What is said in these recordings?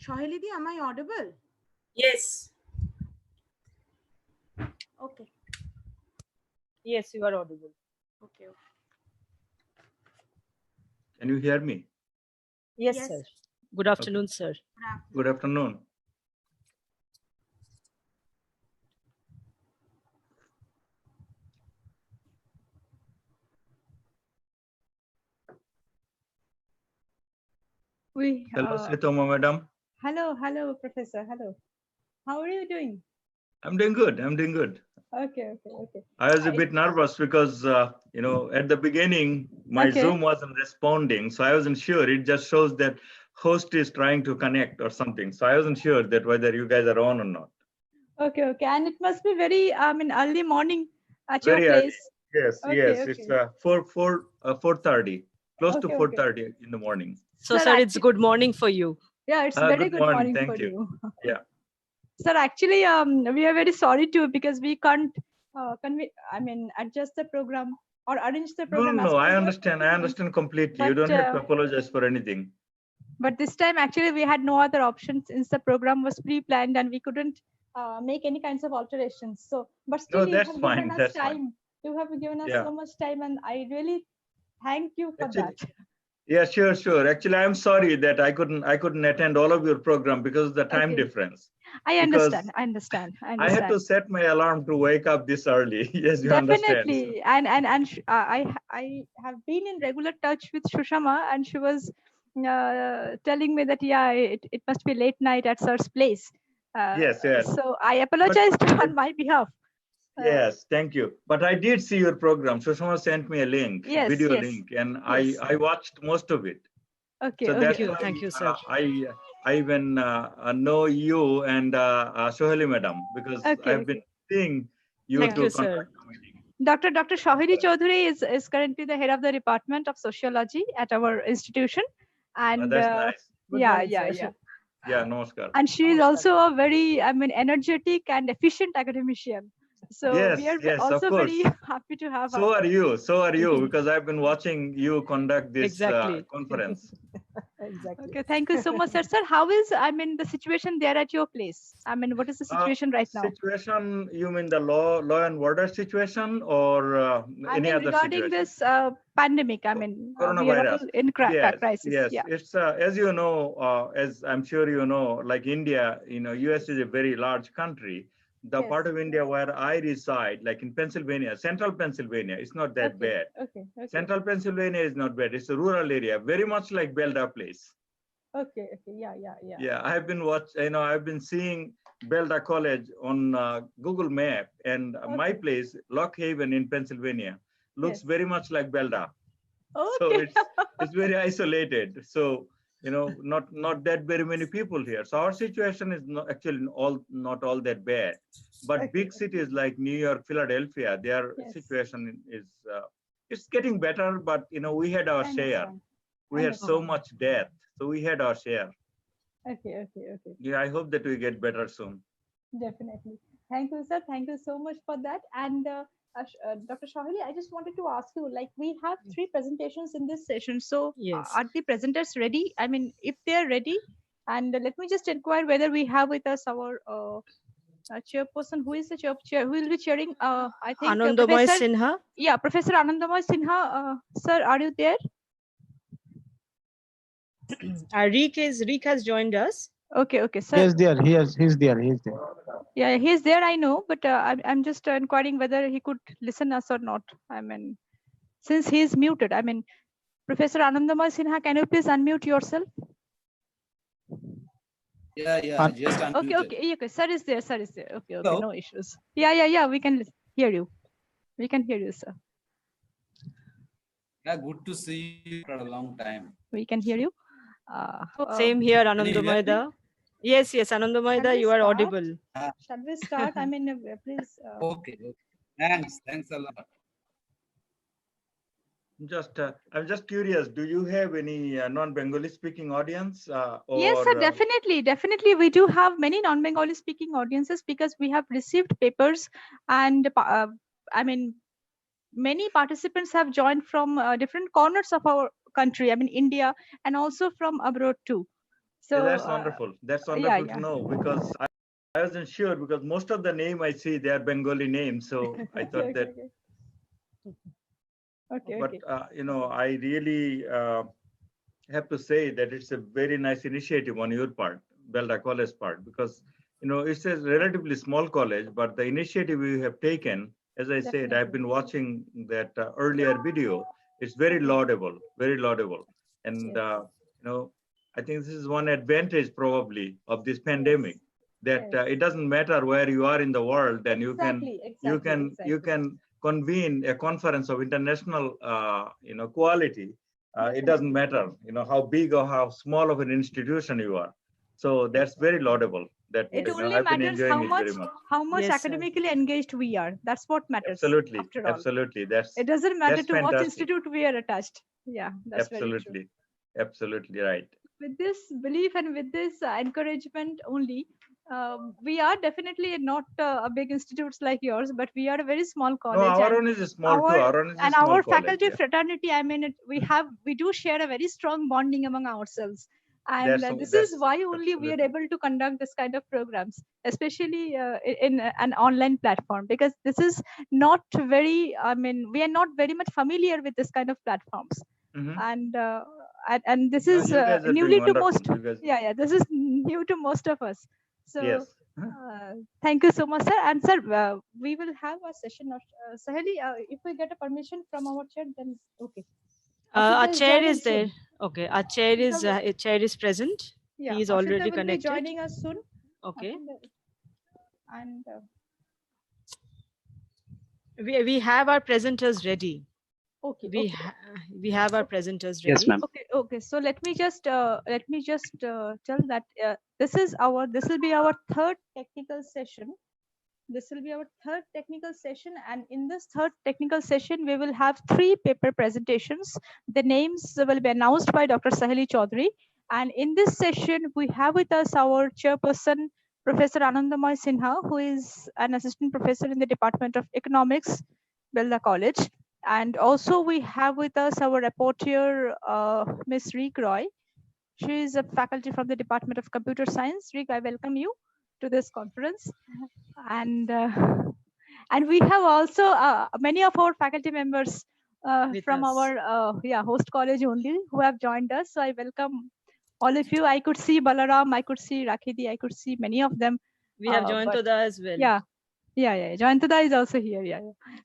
Shoheli di, am I audible? Yes. Okay. Yes, you are audible. Okay. Can you hear me? Yes, Yes. sir. Good afternoon, sir. Good afternoon. Hello, Sritoma madam. Hello, Professor. Hello. How are you doing? I'm doing good. Okay. I was a bit nervous because, at the beginning, my Zoom wasn't responding. So I wasn't sure. It just shows that host is trying to connect or something. So I wasn't sure that whether you guys are on or not. Okay. And it must be very, early morning at Very your early. place. Yes. It's 4:30, close to Okay. 4:30 in the morning. So, sir, it's good morning for you. Yeah, it's very good morning Thank for you. Yeah. Sir, actually, we are very sorry too because we can't, adjust the program or arrange the program. No, I understand completely. But, you don't have to apologize for anything. But this time, actually, we had no other option since the program was pre-planned and we couldn't make any kinds of alterations. So, but still, you have given us time. You have given us so much time, and I really thank you for that. Yeah, sure. Actually, I'm sorry that I couldn't attend all of your program because of the time difference. I understand. I had to set my alarm to wake up this early. Yes, you understand. Definitely. And I have been in regular touch with Shushama, and she was telling me that it must be late night at sir's place. Yes. So I apologized on my behalf. Yes, thank you. But I did see your program. Sushma sent me a link, video link, and I watched most of it. Okay. So that's why, thank you, sir. I even know you and Soheli madam because I've been seeing you through contact committee. Dr. Shohili Chaudhary is currently the head of the Department of Sociology at our institution. And that's nice. Yeah, namaskar. And she is also a very, energetic and efficient academician. So we are also very happy to have her. So are you, because I've been watching you conduct this conference. Exactly. Okay, thank you so much, sir. Sir, how is, the situation there at your place? What is the situation right now? Situation, you mean the law and order situation or any other regarding situation? This pandemic, coronavirus. we are all in crisis. Yes. Yeah. It's as you know, as I'm sure you know, like India, US is a very large country. The part of India where I reside, like in Pennsylvania, central Pennsylvania, it's not that bad. Okay. Central Pennsylvania is not bad. It's a rural area, very much like Belda place. Okay. Yeah. Yeah, I've been seeing Belda College on Google Map, and my place, Lock Haven in Pennsylvania, looks very much like Belda. So it's very isolated. So not that very many people here. So our situation is not actually not all that bad. But big cities like New York, Philadelphia, their situation is it's getting better. But we had our share. We had so much death, so we had our share. Okay. Yeah, I hope that we get better soon. Definitely. Thank you, sir. Thank you so much for that. And Dr. Shohili, I just wanted to ask you, like, we have 3 presentations in this session. So are the presenters ready? If they're ready, and let me just inquire whether we have with us our chairperson. Who is the chair? Who will be chairing? I think Anandamoy Sinha. Yeah, Professor Anandamoy Sinha. Sir, are you there? Rick has joined us. Okay, sir. He's there. Yeah, he's there, I know, but I'm just inquiring whether he could listen us or not. Since he's muted, Professor Anandamoy Sinha, can you please unmute yourself? Yeah, just unmuted. Okay, sir is there. Okay, Hello? no issues. Yeah, we can hear you. We can hear you, sir. Yeah, good to see you for a long time. We can hear you. Same here, Anandamoy. Yes, Anandamoy, you are audible. Shall we start? Please. Okay. Thanks a lot. I'm just curious. Do you have any non-Bengali speaking audience? Yes, sir. Definitely. We do have many non-Bengali speaking audiences because we have received papers, and many participants have joined from different corners of our country. India, and also from abroad too. So yeah, that's wonderful. That's wonderful to know, because I wasn't sure, because most of the name I see, they are Bengali names. So I thought that. But you know, I really have to say that it's a very nice initiative on your part, Belda College part, because you know it's a relatively small college, but the initiative you have taken, as I said, I've been watching that earlier video. It's very laudable, and you know, I think this is one advantage probably of this pandemic, that it doesn't matter where you are in the world, then you can convene a conference of international you know, quality. It doesn't matter, you know, how big or how small of an institution you are. So that's very laudable. That it you know, only I've been matters enjoying it very much. how much Yes, academically engaged we are. That's what matters. Absolutely, after all. absolutely. That's it doesn't matter to what fantastic. institute we are attached. Yeah, that's Absolutely, very true. absolutely right. With this belief and with this encouragement only, we are definitely not a big institutes like yours, but we are a very small college. No, our own is small too. Our own is and a small our college, faculty fraternity, I mean, we do share a very strong bonding among ourselves. And this is why only we are able to conduct this kind of programs, especially in an online platform, because this is not very, I mean, we are not very much familiar with this kind of platforms. And this is newly to most. This is new to most of us. So thank you so much, sir. And sir, we will have a session of Saheli. If we get a permission from our chair, then okay. Our chair is there. Okay, our chair is present. Yeah, he is already will connected. Be joining us soon. Okay. And we have our presenters ready. Okay. We have our presenters ready. Yes, ma'am. Okay. So let me just tell that this will be our third technical session. This will be our third technical session, and in this third technical session, we will have 3 paper presentations. The names will be announced by Dr. Saheli Chaudhary. And in this session, we have with us our chairperson, Professor Anandamoy Sinha, who is an assistant professor in the Department of Economics, Belda College. And also we have with us our rapporteur, Ms. Reek Roy. She is a faculty from the Department of Computer Science. Reek, I welcome you to this conference. And we have also many of our faculty members from our host college only who have joined us. So I welcome all of you. I could see Balaram, I could see Rakidi, I could see many of them. We have Joyantoda as well. Yeah. Joyantoda is also here. Yeah.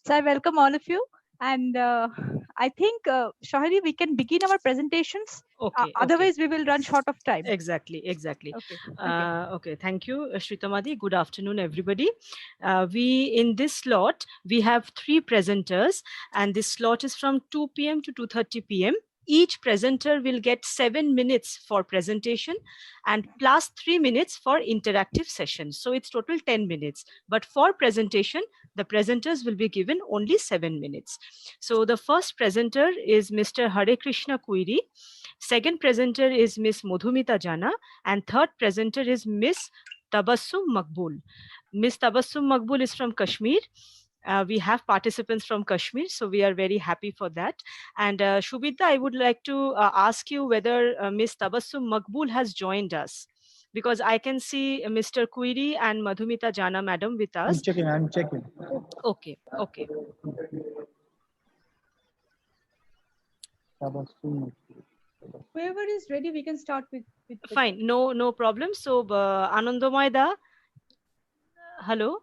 So I welcome all of you. And I think, Shahari, we can begin our presentations. Okay. Otherwise, we will run short of time. Exactly. Okay. Thank you, Shritamadi. Good afternoon, everybody. In this slot, we have 3 presenters, and this slot is from 2 p.m. to 2:30 p.m. Each presenter will get 7 minutes for presentation and plus 3 minutes for interactive sessions. So it's total 10 minutes. But for presentation, the presenters will be given only 7 minutes. So the first presenter is Mr. Hare Krishna Kuiri. Second presenter is Ms. Madhumita Jana. And third presenter is Ms. Tabassum Maqbool. Ms. Tabassum Maqbool is from Kashmir. We have participants from Kashmir, so we are very happy for that. And Shubhita, I would like to ask you whether Ms. Tabassum Maqbool has joined us, because I can see Mr. Kuiri and Madhumita Jana madam with us. I'm checking. Okay. Whoever is ready, we can start with Fine, no problem. So Anandamoy da, hello.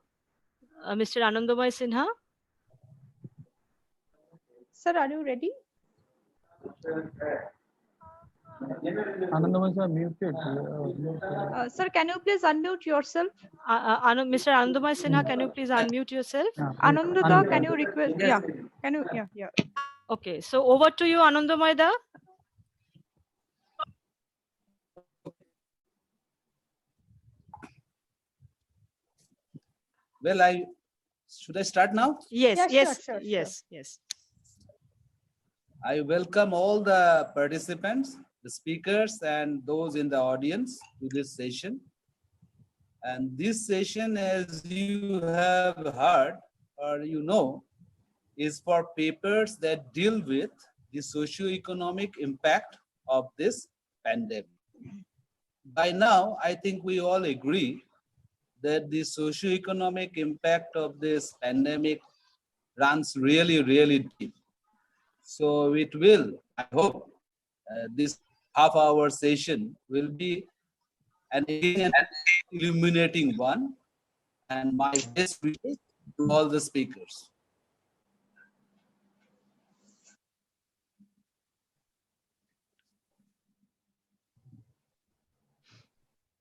Mr. Anandamoy Sinha. Sir, are you ready? Anandamoy sir, muted. Sir, can you please unmute yourself? Mr. Anandamoy Sinha, can you please unmute yourself? Anandada, can you request? Yeah. Can you? Yeah. Okay, so over to you, Anandamoy da. Well, should I start now? Yes. I welcome all the participants, the speakers, and those in the audience to this session. And this session, as you have heard or you know, is for papers that deal with the socio-economic impact of this pandemic. by now, I think we all agree that the socio-economic impact of this pandemic runs really, really deep. So it will, I hope, this half-hour session will be an illuminating one, and my best wishes to all the speakers.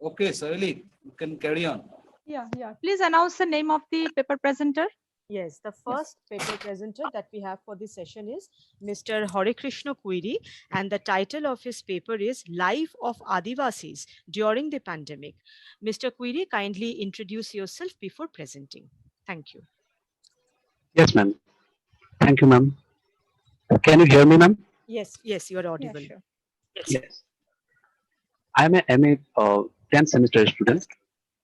Okay, Soili, you can carry on. Yeah. Please announce the name of the paper presenter. Yes, the first paper presenter that we have for this session is Mr. Hare Krishna Quiri, and the title of his paper is Life of Adivasis During the Pandemic. Mr. Quiri, kindly introduce yourself before presenting. Thank you. Yes, ma'am. Thank you, ma'am. Can you hear me, ma'am? Yes, you are audible. Yeah, sure. Yes. I am a MA 10th semester student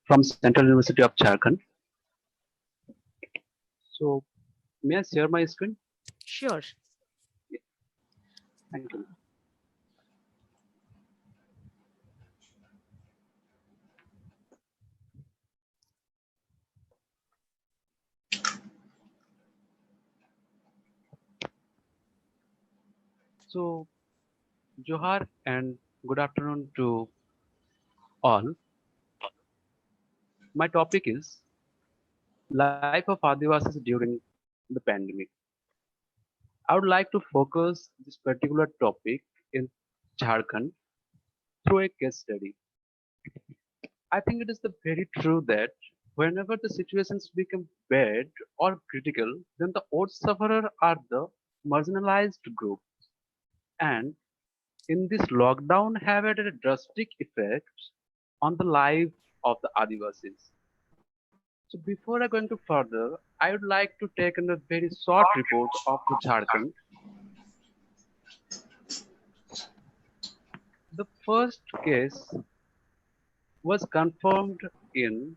from Central University of Jharkhand. So, may I share my screen? Sure. Thank you. So, Johar and good afternoon to all. My topic is Life of Adivasis during the pandemic. I would like to focus this particular topic in Jharkhand through a case study. I think it is the very true that whenever the situations become bad or critical, then the worst sufferer are the marginalized group. And in this lockdown have had a drastic effect on the life of the Adivasis. So before I going to further, I would like to take in a very short report of the Jharkhand. The first case was confirmed in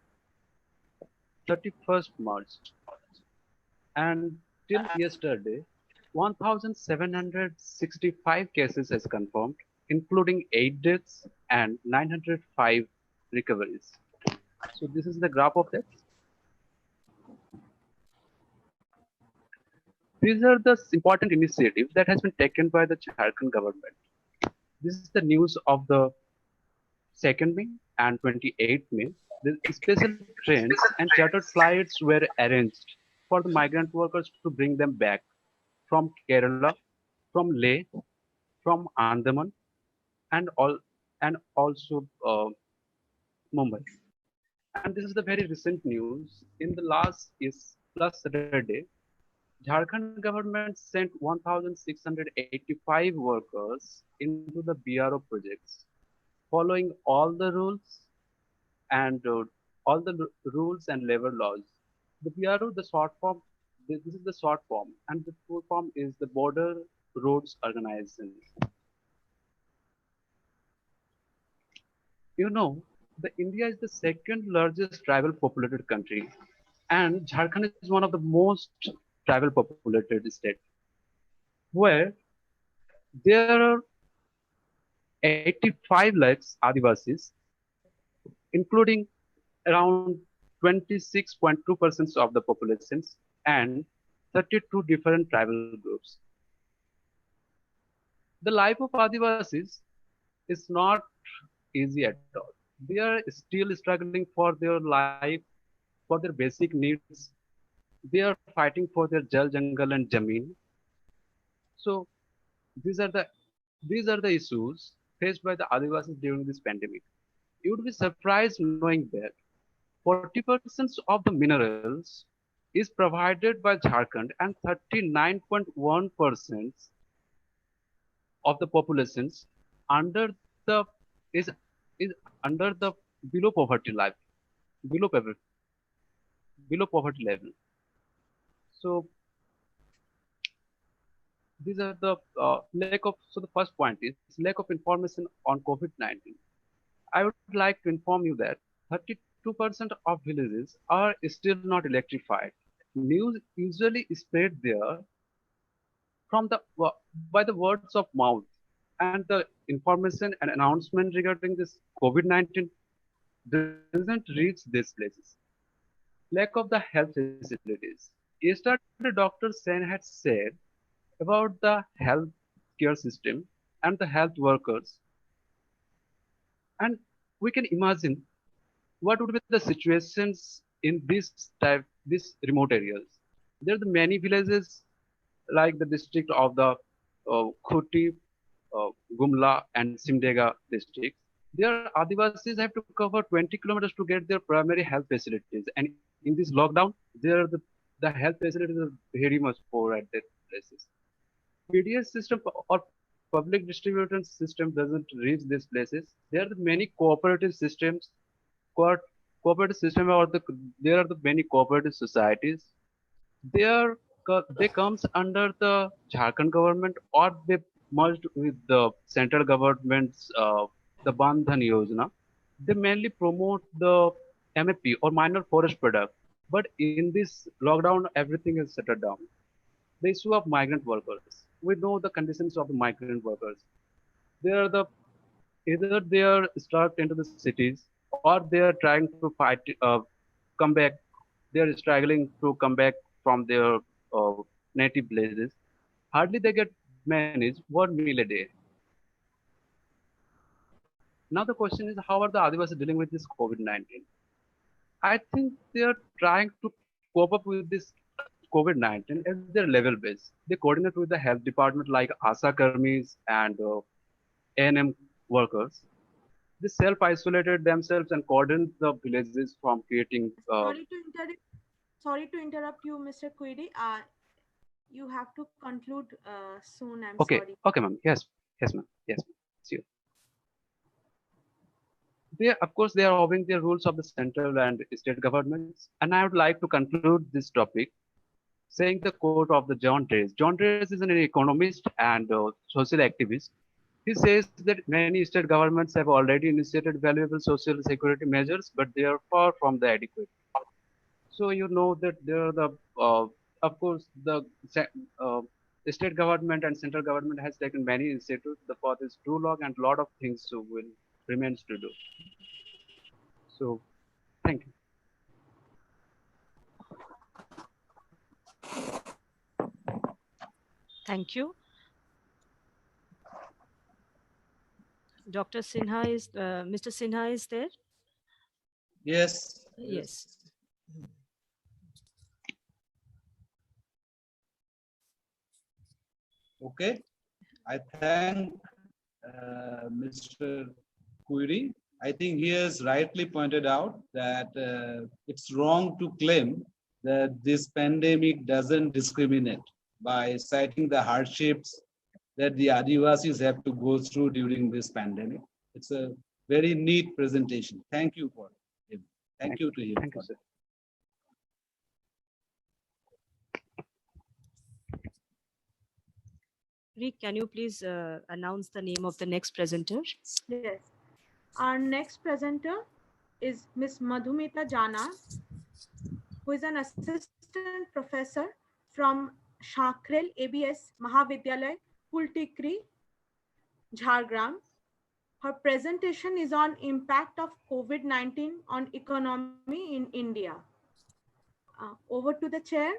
31st March, and till yesterday 1765 cases as confirmed, including 8 deaths and 905 recoveries. So this is the graph of that. These are the important initiatives that has been taken by the Jharkhand government. This is the news of the 2nd May and 28th May. The special trains and chartered flights were arranged for the migrant workers to bring them back from Kerala, from Leh, from Andaman, and also Mumbai. And this is the very recent news. In the last Saturday, Jharkhand government sent 1,685 workers into the BRO projects, following all the rules and rules and labor laws. The BRO, the short form, this is the short form, and the full form is the Border Roads Organization. You know, the India is the second largest tribal populated country, and Jharkhand is one of the most tribal populated state, where there are 85 lakhs Adivasis, including around 26.2% of the populations and 32 different tribal groups. The life of Adivasis is not easy at all. They are still struggling for their life, for their basic needs. They are fighting for their jal, jungle, and jameen. So these are the issues faced by the Adivasis during this pandemic. You would be surprised knowing that 40% of the minerals is provided by Jharkhand, and 39.1% of the populations under the is is under the below poverty life, below below poverty level. So these are the lack of. So the first point is lack of information on COVID-19. I would like to inform you that 32% of villages are still not electrified. News usually spread there from the by the words of mouth, and the information and announcement regarding this COVID-19 doesn't reach these places. Lack of the health facilities. Yesterday, Dr. Sen had said about the health care system and the health workers, and we can imagine what would be the situations in these remote areas. There are the many villages like the district of the Khuti, Gumla, and Simdega districts. Their Adivasis have to cover 20 kilometers to get their primary health facilities. And in this lockdown, the health facilities are very much poor at their places. PDS system or public distribution system doesn't reach these places. There are many cooperative systems, cooperative system or there are the many cooperative societies. They comes under the Jharkhand government or they merged with the central government's the Bandhan Yojana. They mainly promote the MAP or minor forest product. But in this lockdown, everything is shut down. The issue of migrant workers. We know the conditions of the migrant workers. They are the either they are stuck into the cities or they are trying to come back. They are struggling to come back from their native places. Hardly they get managed 1 meal a day. Now the question is, how are the Adivasi dealing with this COVID-19? I think they are trying to cope up with this COVID-19 at their level base. They coordinate with the health department like ASA Karmis and A&M workers. They self-isolated themselves and cordoned the villages from creating. Sorry to interrupt you, Mr. Query. You have to conclude soon. I'm okay. sorry. Okay, ma'am. Yes, ma'am. Yes, sure. Of course, they are obeying the rules of the central and state governments. And I would like to conclude this topic saying the quote of the John Drake. John Drake is an economist and social activist. He says that many state governments have already initiated valuable social security measures, but they are far from the adequate. So you know that there are the, of course, the state government and central government has taken many initiatives. The path is too long and a lot of things will remains to do. So, thank you. Thank you. Dr. Sinha is, Mr. Sinha is there? Yes. Yes. Okay. I thank Mr. Query. I think he has rightly pointed out that it's wrong to claim that this pandemic doesn't discriminate by citing the hardships that the Adivasis have to go through during this pandemic. It's a very neat presentation. Thank you for him. Thank you to him. Thank you, sir. Rick, can you please announce the name of the next presenter? Yes. Our next presenter is Ms. Madhumita Jana, who is an assistant professor from Shakrel ABS Mahavidyalay, Kultikri, Jhargram. Her presentation is on impact of COVID-19 on economy in India. Over to the chair.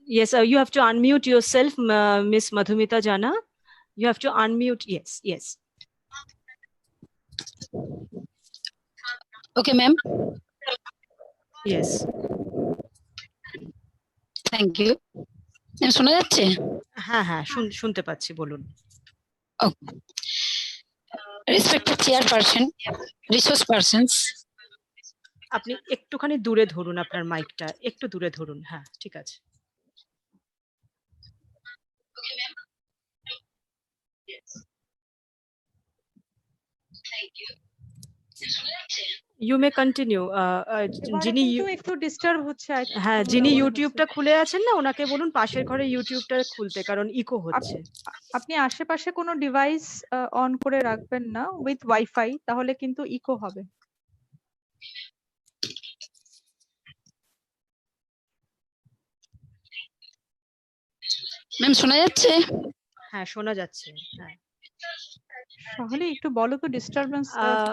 Yes, you have to unmute yourself, Ms. Madhumita Jana. You have to unmute. Yes, yes. Okay, ma'am. Yes. Thank you. শোনা যাচ্ছে? হ্যাঁ হ্যাঁ শুনতে পাচ্ছি, বলুন। Respected chairperson, resource persons. আপনি একটুখানি দূরে ধরুন আপনার মাইকটা, একটু দূরে ধরুন। হ্যাঁ, ঠিক আছে। You may continue. যিনি একটু ডিস্টার্ব হচ্ছে, হ্যাঁ, যিনি ইউটিউবটা খুলে আছেন না, ওনাকে বলুন পাশের ঘরে ইউটিউবটা খুলতে, কারণ ইকো হচ্ছে। আপনি আশেপাশে কোনো ডিভাইস অন করে রাখবেন না উইথ ওয়াইফাই, তাহলে কিন্তু ইকো হবে। ম্যাম শোনা যাচ্ছে? হ্যাঁ শোনা যাচ্ছে। হ্যাঁ তাহলে একটু বলো তো, ডিস্টারবেন্স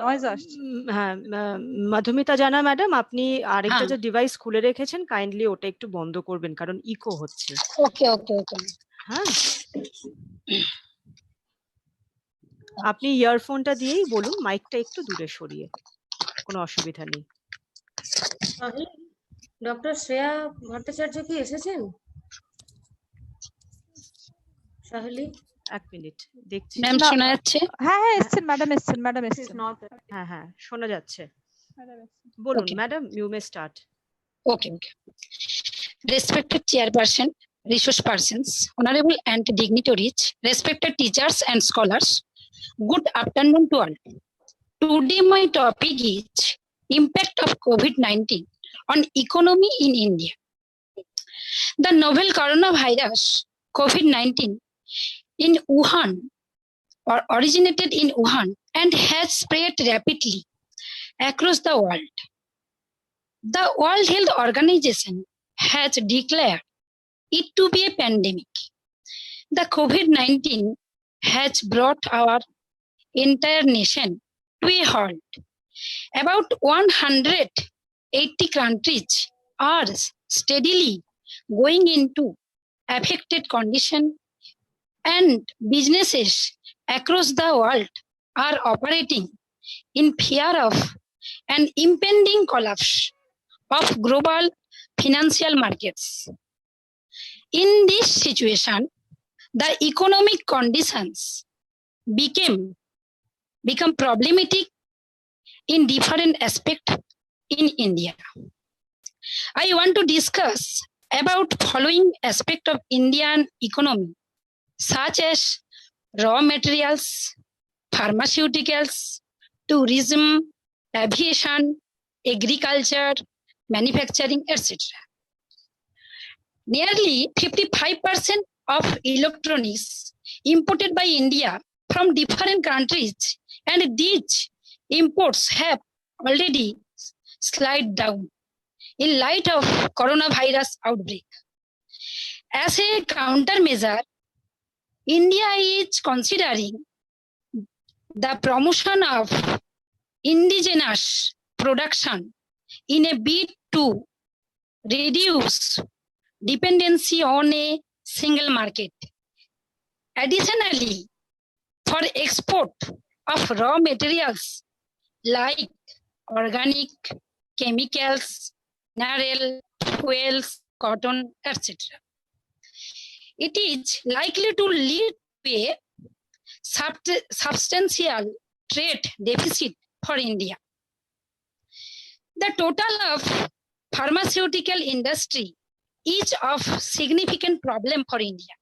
নয়েজ আসছে। হ্যাঁ মধুমিতা জানা ম্যাডাম, আপনি আরেকটা হ্যাঁ যে ডিভাইস খুলে রেখেছেন কাইন্ডলি ওটা একটু বন্ধ করবেন, কারণ ইকো হচ্ছে। ওকে ওকে ওকে। হ্যাঁ আপনি ইয়ারফোনটা দিয়েই বলুন, মাইকটা একটু দূরে সরিয়ে, কোনো অসুবিধা নেই। ডক্টর শ্রেয়া ভট্টাচার্য কি এসেছেন? সাহেলি এক মিনিট দেখছি। ম্যাম শোনা যাচ্ছে? হ্যাঁ হ্যাঁ এসছেন ম্যাডাম, এসছেন ম্যাডাম, এসছেন। হ্যাঁ হ্যাঁ শোনা যাচ্ছে, ম্যাডাম এসছেন। বলুন Okay. Madam, you may start. Okay, okay. Respected chairperson, resource persons, honorable and dignitaries, respected teachers and scholars, good afternoon to all. Today my topic is impact of COVID-19 on economy in India. The novel coronavirus COVID-19 in Wuhan or originated in Wuhan and has spread rapidly across the world. The World Health Organization has declared it to be a pandemic. The COVID-19 has brought our entire nation to a halt. About 180 countries are steadily going into affected condition, and businesses across the world are operating in fear of an impending collapse of global financial markets. In this situation, the economic conditions become problematic in different aspects in India. I want to discuss about following aspect of Indian economy, such as raw materials, pharmaceuticals, tourism, aviation, agriculture, manufacturing, etc. Nearly 55% of electronics imported by India from different countries, and these imports have already slowed down in light of coronavirus outbreak. As a countermeasure, India is considering the promotion of indigenous production in a bid to reduce dependency on a single market. Additionally, for export of raw materials like organic, chemicals, mineral, fuels, cotton, etc., it is likely to lead to a substantial trade deficit for India. The total of pharmaceutical industry is of significant problem for India.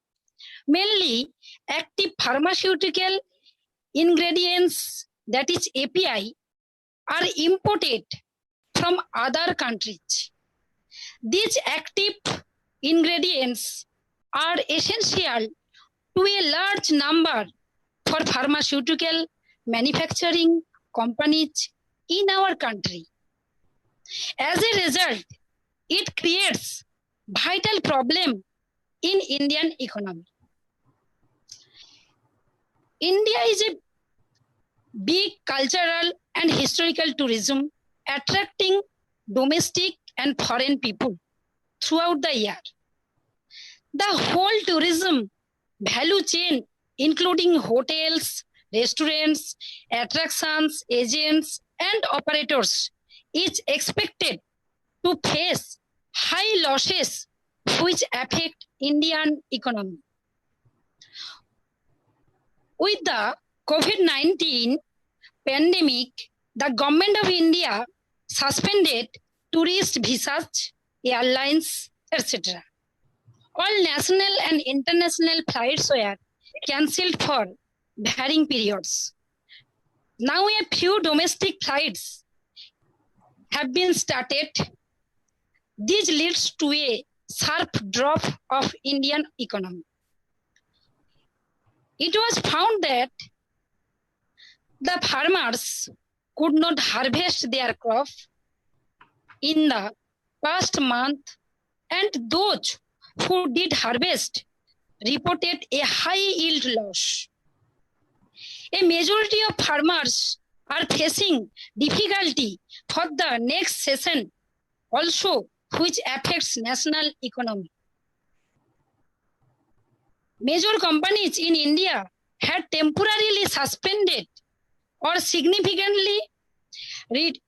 Mainly, active pharmaceutical ingredients, that is API, are imported from other countries. These active ingredients are essential to a large number for pharmaceutical manufacturing companies in our country. As a result, it creates vital problem in Indian economy. India is a big cultural and historical tourism, attracting domestic and foreign people throughout the year. The whole tourism value chain, including hotels, restaurants, attractions, agents, and operators, is expected to face high losses which affect Indian economy. With the COVID-19 pandemic, the government of India suspended tourist visas, airlines, etc. All national and international flights were cancelled for varying periods. Now a few domestic flights have been started. This leads to a sharp drop of Indian economy. It was found that the farmers could not harvest their crop in the past month, and those who did harvest reported a high yield loss. A majority of farmers are facing difficulty for the next season also, which affects national economy. Major companies in India had temporarily suspended or significantly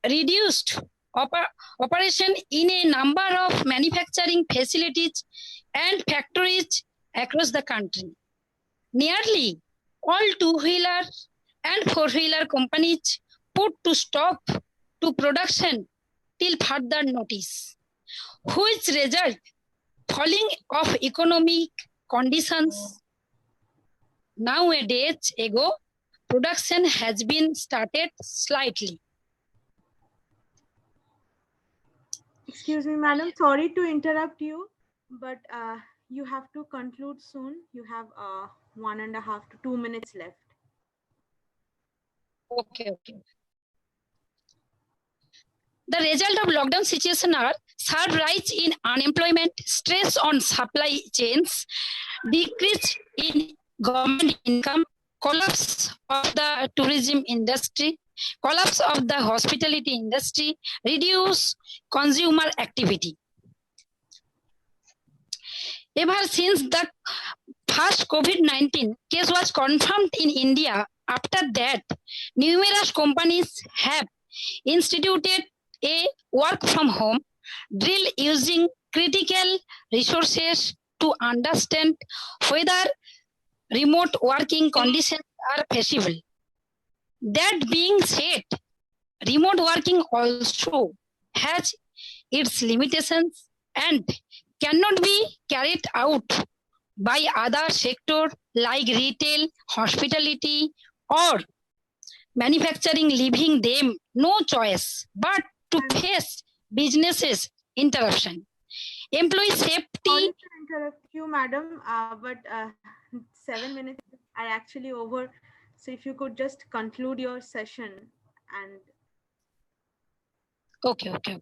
reduced operation in a number of manufacturing facilities and factories across the country. Nearly all two-wheeler and four-wheeler companies put to stop to production till further notice, which result falling of economic conditions. Nowadays ago, production has been started slightly. Excuse me, madam. Sorry to interrupt you, but you have to conclude soon. You have 1.5 to 2 minutes left. Okay. The result of lockdown situation are sharp rise in unemployment, stress on supply chains, decrease in government income, collapse of the tourism industry, collapse of the hospitality industry, reduce consumer activity. Ever since the first COVID-19 case was confirmed in India, after that, numerous companies have instituted a work from home drill using critical resources to understand whether remote working conditions are feasible. That being said, remote working also has its limitations and cannot be carried out by other sectors like retail, hospitality, or manufacturing, leaving them no choice but to face businesses interruption. Employee safety. Sorry to interrupt you, madam, but 7 minutes are actually over. So if you could just conclude your session and. Okay.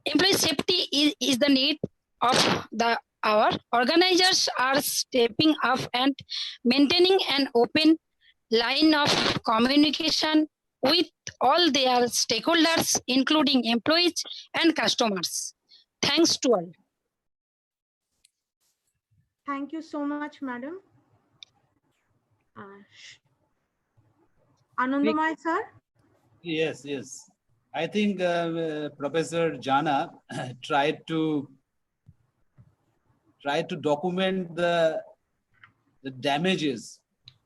Employee safety is the need of the hour. Organizers are stepping up and maintaining an open line of communication with all their stakeholders, including employees and customers. Thanks to all. Thank you so much, madam. Anandamai, sir? Yes. I think Professor Jana tried to document the damages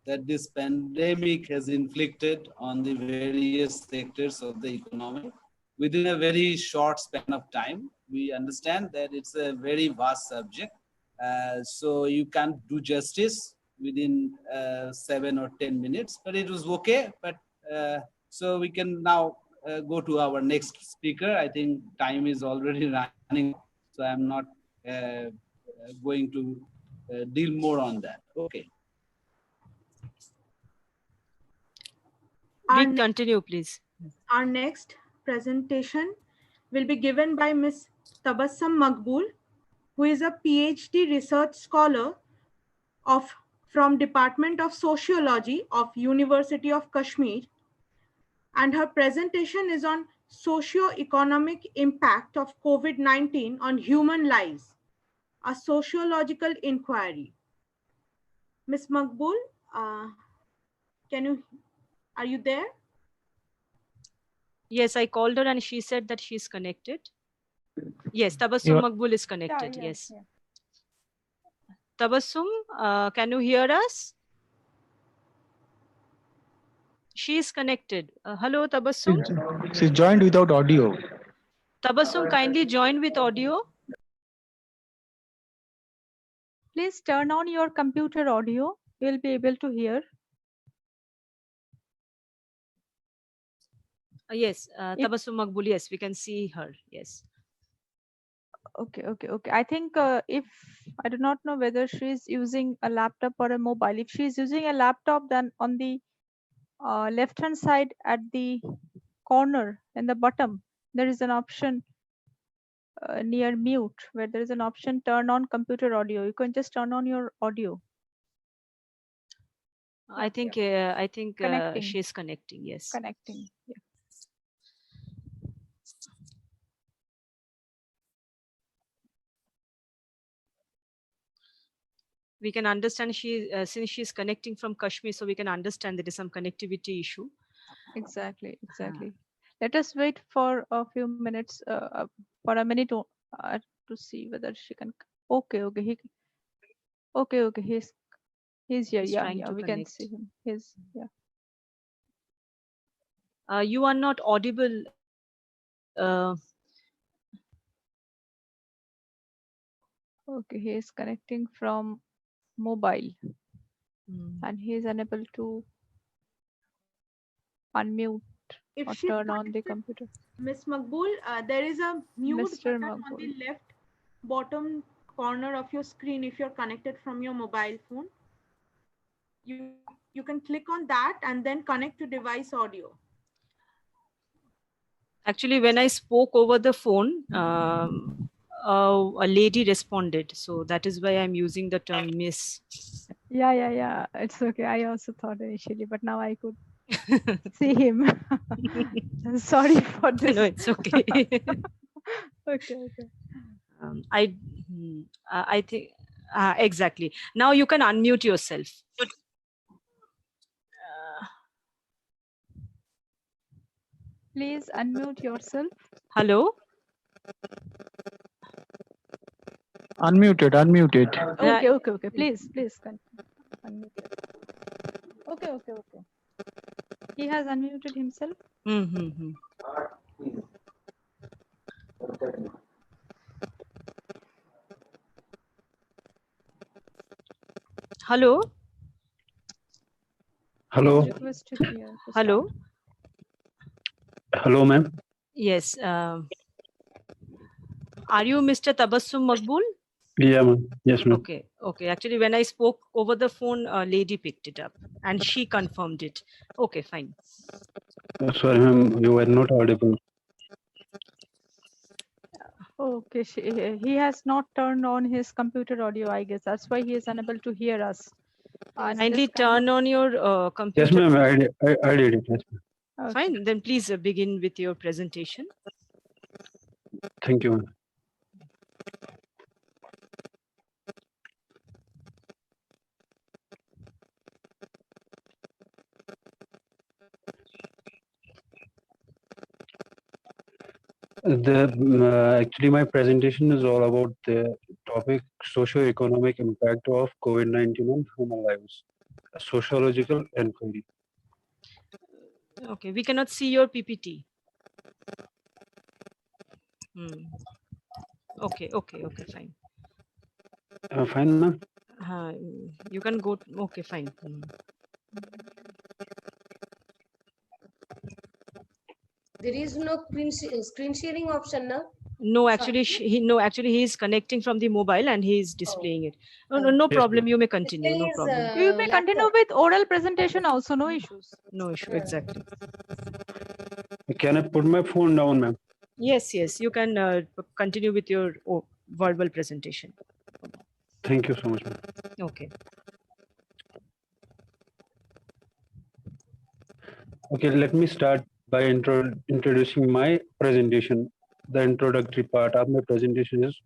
that this pandemic has inflicted on the various sectors of the economy within a very short span of time. We understand that it's a very vast subject, so you can't do justice within 7 or 10 minutes, but it was okay. But so we can now go to our next speaker. I think time is already running, so I'm not going to deal more on that. Okay. We continue, please. Our next presentation will be given by Ms. Tabassum Maqbool, who is a PhD research scholar from Department of Sociology of University of Kashmir. And her presentation is on socio-economic impact of COVID-19 on human lives, a sociological inquiry. Ms. Maqbool, are you there? Yes, I called her and she said that she's connected. Yes, Tabassum Maqbool is connected. Yes. Tabassum, can you hear us? She is connected. Hello, Tabassum. She's joined without audio. Tabassum, kindly join with audio. Please turn on your computer audio. You'll be able to hear. Yes, Tabassum Maqbool, yes, we can see her. Yes. Okay. I think if I do not know whether she's using a laptop or a mobile. If she's using a laptop, then on the left hand side at the corner in the bottom, there is an option near mute, where there is an option turn on computer audio. You can just turn on your audio. I think Connecting. she's connecting. Yes. Connecting. Yeah. We can understand since she's connecting from Kashmir, so we can understand there is some connectivity issue. Exactly. Let us wait for a few minutes, for a minute to see whether she can. Okay. He's here. He's Yeah. trying to We connect. can see him. Yeah. You are not audible. Okay, he is connecting from mobile, and he is unable to unmute If or she's turn on the computer. Miss Makbul, there is a mute Mr. button Makbul. on the left bottom corner of your screen if you're connected from your mobile phone. You can click on that and then connect to device audio. Actually, when I spoke over the phone, a lady responded. So that is why I'm using the term miss. Yeah. It's okay. I also thought initially, but now I could see him. Sorry for this. No, it's okay. Okay. I think exactly. Now you can unmute yourself. Please unmute yourself. Hello. Unmuted. Okay. Please unmute. Okay. He has unmuted himself. Hello. Hello. Request to hear. Hello. Hello, ma'am. Yes. Are you Mr. Tabassum Makbul? Yeah, ma'am. Yes, ma'am. Okay. Actually, when I spoke over the phone, a lady picked it up and she confirmed it. Okay, fine. Sorry, ma'am. You were not audible. Okay, he has not turned on his computer audio, I guess. That's why he is unable to hear us. Kindly turn on your computer. Yes, ma'am. I did it. Yes, ma'am. Okay. Fine. Then please begin with your presentation. Thank you, ma'am. Actually, my presentation is all about the topic socio-economic impact of COVID-19 on human lives, a sociological inquiry. Okay, we cannot see your PPT. Okay, fine. Fine, ma'am. You can go. Okay, fine. There is no screen sharing option now. No, actually, he is connecting from the mobile and he is displaying it. No problem. You may continue. No problem. You may continue with oral presentation also. No issues. No issue. Exactly. Can I put my phone down, ma'am? Yes. You can continue with your verbal presentation. Thank you so much, ma'am. Okay. Okay, let me start by introducing my presentation. The introductory part of my presentation is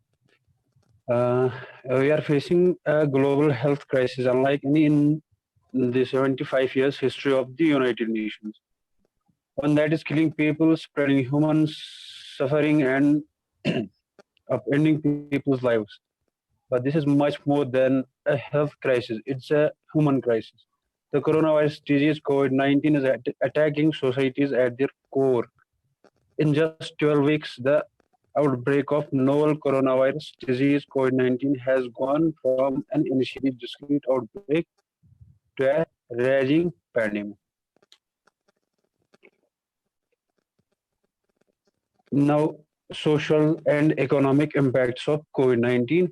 we are facing a global health crisis unlike any in the 75 years history of the United Nations. One that is killing people, spreading human suffering, and upending people's lives. But this is much more than a health crisis. It's a human crisis. The coronavirus disease COVID-19 is attacking societies at their core. In just 12 weeks, the outbreak of novel coronavirus disease COVID-19 has gone from an initially discrete outbreak to a raging pandemic. Now, social and economic impacts of COVID-19.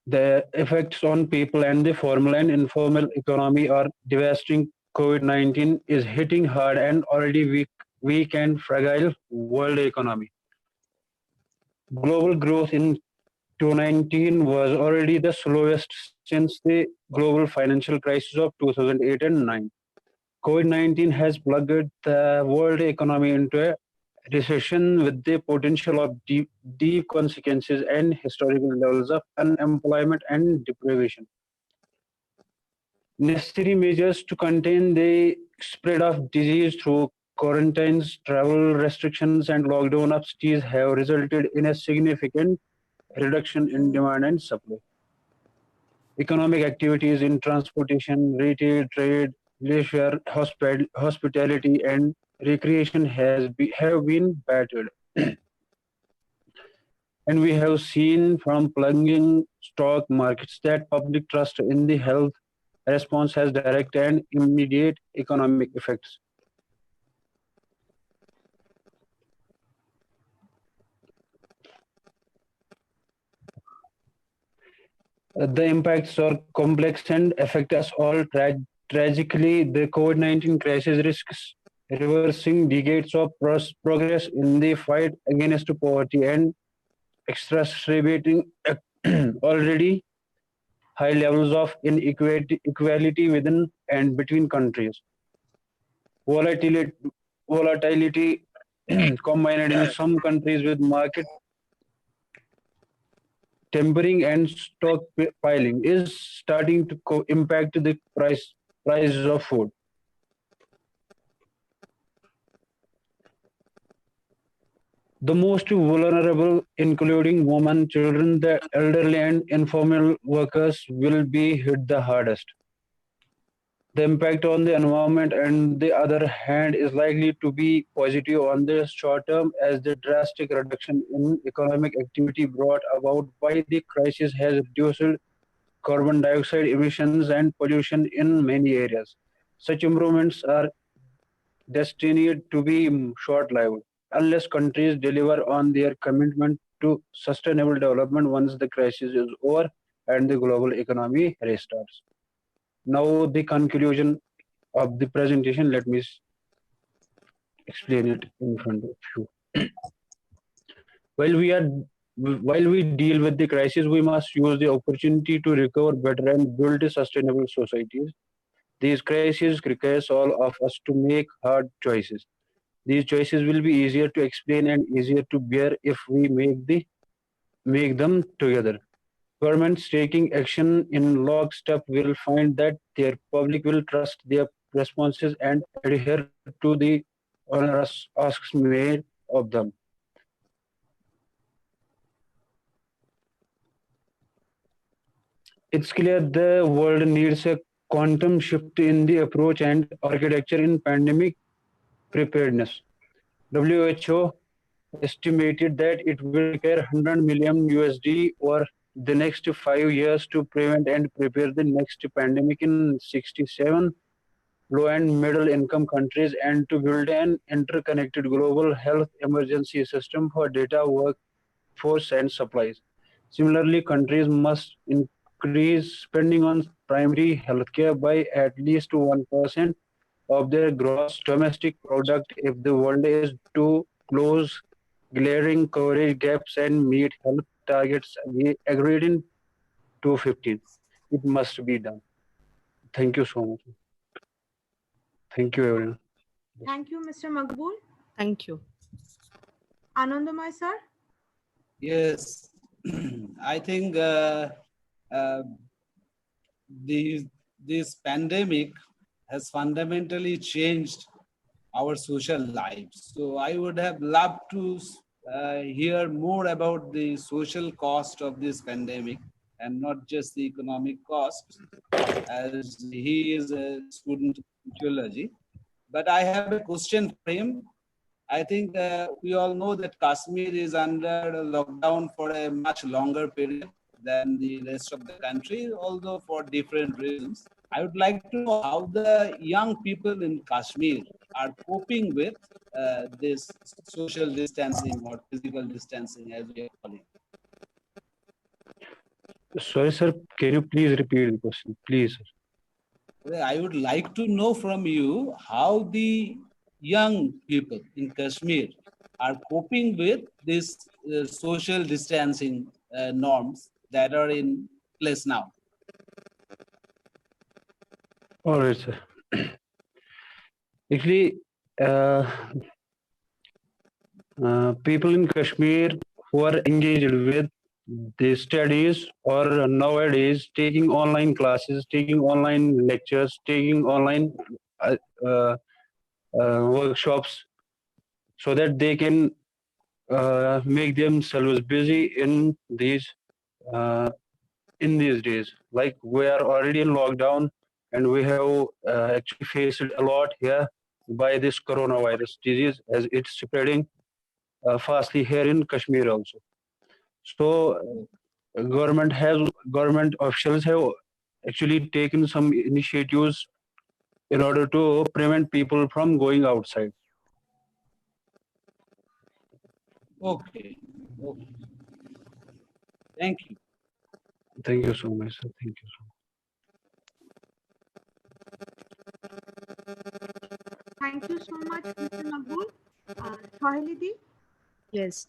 The effects on people and the formal and informal economy are devastating. COVID-19 is hitting hard and already weak weak and fragile world economy. Global growth in 2019 was already the slowest since the global financial crisis of 2008 and 9. COVID-19 has plunged the world economy into a recession with the potential of deep consequences and historical levels of unemployment and deprivation. Necessary measures to contain the spread of disease through quarantines, travel restrictions, and lockdown of cities have resulted in a significant reduction in demand and supply. Economic activities in transportation, retail, trade, leisure, hospitality, and recreation have been battered. And we have seen from plunging stock markets that public trust in the health response has direct and immediate economic effects. The impacts are complex and affect us all tragically. The COVID-19 crisis risks reversing decades of progress in the fight against poverty and exacerbating already high levels of inequality within and between countries. Volatility combined in some countries with market tempering and stockpiling is starting to impact the prices of food. The most vulnerable, including women, children, the elderly, and informal workers, will be hit the hardest. The impact on the environment, on the other hand, is likely to be positive on the short term, as the drastic reduction in economic activity brought about by the crisis has reduced carbon dioxide emissions and pollution in many areas. Such improvements are destined to be short-lived unless countries deliver on their commitment to sustainable development once the crisis is over and the global economy restarts. Now, the conclusion of the presentation, let me explain it in front of you. While we deal with the crisis, we must use the opportunity to recover better and build sustainable societies. These crises require all of us to make hard choices. These choices will be easier to explain and easier to bear if we make them together. Governments taking action in lockstep will find that their public will trust their responses and adhere to the onerous asks made of them. It's clear the world needs a quantum shift in the approach and architecture in pandemic preparedness. WHO estimated that it will require 100 million USD over the next 5 years to prevent and prepare the next pandemic in 67 low and middle income countries and to build an interconnected global health emergency system for data, workforce, and supplies. Similarly, countries must increase spending on primary healthcare by at least 1% of their gross domestic product if the world is to close glaring coverage gaps and meet health targets agreed in 2015. It must be done. Thank you so much. Thank you, everyone. Thank you, Mr. Maqbool. Thank you. Anandamai, sir? Yes, I think this pandemic has fundamentally changed our social lives. So I would have loved to hear more about the social cost of this pandemic and not just the economic cost, as he is a student of sociology. But I have a question for him. I think we all know that Kashmir is under lockdown for a much longer period than the rest of the country, although for different reasons. I would like to know how the young people in Kashmir are coping with this social distancing or physical distancing, as we are calling it. Sorry, sir. Can you please repeat the question, please? I would like to know from you how the young people in Kashmir are coping with these social distancing norms that are in place now? All right, sir. Actually, uh, people in Kashmir who are engaged with the studies or nowadays taking online classes, taking online lectures, taking online uh, uh, workshops so that they can make themselves busy uh, in these days. Like we are already in lockdown, and we have actually faced a lot here by this coronavirus disease as it's spreading fastly here in Kashmir also. So government officials have actually taken some initiatives in order to prevent people from going outside. Okay. Okay. Thank you. Thank you so much, sir. Thank you so much. Thank you so much, Mr. Nabul. Sohilidi? Yes.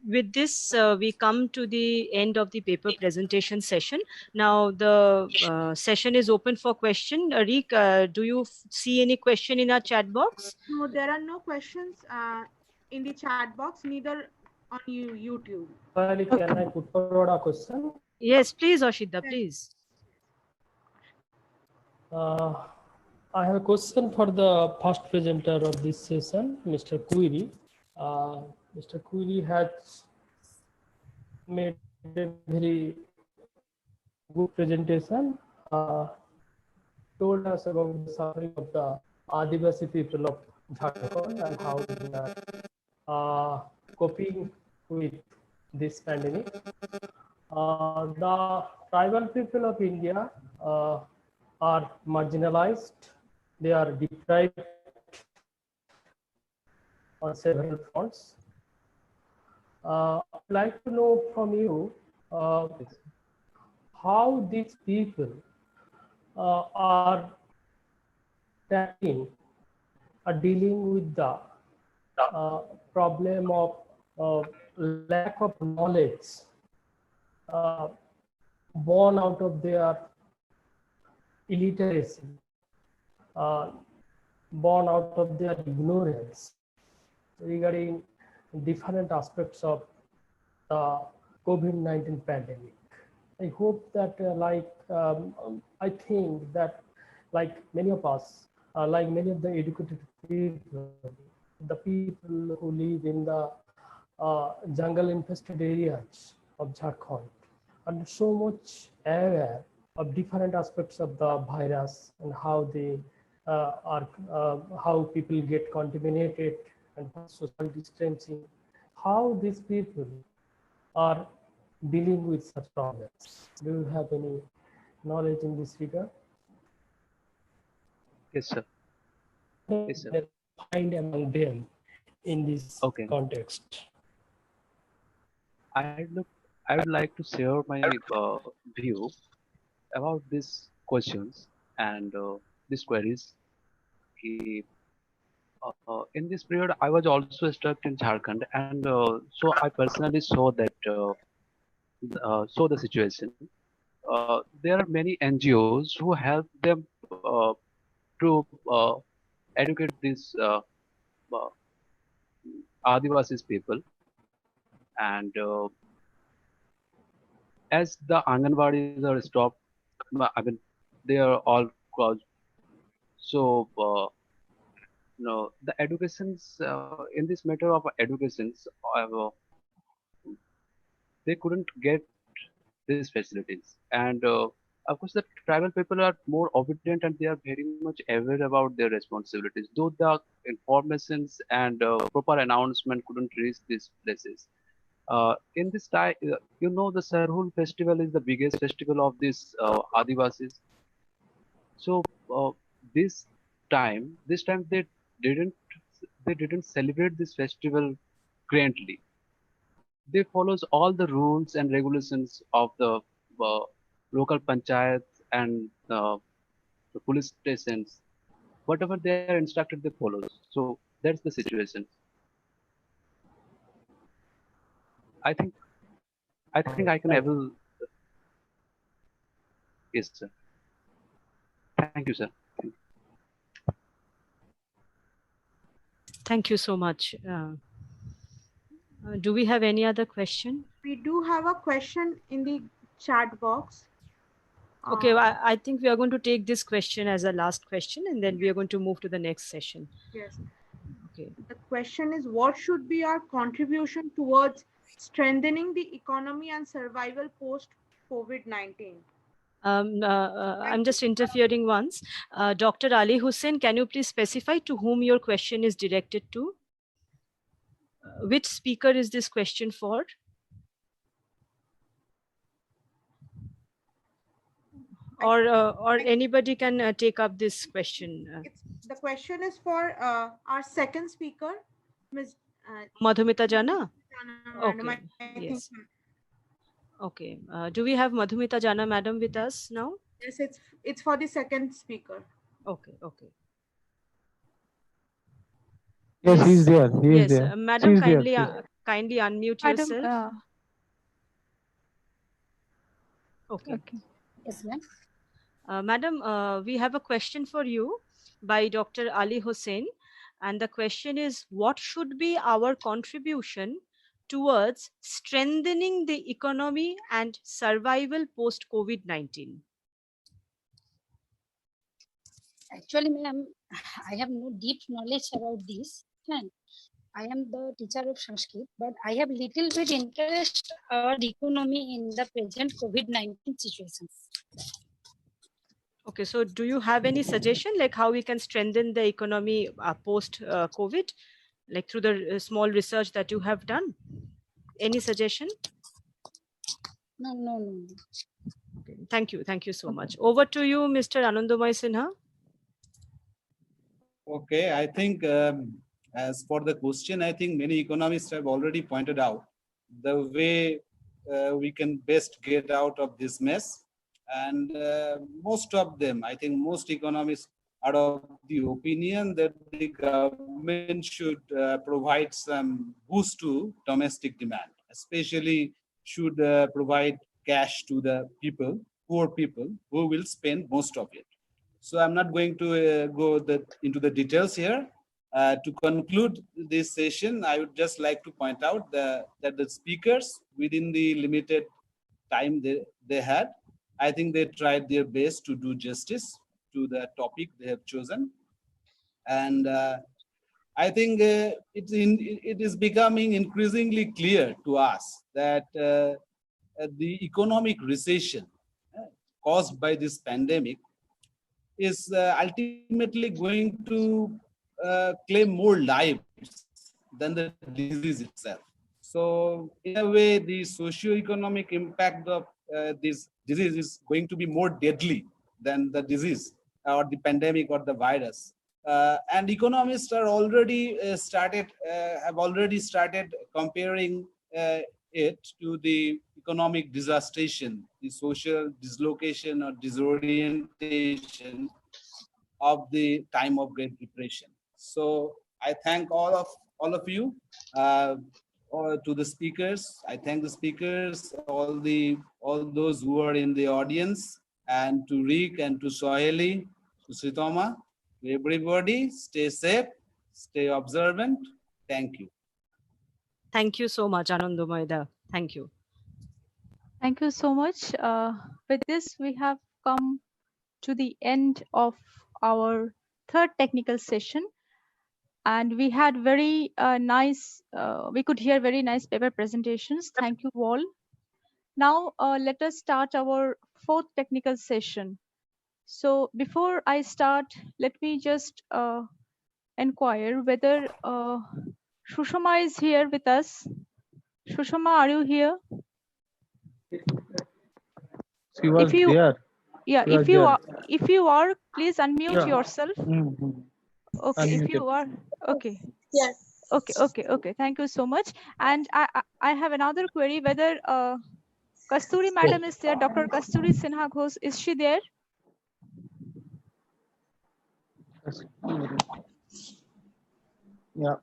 With this, we come to the end of the paper presentation session. Now, the session is open for question. Arik, do you see any question in our chat box? No, there are no questions in the chat box, neither on YouTube. Can I put forward a question? Yes, please, Oshita, please. I have a question for the first presenter of this session, Mr. Query. Mr. Query has made a very good presentation, told us about the suffering of the Adivasi people of Jharkhand and how they are coping with this pandemic. The tribal people of India are marginalized. They are deprived on several fronts. I'd like to know from you how these people are tackling or dealing with the problem of lack of knowledge born out of their illiteracy, born out of their ignorance regarding different aspects of the COVID-19 pandemic. I hope that I think that like many of us, like many of the educated people, the people who live in the jungle infested areas of Jharkhand are so much aware of different aspects of the virus and how they how people get contaminated and social distancing, how these people are dealing with such problems. Do you have any knowledge in this regard? Yes, sir. Yes, sir. Find among them in this context. I would like to share my view about these questions and these queries. He, in this period, I was also stuck in Jharkhand, and so I personally saw the situation. There are many NGOs who help them to educate these uh, Adivasis people, and as the Anganwadis are stopped, I mean, they are all closed. So, the educations in this matter of educations, they couldn't get these facilities, and of course, the tribal people are more obedient and they are very much aware about their responsibilities. Though the informations and proper announcement couldn't reach these places. In this time, the Sarhul festival is the biggest festival of this Adivasis. So this this time didn't they didn't celebrate this festival grandly. They follows all the rules and regulations of the uh, local panchayats and the police stations. whatever they are instructed, they follow. So that's the situation. I think I can able. Yes, sir. Thank you, sir. Thank you so much. Do we have any other question? We do have a question in the chat box. Okay, I think we are going to take this question as a last question, and then we are going to move to the next session. Yes. Okay. The question is, what should be our contribution towards strengthening the economy and survival post COVID-19? I'm just interfering once. Dr. Ali Hussain, can you please specify to whom your question is directed to? Which speaker is this question for? Or anybody can take up this question. The question is for our second speaker, Ms. Madhumita Jana? Okay. Yes. Okay. Do we have Madhumita Jana madam with us now? Yes, it's for the second speaker. Okay. Yes, he's there. He is there. Madam, She's kindly there. kindly unmute yourself. Okay. Yes, ma'am. Madam, we have a question for you by Dr. Ali Hussain. And the question is, what should be our contribution towards strengthening the economy and survival post-COVID-19? Actually, ma'am, I have no deep knowledge about this. And I am the teacher of Sanskrit, but I have little bit interest about the economy in the present COVID-19 situations. Okay, so do you have any suggestion like how we can strengthen the economy post-COVID, like through the small research that you have done? Any suggestion? No. Okay, thank you so much. Over to you, Mr. Anandamoy Sinha. Okay, I think as for the question, I think many economists have already pointed out the way we can best get out of this mess. And most of them, I think most economists are of the opinion that the government should provide some boost to domestic demand, especially should provide cash to the people, poor people, who will spend most of it. So I'm not going to go into the details here. To conclude this session, I would just like to point out that the speakers, within the limited time they had, I think they tried their best to do justice to the topic they have chosen. And I think it is becoming increasingly clear to us that the economic recession caused by this pandemic is ultimately going to claim more lives than the disease itself. So in a way, the socio-economic impact of this disease is going to be more deadly than the disease or the pandemic or the virus. And economists are already have already started comparing it to the economic disastration, the social dislocation or disorientation of the time of Great Depression. So I thank all of you, to the speakers. I thank the speakers, all those who are in the audience, and to Rick and to Soheli, to Sritoma, to everybody. Stay safe, stay observant. Thank you. Thank you so much, Anandamoy. Thank you. Thank you so much. With this, we have come to the end of our third technical session. And we had very we could hear very nice paper presentations. Thank you all. Now, let us start our fourth technical session. So before I start, let me just inquire whether Shushma is here with us. Shushma, are you here? She was there. Yeah, if you are, please unmute yourself. Okay, Unmuted. if you are, okay. Yes. Okay. Thank you so much. And I have another query whether Kasturi madam is there. Dr. Kasturi Sinha Ghosh, is she there? Yeah.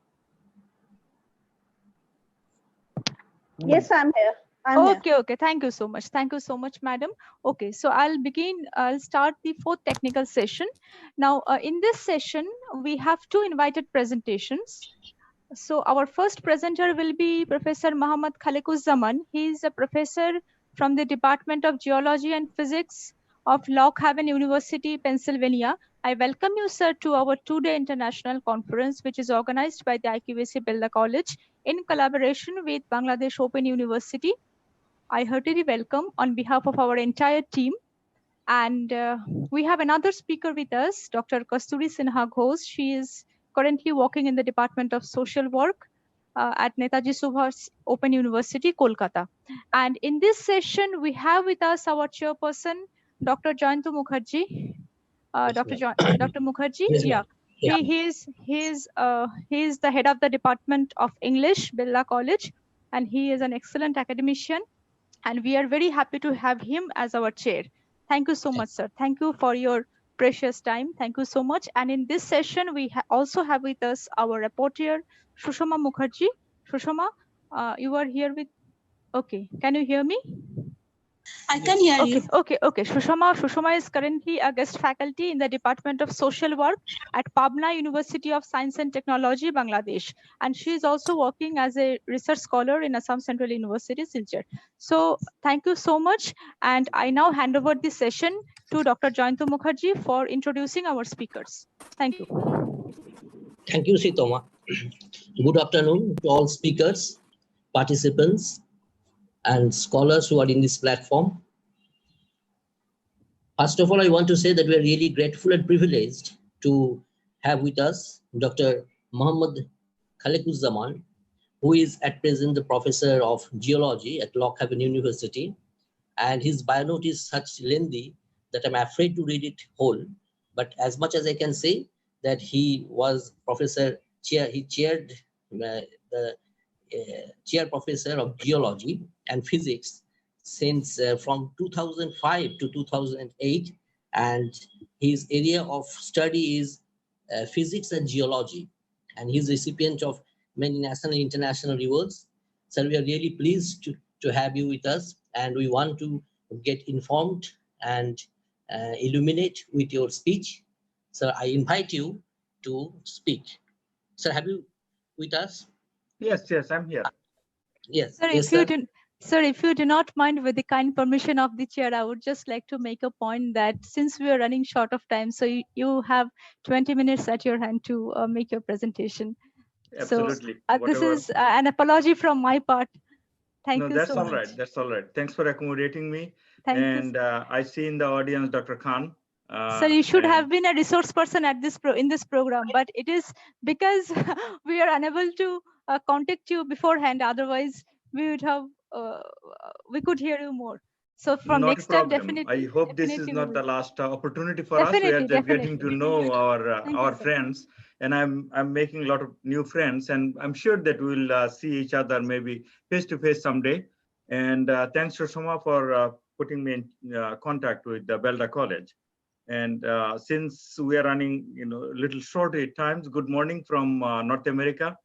Yes, I'm here. Okay. Thank you so much. Thank you so much, madam. Okay, so I'll start the fourth technical session. Now, in this session, we have two invited presentations. So our first presenter will be Professor Muhammad Khaliquzzaman. He is a professor from the Department of Geology and Physics of Lock Haven University, Pennsylvania. I welcome you, sir, to our two-day international conference, which is organized by the IQAC Belda College in collaboration with Bangladesh Open University. I heartily welcome on behalf of our entire team. And we have another speaker with us, Dr. Kasturi Sinha Ghosh. She is currently working in the Department of Social Work at Netaji Subhas Open University, Kolkata. And in this session, we have with us our chairperson, Dr. Jayantu Mukherjee. Dr. Mukherjee, Yes, yeah. He is the head of the Department of English, Belda College, and he is an excellent academician. And we are very happy to have him as our chair. Thank you so much, sir. Thank you for your precious time. Thank you so much. And in this session, we also have with us our reporter, Shushma Mukherjee. Shushma, you are here with, okay. Can you hear me? I can hear you. Okay. Shushma is currently a guest faculty in the Department of Social Work at Pabna University of Science and Technology, Bangladesh. And she is also working as a research scholar in Assam Central University, Silchar. So thank you so much. And I now hand over the session to Dr. Jayantu Mukherjee for introducing our speakers. Thank you. Thank you, Sitoma. Good afternoon to all speakers, participants, and scholars who are in this platform. First of all, I want to say that we are really grateful and privileged to have with us Dr. Muhammad Khaliquzzaman, who is at present the professor of geology at Lock Haven University. And his bio note is such lengthy that I'm afraid to read it whole. But as much as I can say that he was he chaired the chair professor of geology and physics since from 2005 to 2008, and his area of study is physics and geology, and he's recipient of many national and international awards. So we are really pleased to have you with us, and we want to get informed and illuminate with your speech. So I invite you to speak. Sir, have you with us? Yes, I'm here. Yes. Sir, if you do not mind, with the kind permission of the chair, I would just like to make a point that since we are running short of time, so you have 20 minutes at your hand to make your presentation. Absolutely. So this is an apology from my part. Thank you so much. That's all right. Thanks for accommodating me. Thank you. I see in the audience Dr. Khan. So you should have been a resource person at in this program, but it is because we are unable to contact you beforehand. Otherwise, we would have we could hear you more. So from not next a problem. time, definitely. I hope this is not the last opportunity for us. Definitely, We are just getting to know our you, friends, and I'm making a lot of new friends, and I'm sure that we'll see each other maybe face to face someday. And thanks to Soma for putting me in contact with the Belda College. And since we are running, a little short at times, good morning from North America.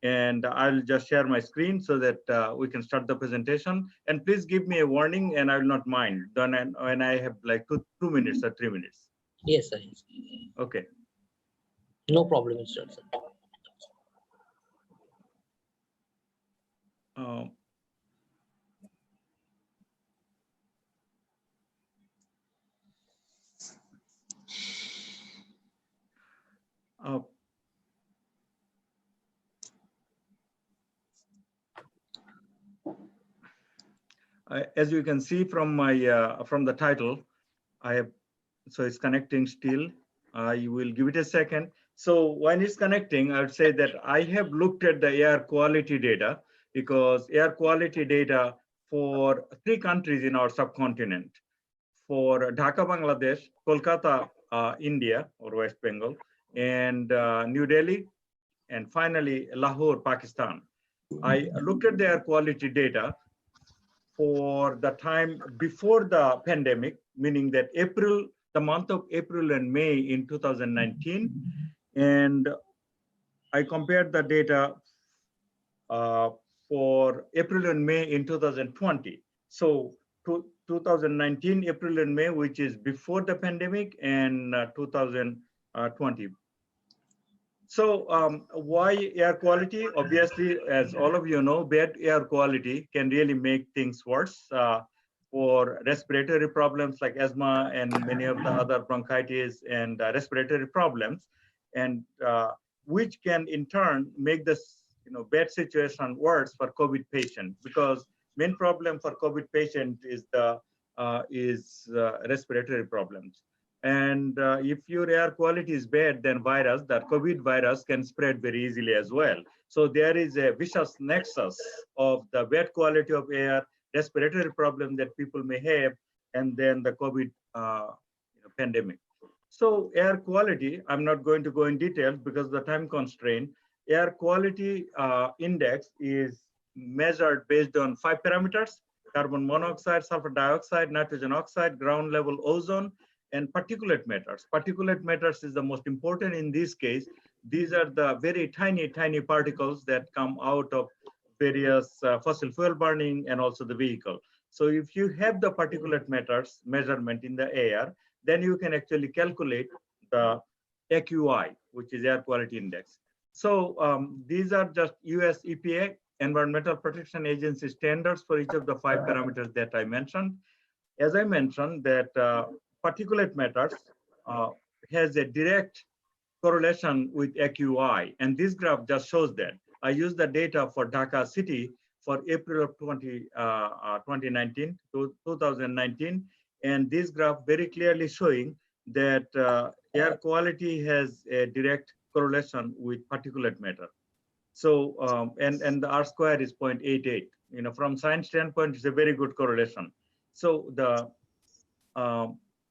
And I'll just share my screen so that we can start the presentation. And please give me a warning, and I will not mind when I have like two minutes or 3 minutes. Yes, sir. Okay. No problem, Mr. Sir. As you can see from my from the title, so it's connecting still. I will give it a second. So when it's connecting, I would say that I have looked at the air quality data, because air quality data for 3 countries in our subcontinent, for Dhaka, Bangladesh, Kolkata, India or West Bengal, and New Delhi, and finally Lahore, Pakistan. I looked at the air quality data for the time before the pandemic, meaning that April the month of April and May in 2019, and I compared the data for April and May in 2020. So 2019, April and May, which is before the pandemic, and 2020. So why air quality? Obviously, as all of you know, bad air quality can really make things worse for respiratory problems like asthma and many of the other bronchitis and respiratory problems, and which can in turn make this bad situation worse for COVID patient, because main problem for COVID patient is the respiratory problems. And if your air quality is bad, then that COVID virus can spread very easily as well. So there is a vicious nexus of the bad quality of air, respiratory problem that people may have, and then the COVID pandemic. So air quality, I'm not going to go in details because of the time constraint. Air quality index is measured based on 5 parameters: carbon monoxide, sulfur dioxide, nitrogen oxide, ground level ozone, and particulate matters. Particulate matters is the most important in this case. These are the very tiny, tiny particles that come out of various fossil fuel burning and also the vehicle. So if you have the particulate matters measurement in the air, then you can actually calculate the AQI, which is air quality index. So these are just US EPA, Environmental Protection Agency standards for each of the 5 parameters that I mentioned. As I mentioned, that particulate matters has a direct correlation with AQI, and this graph just shows that. I used the data for Dhaka city for April of 2019 to 2019, and this graph very clearly showing that air quality has a direct correlation with particulate matter. So and the R square is 0.88. From science standpoint, it's a very good correlation. So the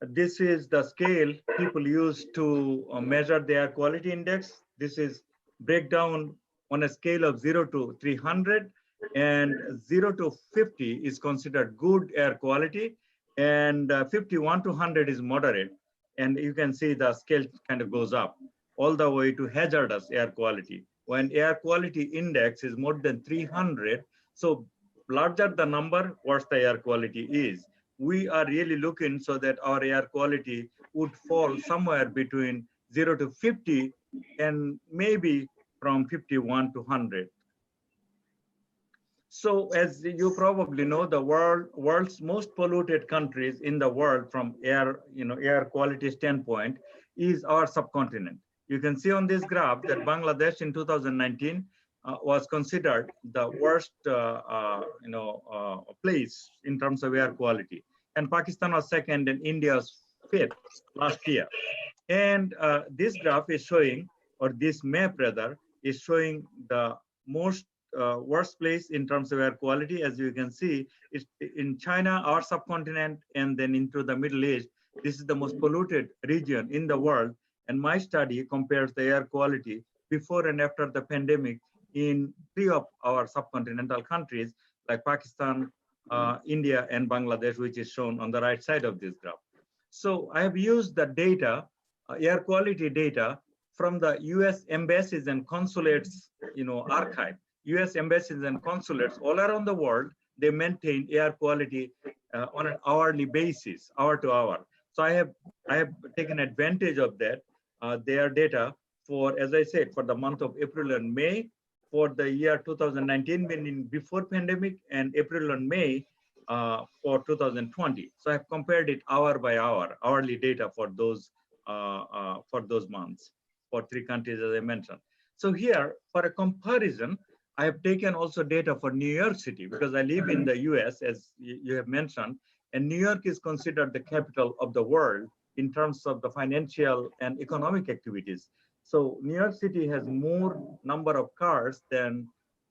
this is the scale people use to measure the air quality index. This is breakdown on a scale of 0 to 300, and 0 to 50 is considered good air quality, and 51 to 100 is moderate. And you can see the scale kind of goes up all the way to hazardous air quality. When air quality index is more than 300, so larger the number, worse the air quality is. We are really looking so that our air quality would fall somewhere between 0 to 50 and maybe from 51 to 100. So as you probably know, the world's most polluted countries in the world from air quality standpoint is our subcontinent. You can see on this graph that Bangladesh in 2019 was considered the worst place in terms of air quality. And Pakistan was second and India was fifth last year. And this graph is showing, or this map rather, is showing the most worst place in terms of air quality. As you can see, it's in China, our subcontinent, and then into the Middle East. This is the most polluted region in the world. And my study compares the air quality before and after the pandemic in 3 of our subcontinental countries like Pakistan, India, and Bangladesh, which is shown on the right side of this graph. So I have used the data, air quality data from the US embassies and consulates, archive. US embassies and consulates all around the world, they maintain air quality on an hourly basis, hour to hour. So I have taken advantage of that, their data for, as I said, for the month of April and May, for the year 2019, meaning before pandemic, and April and May for 2020. So I've compared it hour by hour, hourly data for those months, for 3 countries, as I mentioned. So here, for a comparison, I have taken also data for New York City, because I live in the US, as you have mentioned, and New York is considered the capital of the world in terms of the financial and economic activities. So New York City has more number of cars than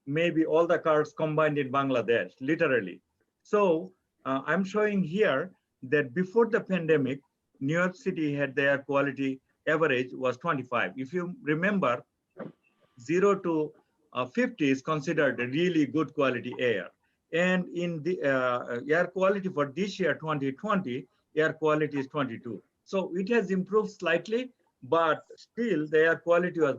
maybe all the cars combined in Bangladesh, literally. So I'm showing here that before the pandemic, New York City had their quality average was 25. If you remember, 0 to 50 is considered a really good quality air. And in the air quality for this year, 2020, air quality is 22. So it has improved slightly, but still the air quality was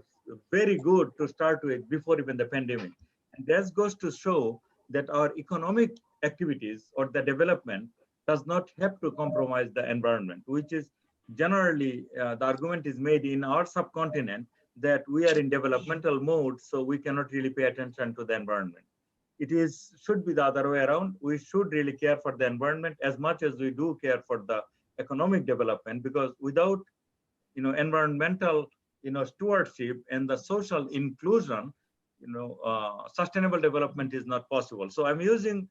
very good to start with before even the pandemic. And that goes to show that our economic activities or the development does not have to compromise the environment, which is generally the argument is made in our subcontinent that we are in developmental mode, so we cannot really pay attention to the environment. It should be the other way around. We should really care for the environment as much as we do care for the economic development, because without environmental stewardship and the social inclusion, sustainable development is not possible. So I'm using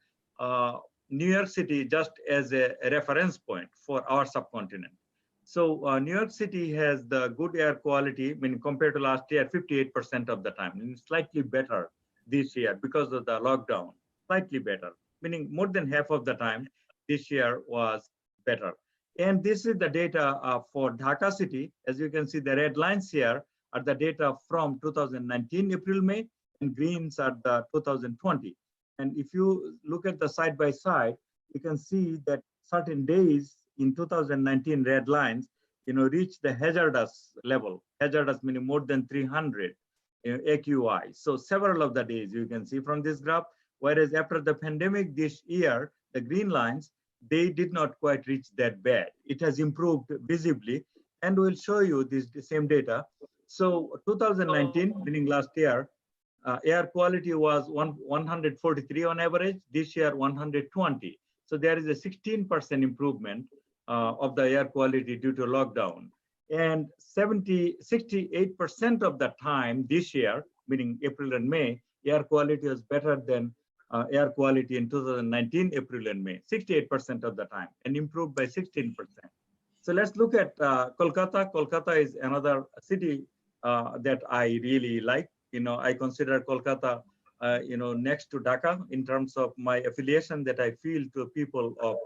New York City just as a reference point for our subcontinent. So New York City has the good air quality, compared to last year, 58% of the time, and slightly better this year because of the lockdown, slightly better, meaning more than half of the time this year was better. And this is the data for Dhaka city. As you can see, the red lines here are the data from 2019 April, May, and greens are the 2020. And if you look at the side by side, you can see that certain days in 2019 red lines, reach the hazardous level. Hazardous meaning more than 300 AQI. So several of the days you can see from this graph. Whereas after the pandemic this year, the green lines, they did not quite reach that bad. It has improved visibly, and we'll show you the same data. So 2019, meaning last year, air quality was 143 on average. This year, 120. So there is a 16% improvement of the air quality due to lockdown. And 68% of the time this year, meaning April and May, air quality was better than air quality in 2019, April and May, 68% of the time, and improved by 16%. So let's look at Kolkata. Kolkata is another city that I really like. I consider Kolkata, next to Dhaka in terms of my affiliation that I feel to people of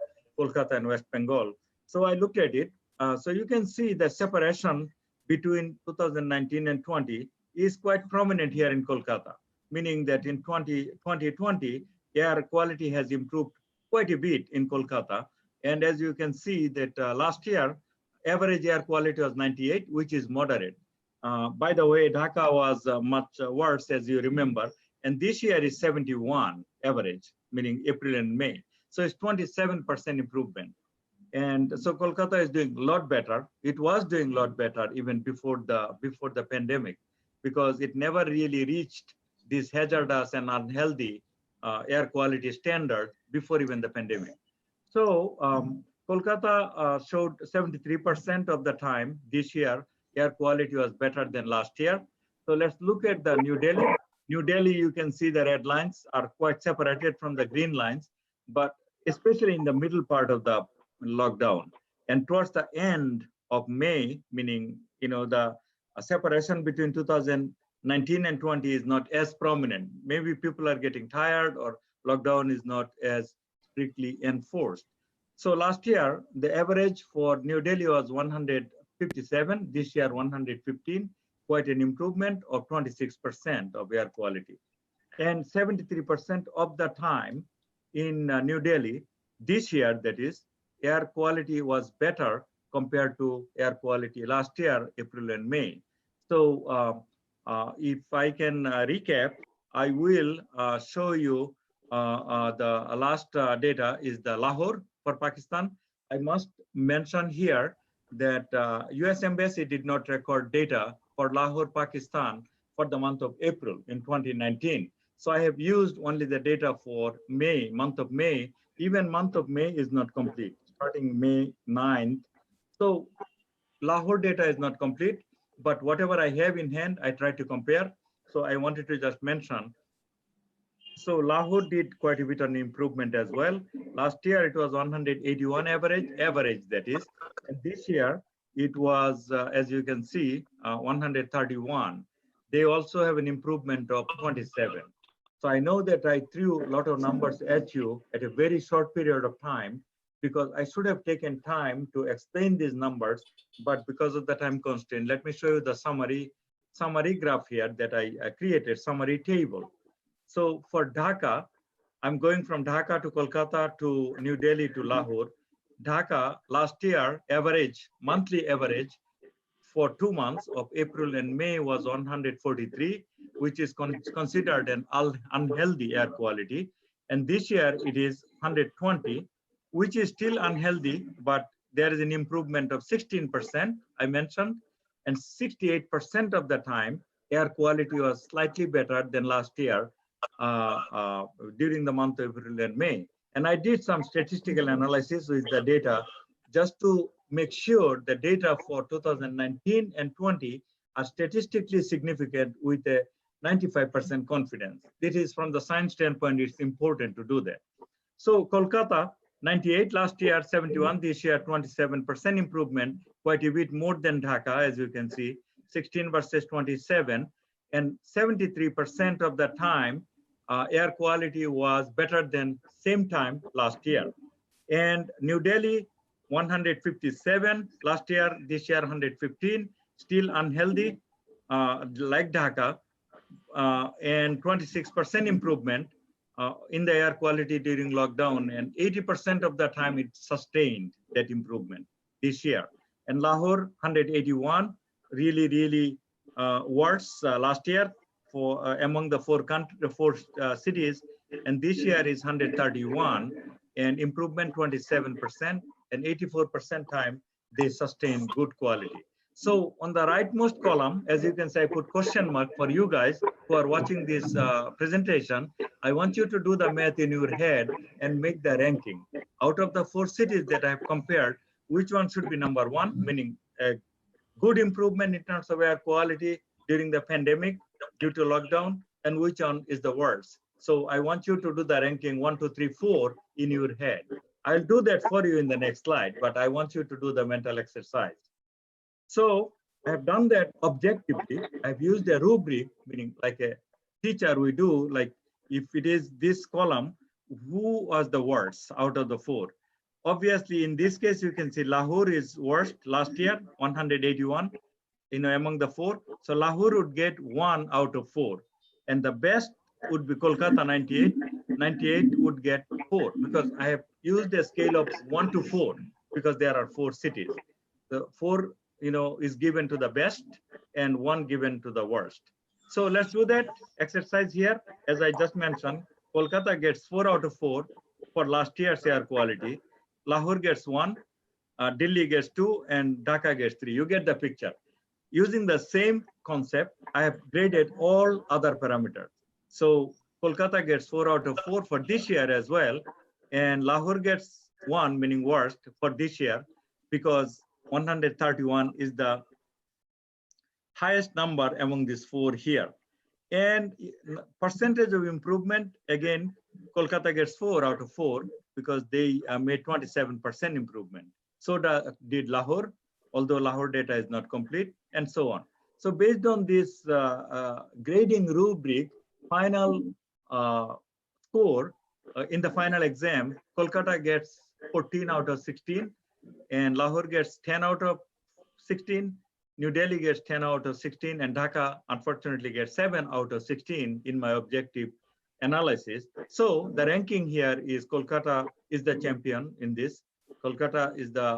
Kolkata and West Bengal. So I looked at it. So you can see the separation between 2019 and 20 is quite prominent here in Kolkata, meaning that in 2020, air quality has improved quite a bit in Kolkata. And as you can see that last year, average air quality was 98, which is moderate. By the way, Dhaka was much worse, as you remember. And this year is 71 average, meaning April and May. So it's 27% improvement. And so Kolkata is doing a lot better. It was doing a lot better even before the pandemic, because it never really reached this hazardous and unhealthy air quality standard before even the pandemic. So Kolkata showed 73% of the time this year, air quality was better than last year. So let's look at the New Delhi. New Delhi, you can see the red lines are quite separated from the green lines, but especially in the middle part of the lockdown. And towards the end of May, meaning, the separation between 2019 and 20 is not as prominent. Maybe people are getting tired or lockdown is not as strictly enforced. So last year, the average for New Delhi was 157, this year 115, quite an improvement of 26% of air quality. And 73% of the time in New Delhi, this year that is, air quality was better compared to air quality last year, April and May. So if I can recap, I will show you the last data is the Lahore for Pakistan. I must mention here that US Embassy did not record data for Lahore, Pakistan for the month of April in 2019. So I have used only the data for May, month of May. Even month of May is not complete, starting May 9th. So Lahore data is not complete, but whatever I have in hand, I try to compare. So I wanted to just mention. So Lahore did quite a bit of improvement as well. Last year, it was 181 average that is. And this year, it was, as you can see, 131. They also have an improvement of 27. So I know that I threw a lot of numbers at you at a very short period of time, because I should have taken time to explain these numbers, but because of the time constraint, let me show you the summary graph here that I created, summary table. So for Dhaka, I'm going from Dhaka to Kolkata to New Delhi to Lahore. Dhaka last year, monthly average for 2 months of April and May was 143, which is considered an unhealthy air quality. And this year it is 120, which is still unhealthy, but there is an improvement of 16%, I mentioned, and 68% of the time, air quality was slightly better than last year during the month of April and May. And I did some statistical analysis with the data just to make sure the data for 2019 and 20 are statistically significant with a 95% confidence. This is from the science standpoint, it's important to do that. So Kolkata, 98 last year, 71 this year, 27% improvement, quite a bit more than Dhaka, as you can see, 16 versus 27, and 73% of the time, air quality was better than same time last year. And New Delhi, 157 last year, this year 115, still unhealthy, like Dhaka, and 26% improvement in the air quality during lockdown, and 80% of the time it sustained that improvement this year. And Lahore, 181, really worse last year for among the four cities, and this year is 131, and improvement 27%, and 84% time they sustain good quality. So on the rightmost column, as you can see, I put question mark for you guys who are watching this presentation. I want you to do the math in your head and make the ranking. Out of the 4 cities that I have compared, which one should be number 1, meaning a good improvement in terms of air quality during the pandemic due to lockdown, and which one is the worst? So I want you to do the ranking 1, 2, 3, 4 in your head. I'll do that for you in the next slide, but I want you to do the mental exercise. So I have done that objectively. I've used a rubric, meaning like a teacher we do, like if it is this column, who was the worst out of the 4? Obviously, in this case, you can see Lahore is worst last year, 181, among the 4. So Lahore would get 1 out of 4. And the best would be Kolkata, 98. 98 would get 4, because I have used a scale of 1 to 4, because there are 4 cities. The 4 is given to the best and 1 given to the worst. So let's do that exercise here. As I just mentioned, Kolkata gets 4 out of 4 for last year's air quality. Lahore gets 1, Delhi gets 2, and Dhaka gets 3. You get the picture. Using the same concept, I have graded all other parameters. So Kolkata gets 4 out of 4 for this year as well, and Lahore gets 1, meaning worst, for this year, because 131 is the highest number among these 4 here. And percentage of improvement, again, Kolkata gets 4 out of 4 because they made 27% improvement. So did Lahore, although Lahore data is not complete, and so on. So based on this grading rubric, final score in the final exam, Kolkata gets 14 out of 16, and Lahore gets 10 out of 16, New Delhi gets 10 out of 16, and Dhaka unfortunately gets 7 out of 16 in my objective analysis. So the ranking here is Kolkata is the champion in this. Kolkata is the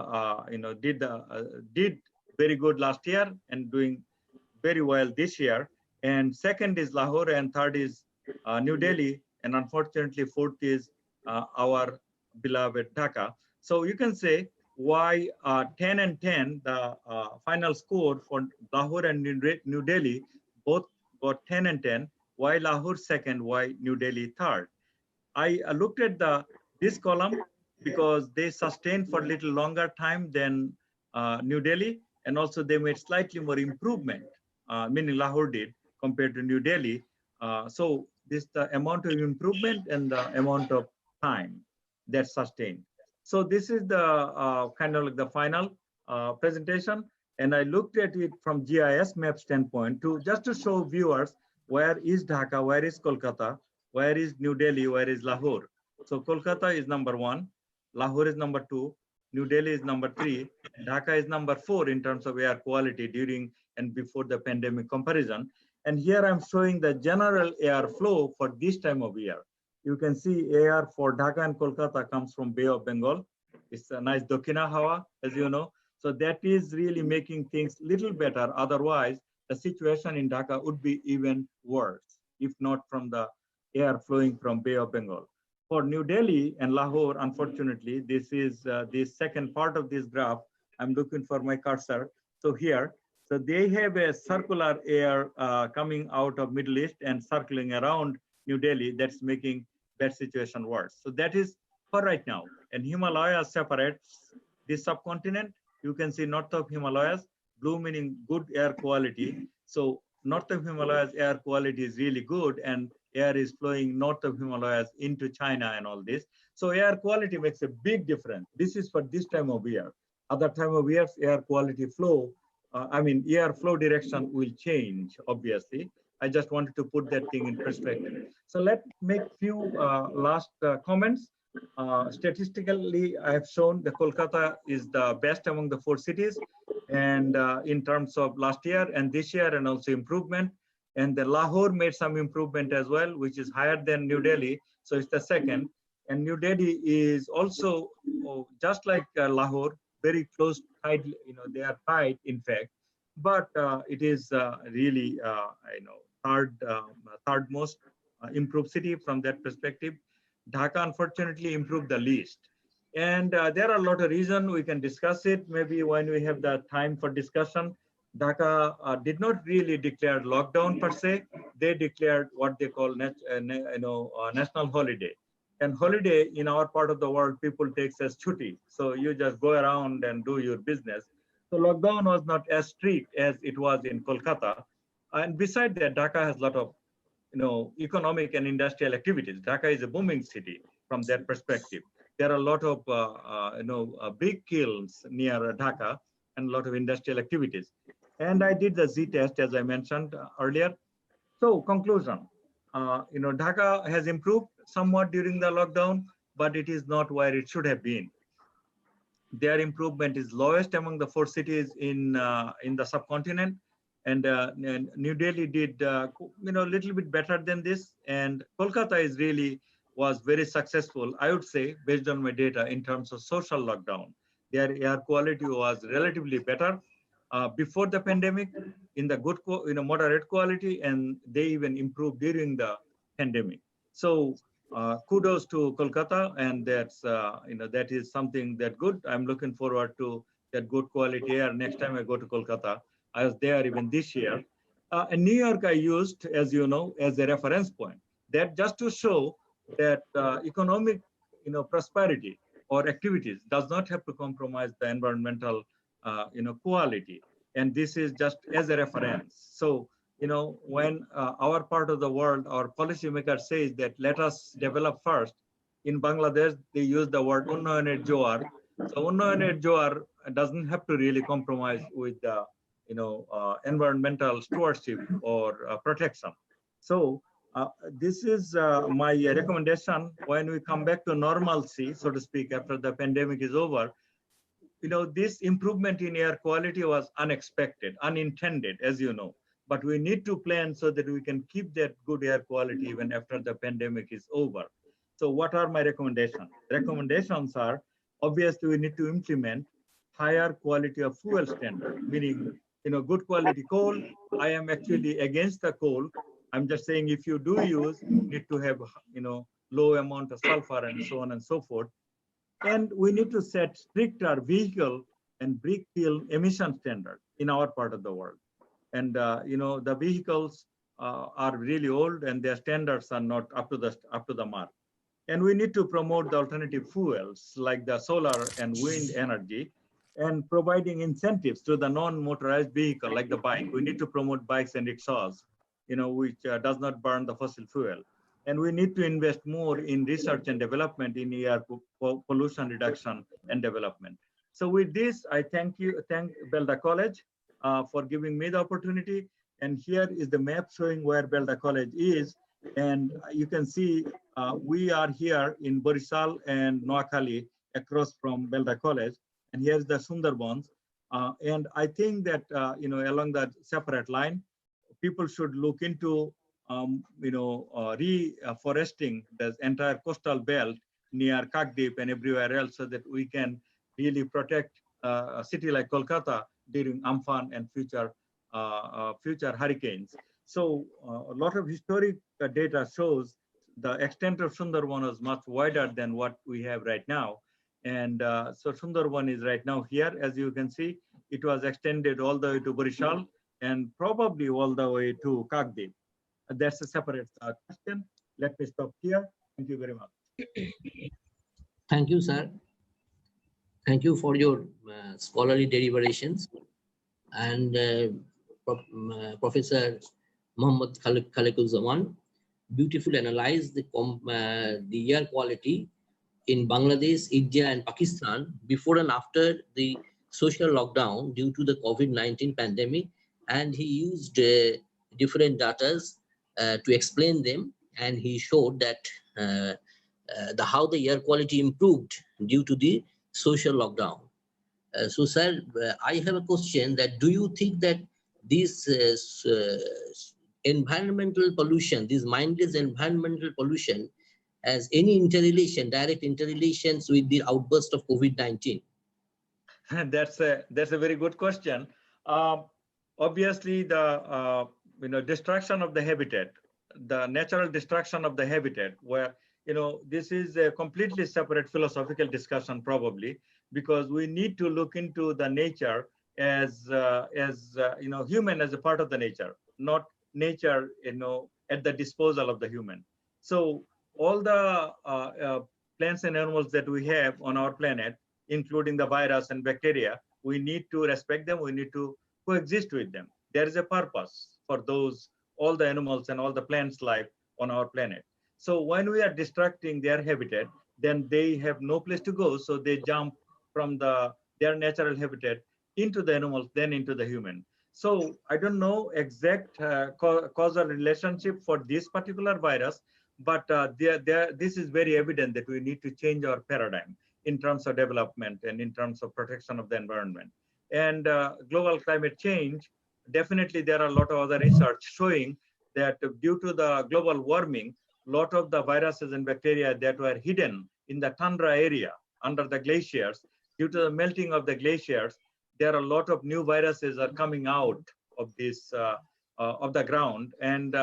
did very good last year and doing very well this year. And second is Lahore, and third is New Delhi, and unfortunately fourth is our beloved Dhaka. So you can say why 10 and 10, the final score for Lahore and New Delhi, both got 10 and 10. Why Lahore second? Why New Delhi third? I looked at this column because they sustained for a little longer time than New Delhi, and also they made slightly more improvement, meaning Lahore did compared to New Delhi. So this the amount of improvement and the amount of time that sustained. So this is the kind of like the final presentation, and I looked at it from GIS map standpoint just to show viewers where is Dhaka, where is Kolkata, where is New Delhi, where is Lahore. So Kolkata is number 1, Lahore is number 2, New Delhi is number 3, Dhaka is number 4 in terms of air quality during and before the pandemic comparison. And here I'm showing the general air flow for this time of year. You can see air for Dhaka and Kolkata comes from Bay of Bengal, It's a nice Dokina Hawa, as you know. So that is really making things little better. Otherwise, the situation in Dhaka would be even worse, if not from the air flowing from Bay of Bengal. For New Delhi and Lahore, unfortunately, this is the second part of this graph. I'm looking for my cursor. So here, so they have a circular air coming out of Middle East and circling around New Delhi. That's making that situation worse. So that is for right now. And Himalayas separates this subcontinent. You can see north of Himalayas, blue meaning good air quality. So north of Himalayas air quality is really good, and air is flowing north of Himalayas into China and all this. So air quality makes a big difference. This is for this time of year. Other time of years, air quality flow, air flow direction will change, obviously. I just wanted to put that thing in perspective. So let's make few last comments. Statistically, I have shown that Kolkata is the best among the 4 cities, and in terms of last year and this year, and also improvement. And the Lahore made some improvement as well, which is higher than New Delhi. So it's the second. And New Delhi is also just like Lahore, very close, tied. They are tied, in fact. But it is really, third most improved city from that perspective. Dhaka, unfortunately, improved the least. And there are a lot of reasons. We can discuss it maybe when we have the time for discussion. Dhaka did not really declare lockdown per se. They declared what they call national holiday. And holiday in our part of the world, people take as chutti. So you just go around and do your business. So lockdown was not as strict as it was in Kolkata. And beside that, Dhaka has a lot of economic and industrial activities. Dhaka is a booming city from that perspective. There are a lot of big kilns near Dhaka and a lot of industrial activities. And I did the Z test, as I mentioned earlier. So conclusion, Dhaka has improved somewhat during the lockdown, but it is not where it should have been. Their improvement is lowest among the 4 cities in the subcontinent. And New Delhi did, a little bit better than this. And Kolkata was very successful, I would say, based on my data, in terms of social lockdown. Their air quality was relatively better before the pandemic, in the good, moderate quality, and they even improved during the pandemic. So kudos to Kolkata, and that's that is something that good. I'm looking forward to that good quality air next time I go to Kolkata. I was there even this year. And New York I used, as you know, as a reference point. That just to show that economic, prosperity or activities does not have to compromise the environmental, quality. And this is just as a reference. So, when our part of the world, our policymakers says that let us develop first, in Bangladesh, they use the word unnoyoner joar. So unnoyoner joar doesn't have to really compromise with the environmental stewardship or protection. So this is my recommendation. When we come back to normalcy, so to speak, after the pandemic is over, this improvement in air quality was unexpected, unintended, as you know. But we need to plan so that we can keep that good air quality even after the pandemic is over. So what are my recommendations? Recommendations are, obviously, we need to implement higher quality of fuel standard, meaning, good quality coal. I am actually against the coal. I'm just saying if you do use, need to have, low amount of sulfur and so on and so forth. And we need to set stricter vehicle and brick kiln emission standards in our part of the world. And, the vehicles are really old and their standards are not up to the mark. And we need to promote the alternative fuels like the solar and wind energy, and providing incentives to the non-motorized vehicle like the bike. We need to promote bikes and rickshaws, which does not burn the fossil fuel. And we need to invest more in research and development in air pollution reduction and development. So with this, I thank Belda College for giving me the opportunity. And here is the map showing where Belda College is. And you can see we are here in Borisal and Noakhali across from Belda College. And here's the Sundarbans. And I think that, along that separate line, people should look into, reforesting the entire coastal belt near Kakdeep and everywhere else, so that we can really protect a city like Kolkata during Amphan and future hurricanes. So a lot of historic data shows the extent of Sundarban is much wider than what we have right now. And so Sundarban is right now here, as you can see. It was extended all the way to Barishal and probably all the way to Kakdeep. That's a separate question. Let me stop here. Thank you very much. Thank you, sir. Thank you for your scholarly deliberations. And Professor Muhammad Khalekuzzaman beautifully analyzed the air quality in Bangladesh, India, and Pakistan before and after the social lockdown due to the COVID-19 pandemic. And he used different data to explain them. And he showed that how the air quality improved due to the social lockdown. So, sir, I have a question that do you think that this environmental pollution, this mindless environmental pollution, has any interrelation, direct interrelations with the outburst of COVID-19? That's a very good question. Obviously, the destruction of the habitat, the natural destruction of the habitat, where this is a completely separate philosophical discussion probably, because we need to look into the nature as human as a part of the nature, not nature at the disposal of the human. So all the plants and animals that we have on our planet, including the virus and bacteria, we need to respect them. We need to coexist with them. There is a purpose for all the animals and all the plants life on our planet. So when we are destructing their habitat, then they have no place to go. So they jump from their natural habitat into the animals, then into the human. So I don't know exact causal relationship for this particular virus, but this is very evident that we need to change our paradigm in terms of development and in terms of protection of the environment. And global climate change, definitely there are a lot of other research showing that due to the global warming, a lot of the viruses and bacteria that were hidden in the tundra area under the glaciers, due to the melting of the glaciers, there are a lot of new viruses are coming out of this of the ground. And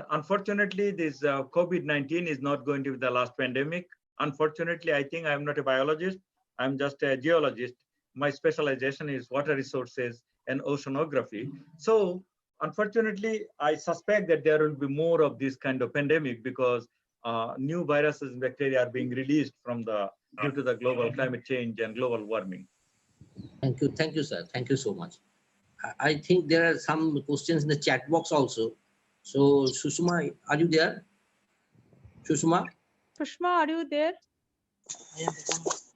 unfortunately, this COVID-19 is not going to be the last pandemic. Unfortunately, I think I'm not a biologist. I'm just a geologist. My specialization is water resources and oceanography. So unfortunately, I suspect that there will be more of this kind of pandemic because new viruses and bacteria are being released due to the global climate change and global warming. Thank you, sir. Thank you so much. I think there are some questions in the chat box also. So, Sushma, are you there? Sushma? Sushma, are you there?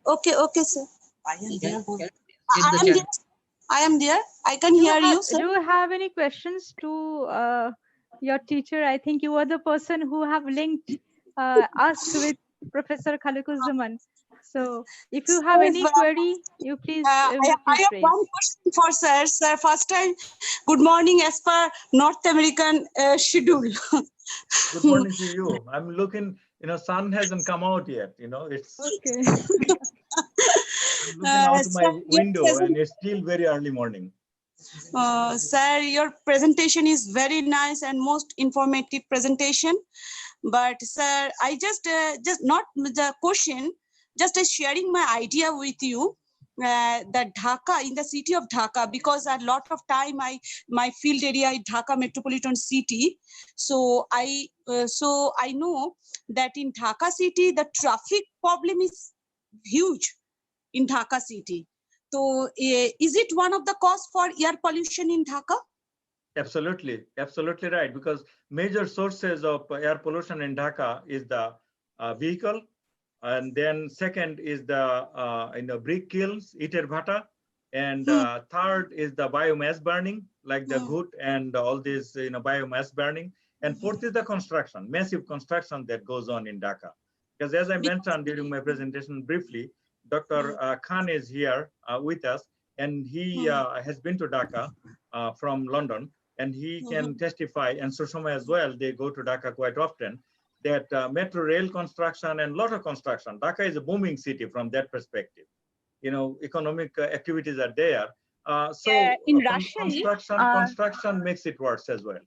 Okay, sir. I am there. I am there. I can hear you, sir. Do you have any questions to your teacher? I think you are the person who have linked us with Professor Khalekuzzaman. So if you have any query, you please. I have one question for sir. Sir, first time, good morning as per North American schedule. Good morning to you. I'm looking, sun hasn't come out yet. It's okay. I'm looking out my window and it's still very early morning. Sir, your presentation is very nice and most informative presentation. But sir, I just not the question, just sharing my idea with you. That Dhaka, in the city of Dhaka, because a lot of time my field area is Dhaka metropolitan city, so I know that in Dhaka city the traffic problem is huge in Dhaka city. So is it one of the cause for air pollution in Dhaka? Absolutely right. Because major sources of air pollution in Dhaka is the vehicle. And then second is the brick kilns, iter bhata, and third is the biomass burning, like the wood and all this biomass burning. And fourth is the construction, massive construction that goes on in Dhaka. Because as I mentioned during my presentation briefly, Dr. Khan is here with us, and he has been to Dhaka from London, and he can testify, and Sushma as well. They go to Dhaka quite often. that metro rail construction and a lot of construction. Dhaka is a booming city from that perspective. Economic activities are there. In Russia, construction makes it worse as well.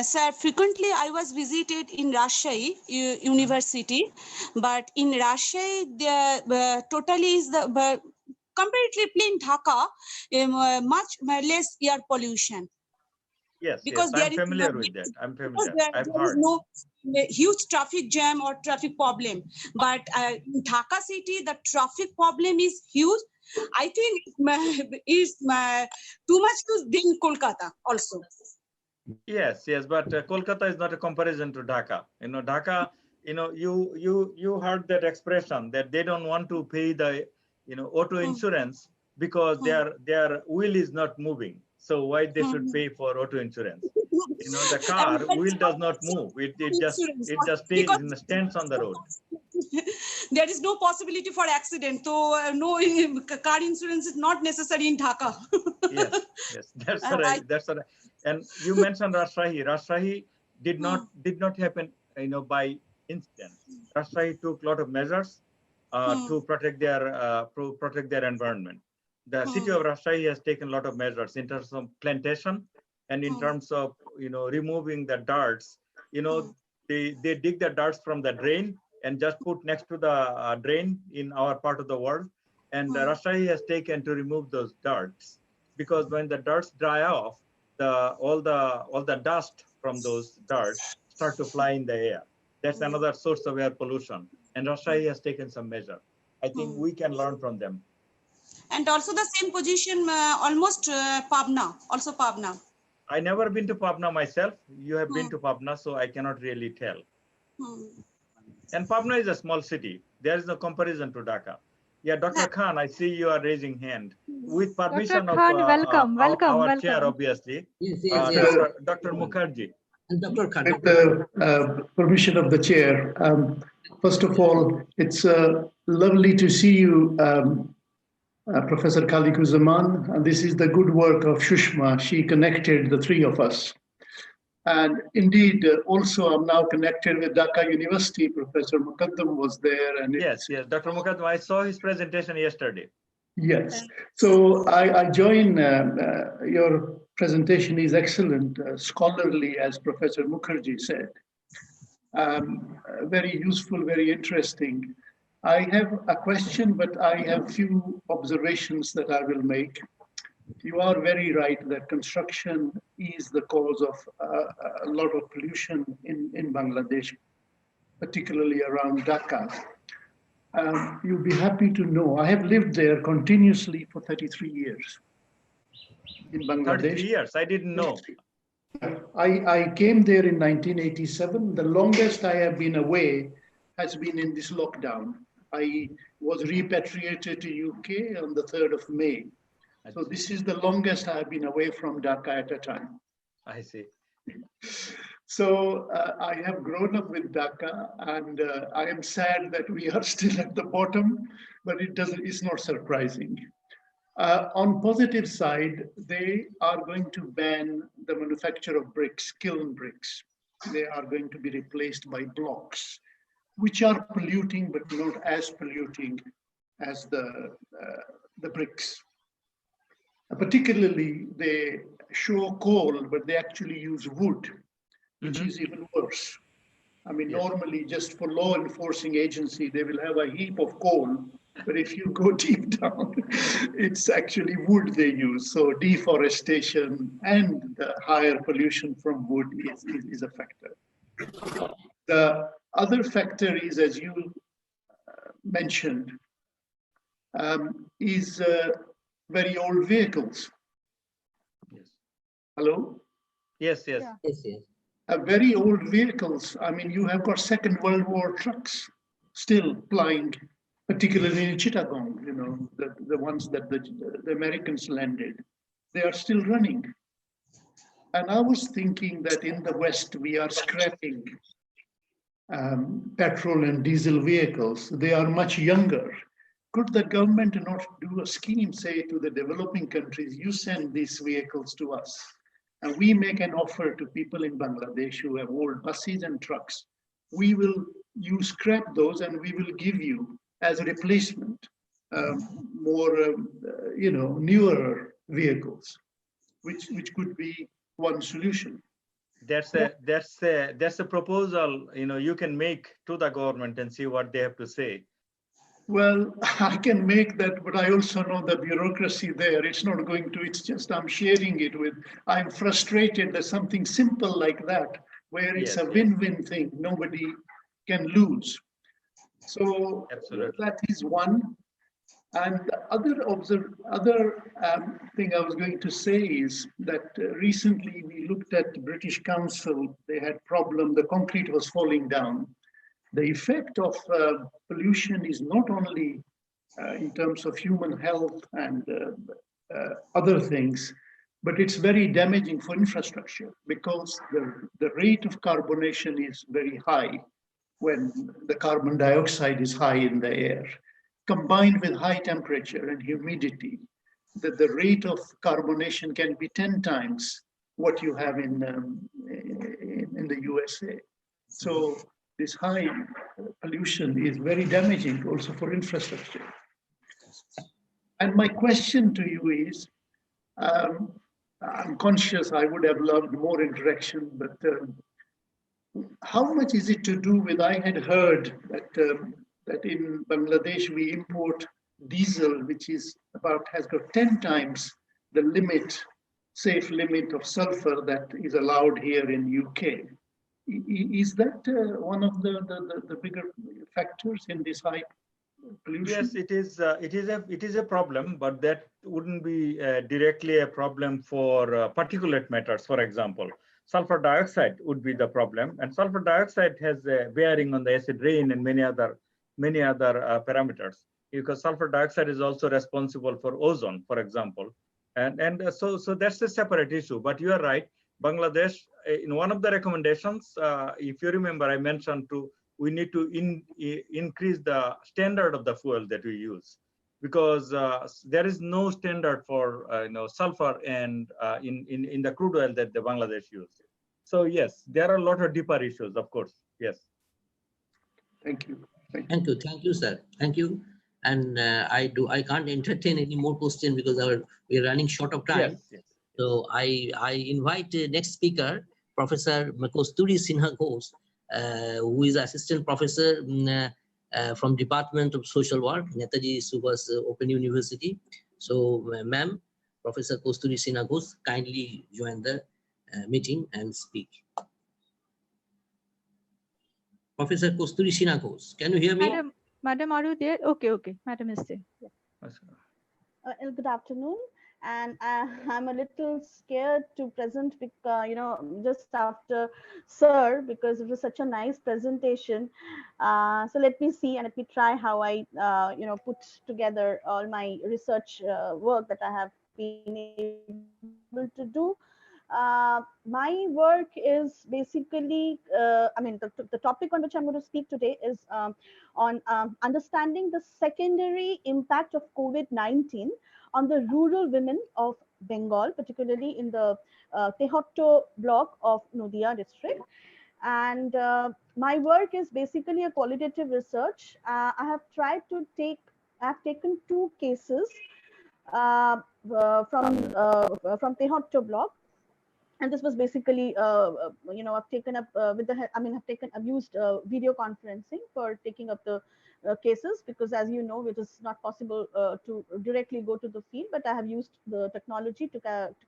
Sir, frequently I was visited in Rajshahi University, but in Rajshahi, the totally is the comparatively in Dhaka, much less air pollution. Yes, because yes, I'm familiar with that. I'm familiar. I've there is heard. no huge traffic jam or traffic problem, but in Dhaka city, the traffic problem is huge. I think is too much to be in Kolkata also. Yes, yes, but Kolkata is not a comparison to Dhaka. Dhaka, you heard that expression that they don't want to pay the, auto insurance because their wheel is not moving. So why they should pay for auto insurance? The car wheel does not move. It just stands on the road. There is no possibility for accident. So no car insurance is not necessary in Dhaka. Yes, that's right. That's right. And you mentioned Rajshahi. Rajshahi did not happen, by incident. Rajshahi took a lot of measures to protect their environment. The city of Rajshahi has taken a lot of measures in terms of plantation and in terms of removing the darts. They dig the darts from the drain and just put next to the drain in our part of the world. And Rajshahi has taken to remove those darts, because when the darts dry off, all the dust from those darts start to fly in the air. That's another source of air pollution. And Rajshahi has taken some measure. I think we can learn from them. And also the same position, almost Pabna, also Pabna. I never been to Pabna myself. You have been to Pabna, so I cannot really tell. And Pabna is a small city. There is no comparison to Dhaka. Yeah, Dr. Khan, I see you are raising hand. With permission Dr. Khan, of our chair, obviously. Yes. Dr. Mukherjee. And Dr. Khan. With the permission of the chair, first of all, it's lovely to see you, Professor Kalikuzaman. And this is the good work of Shushma. She connected the three of us. And indeed, also I'm now connected with Dhaka University. Professor Mukaddam was there. And yes, Dr. Mukaddam, I saw his presentation yesterday. Yes, so I join, your presentation is excellent, scholarly, as Professor Mukherjee said. Very useful, very interesting. I have a question, but I have few observations that I will make. You are very right that construction is the cause of a lot of pollution in Bangladesh, particularly around Dhaka. You'll be happy to know, I have lived there continuously for 33 years in Bangladesh. 33 years, I didn't know. I came there in 1987. The longest I have been away has been in this lockdown. I was repatriated to UK on the 3rd of May. So this is the longest I have been away from Dhaka at a time. I see. So I have grown up with Dhaka, and I am sad that we are still at the bottom, but it's not surprising. On positive side, they are going to ban the manufacture of bricks, kiln bricks. They are going to be replaced by blocks, which are polluting, but not as polluting as the bricks. Particularly, they show coal, but they actually use wood, which is even worse. I mean, normally just for law enforcing agency, they will have a heap of coal, but if you go deep down, it's actually wood they use. So deforestation and the higher pollution from wood is a factor. The other factor is, as you mentioned, is very old vehicles. Yes. Hello? Yes. Very old vehicles. I mean, you have got Second World War trucks still plying, particularly in Chittagong, the ones that the Americans landed. They are still running. And I was thinking that in the West, we are scrapping petrol and diesel vehicles. They are much younger. Could the government not do a scheme, say, to the developing countries, you send these vehicles to us, and we make an offer to people in Bangladesh who have old buses and trucks, we will scrap those and we will give you as a replacement more, newer vehicles, which could be one solution. That's a proposal, you can make to the government and see what they have to say. Well, I can make that, but I also know the bureaucracy there. It's not going to, it's just I'm sharing it with, I'm frustrated that something simple like that, where it's a win-win thing, nobody can lose. So that is one. And the other thing I was going to say is that recently we looked at the British Council, they had problem, the concrete was falling down. The effect of pollution is not only in terms of human health and other things, but it's very damaging for infrastructure because the rate of carbonation is very high when the carbon dioxide is high in the air, combined with high temperature and humidity, that the rate of carbonation can be 10 times what you have in the USA. So this high pollution is very damaging also for infrastructure. And my question to you is, I'm conscious I would have loved more interaction, but how much is it to do with, I had heard that in Bangladesh we import diesel, which is has got 10 times the safe limit of sulfur that is allowed here in UK. Is that one of the bigger factors in this high pollution? Yes, it is a problem, but that wouldn't be directly a problem for particulate matters. For example, sulfur dioxide would be the problem, and sulfur dioxide has a bearing on the acid rain and many other parameters, because sulfur dioxide is also responsible for ozone, for example, and so that's a separate issue. But you are right, Bangladesh, in one of the recommendations, if you remember, I mentioned we need to increase the standard of the fuel that we use, because there is no standard for sulfur and in the crude oil that the Bangladesh use. So yes, there are a lot of deeper issues, of course. Yes. Thank you. Thank you, sir. Thank you. And I can't entertain any more questions because we're running short of time. Yes. So I invite the next speaker, Professor Kosturi Sinha Ghosh, who is assistant professor from Department of Social Work, Netaji Subhas Open University. So, ma'am, Professor Kosturi Sinha Ghosh, kindly join the meeting and speak. Professor Kosturi Sinha Ghosh, can you hear me? Madam, are you there? Okay. Madam is there. Yeah. Good afternoon. And I'm a little scared to present because, just after Sir, because it was such a nice presentation. So let me see and let me try how I, put together all my research work that I have been able to do. My work is basically, the topic on which I'm going to speak today is on understanding the secondary impact of COVID-19 on the rural women of Bengal, particularly in the Tehotto block of Nadia district. And my work is basically a qualitative research. I have taken two cases from Tehotto block. And this was basically, I've taken up I've used video conferencing for taking up the cases, because as you know, it is not possible to directly go to the field, but I have used the technology to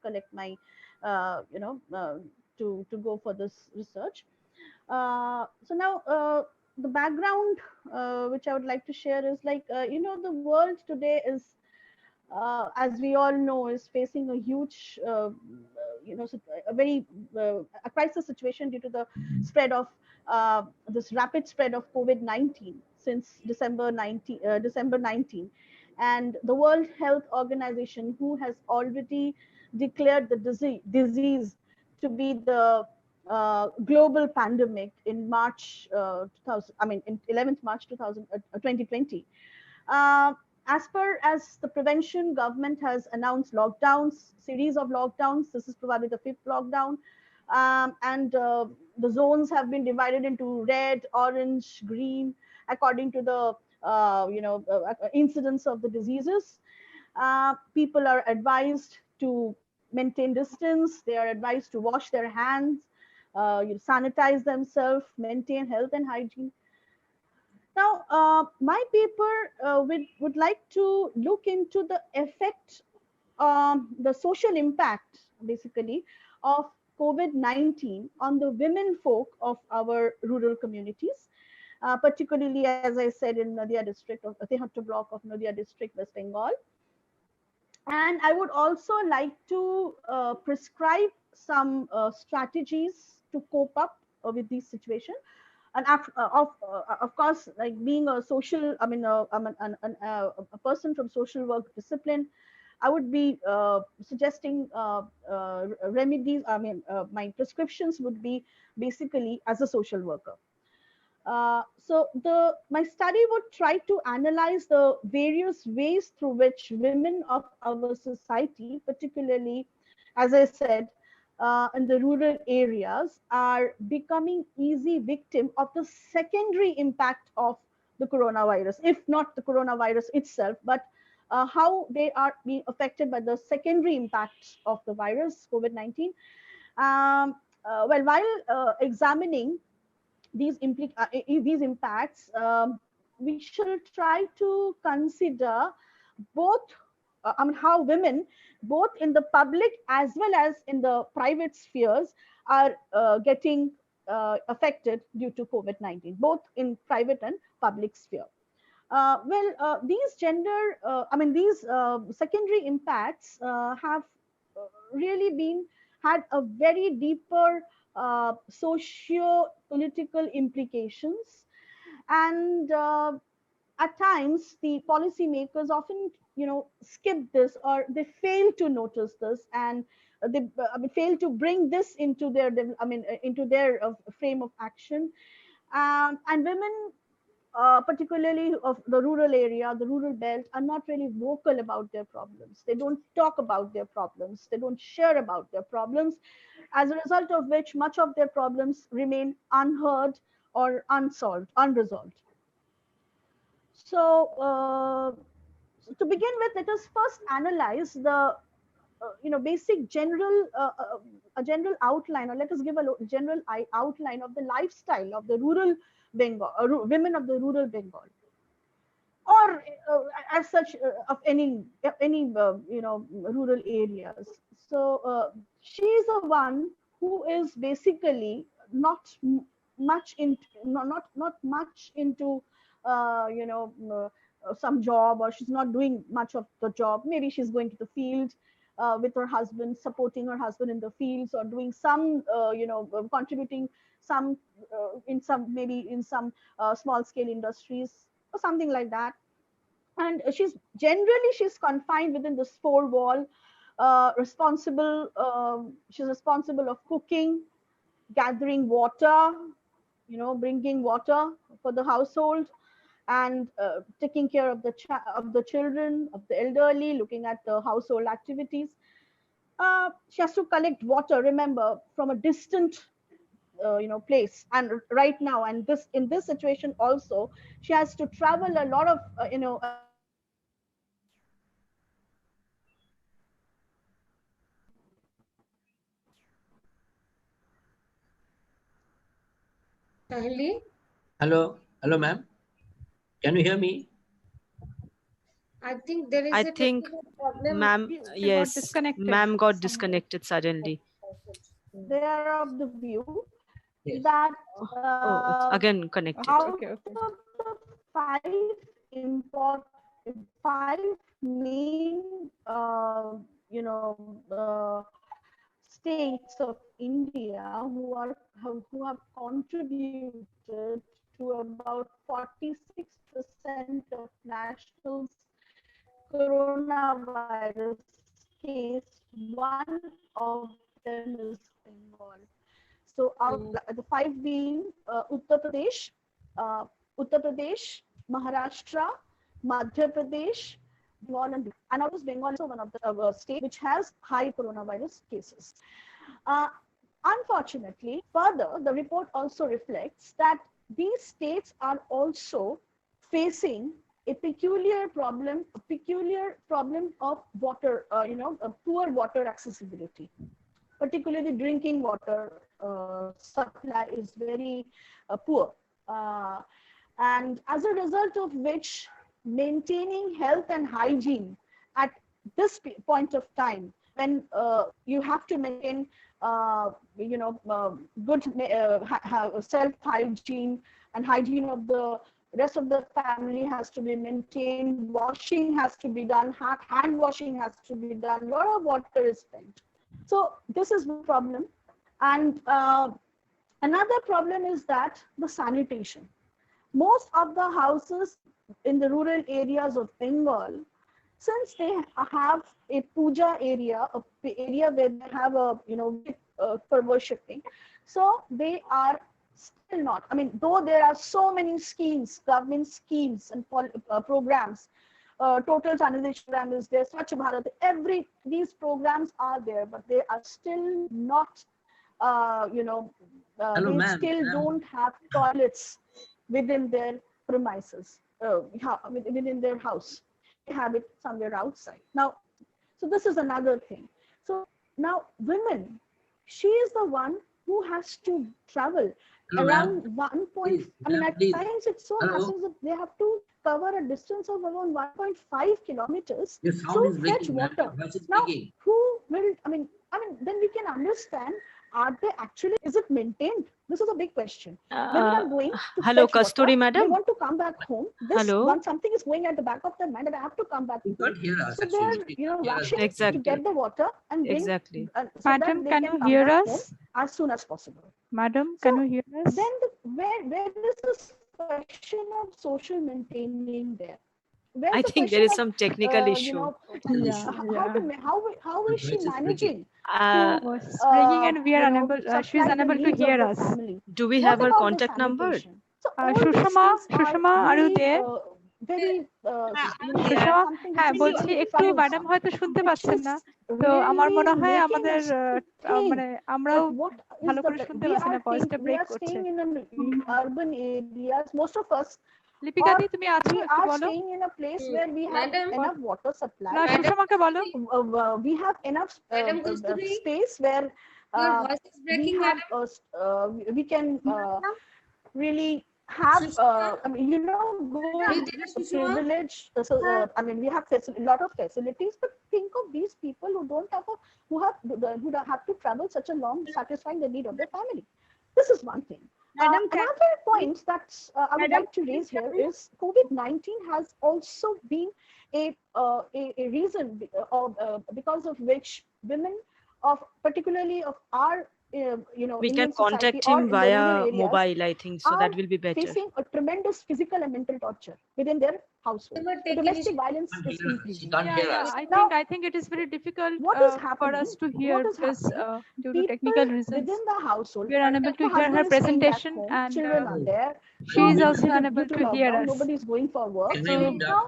collect my, to go for this research. So now the background which I would like to share is the world today is, as we all know, is facing a huge, a crisis situation due to the spread of this rapid spread of COVID-19 since December 19. And the World Health Organization, who has already declared the disease to be the global pandemic in March 11th March 2020. as per as the prevention, government has announced lockdowns, series of lockdowns. This is probably the 5th lockdown. And the zones have been divided into red, orange, green, according to the incidence of the diseases. People are advised to maintain distance. They are advised to wash their hands, sanitize themselves, maintain health and hygiene. Now, my paper would like to look into the effect, the social impact, basically, of COVID-19 on the women folk of our rural communities, particularly, as I said, in Nadia district of Tehattu block of Nadia district, West Bengal. And I would also like to prescribe some strategies to cope up with these situations. And of course, like being a social, I mean, I'm a person from social work discipline, I would be suggesting remedies. I mean, my prescriptions would be basically as a social worker. So my study would try to analyze the various ways through which women of our society, particularly, as I said, in the rural areas, are becoming easy victim of the secondary impact of the coronavirus, if not the coronavirus itself, but how they are being affected by the secondary impacts of the virus, COVID-19. Well, while examining these impacts, we shall try to consider both, I mean, how women, both in the public as well as in the private spheres, are getting affected due to COVID-19, both in private and public sphere. These these secondary impacts have really had a very deeper socio-political implications, and at times the policymakers often skip this, or they fail to notice this, and they fail to bring this into their into their frame of action. And women, particularly of the rural area, the rural belt, are not really vocal about their problems. They don't talk about their problems. They don't share about their problems, as a result of which much of their problems remain unheard or unsolved, unresolved. So, to begin with, let us first analyze the basic general a general outline, or let us give a general outline of the lifestyle of the rural Bengal, women of the rural Bengal, or as such of any rural areas. So she is the one who is basically not much into not much into some job, or she's not doing much of the job. Maybe she's going to the field with her husband, supporting her husband in the fields, or doing some contributing some maybe in some small scale industries or something like that. And she's confined within this four wall, she's responsible of cooking, gathering water, bringing water for the household, and taking care of the children, of the elderly, looking at the household activities. She has to collect water, remember, from a distant place, and right now, and in this situation also, she has to travel a lot of a lot of Sahili? Hello, ma'am. Can you hear me? I think there is a technical problem. Ma'am, yes, ma'am got disconnected suddenly. They are of the view that it's again connected. Out of the five main states of India who have contributed to about 46% of national's coronavirus case, one of them is Bengal. So the five being Uttar Pradesh, Maharashtra, Madhya Pradesh, Bengal, and of course Bengal is also one of the states which has high coronavirus cases. Unfortunately, further, the report also reflects that these states are also facing a peculiar problem of water, poor water accessibility. Particularly drinking water supply is very poor. And as a result of which, maintaining health and hygiene at this point of time, when you have to maintain good self-hygiene and hygiene of the rest of the family has to be maintained, washing has to be done, hand washing has to be done, a lot of water is spent. So this is one problem. And another problem is that the sanitation. Most of the houses in the rural areas of Bengal, since they have a puja area, a area where they have a for worshipping, so they are still not. I mean, though there are so many schemes, government schemes and programs, total sanitation program is there, Swachh Bharat, these programs are there, but they are still not, they still don't have toilets within their premises, within their house. They have it somewhere outside. Now, so this is another thing. So now women, she is the one who has to travel around 1 point. I mean, at times it so happens that they have to cover a distance of around 1.5 kilometers to fetch water. Now, who will? I mean, then we can understand. Are they actually? Is it maintained? This is a big question. When they are going to hello, fetch Kasturi water, madam. They want to come back home. Once something is going at the back of their mind, and I have to come back. So they're rushing to get the water and bring. Exactly. So Madam, that can you hear us? As soon as possible. Madam, can you hear us? Then where is this question of social maintaining there? I think there is some technical issue. How is she managing? Speaking and we are unable. She is unable to hear us. Do we have her contact number? Sushma, are you there? Sushma, হ্যাঁ বলছি একটু madam হয়তো শুনতে পাচ্ছেন না, তো আমার মনে হয় আমাদের মানে আমরাও ভালো করে শুনতে পাচ্ছি না, ভয়েসটা ব্রেক করছে। লিপিকা দি তুমি আছো, একটু বলো। না সুষমাকে বলো। We have enough space where we can really have I mean, privilege. I mean, we have a lot of facilities, but think of these people who don't have who have to travel such a long, satisfying the need of their family. This is one thing. Another point that I would like to raise here is COVID-19 has also been a reason because of which women particularly of our we can contact him via mobile, I think, so that will be better. Facing a tremendous physical and mental torture within their household. Domestic violence is increasing. I think it is very difficult for us to hear because due to technical reasons within the household we are unable to hear her presentation, and children are there. She is also unable to hear us. Nobody is going for work. So now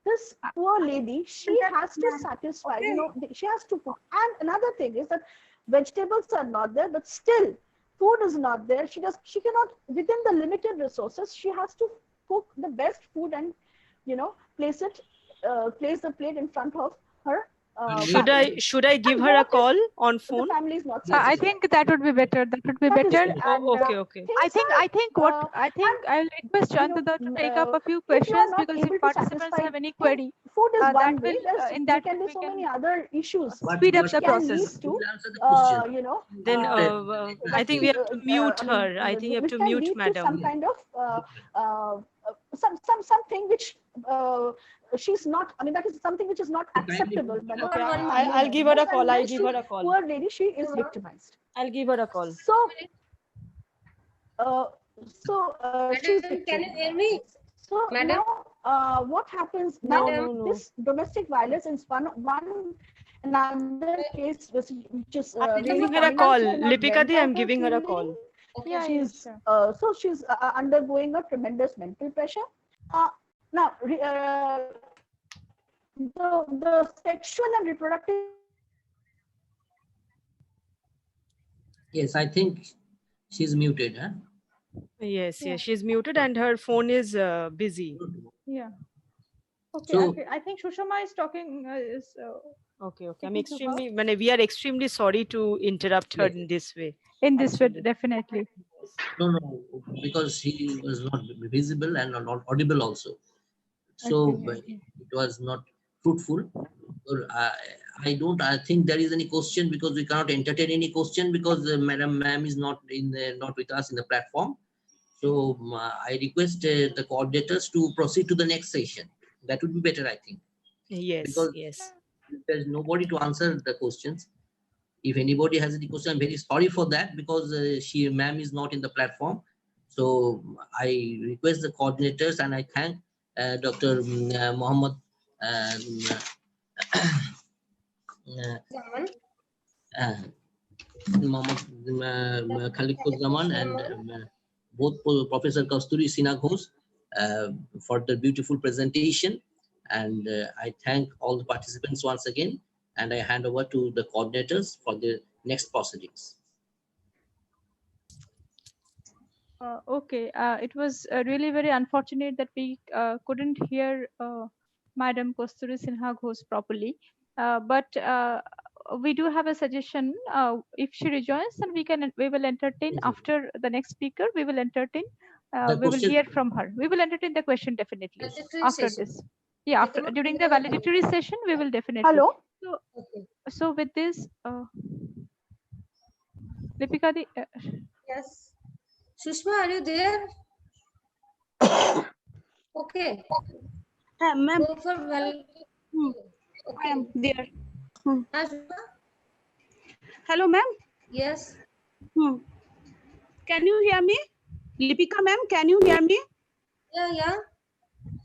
this poor lady, she has to satisfy, she has to cook. And another thing is that vegetables are not there, but still food is not there. She cannot, within the limited resources, she has to cook the best food and place the plate in front of her. Should I give her a call on phone? The family is not I think that would be better. That would be better. Okay. I think I'll request Jayantadar to take up a few questions, because if participants have any query, food is one way. There can be so many other issues. Speed up the process. Then I think we have to mute her. I think you have to mute madam. Some kind of something which she's not. I mean, that is something which is not acceptable. I'll give her a call. I'll give her a call. Poor lady, she is victimized. I'll give her a call. Can you hear me? So madam, now, what happens now? This domestic violence is one another case which is giving her a call. Lipika di, I'm giving her a call. She's undergoing a tremendous mental pressure. Now, the sexual and reproductive. Yes, I think she's muted, huh? Yes, she's muted and her phone is busy. Yeah. Okay, So, I think Shushama is talking. Okay. We are extremely sorry to interrupt her in this way. In this way, definitely. No, because he was not visible and not audible also. So it was not fruitful. I think there is any question, because we cannot entertain any question because ma'am is not with us in the platform. So I request the coordinators to proceed to the next session. That would be better, I think. Yes, because there's nobody to answer the questions. If anybody has any question, I'm very sorry for that, because ma'am is not in the platform. So I request the coordinators, and I thank Dr. Mohammed Mohammed Khaliquzaman and both Professor Kasturi Sinha Ghosh for the beautiful presentation. And I thank all the participants once again, and I hand over to the coordinators for the next proceedings. Okay, it was really very unfortunate that we couldn't hear Madam Kasturi Sinha Ghosh properly. But we do have a suggestion. If she rejoins, then we will entertain after the next speaker. We will entertain. We will hear from her. We will entertain the question definitely after this. Yeah, during the valedictory session, we will definitely. Hello. So with this, Lipika, yes. Sushma, are you there? Okay. Ma'am. Go for I am there. Hello, ma'am. Yes. Can you hear me? Lipika, ma'am, can you hear me? Yeah.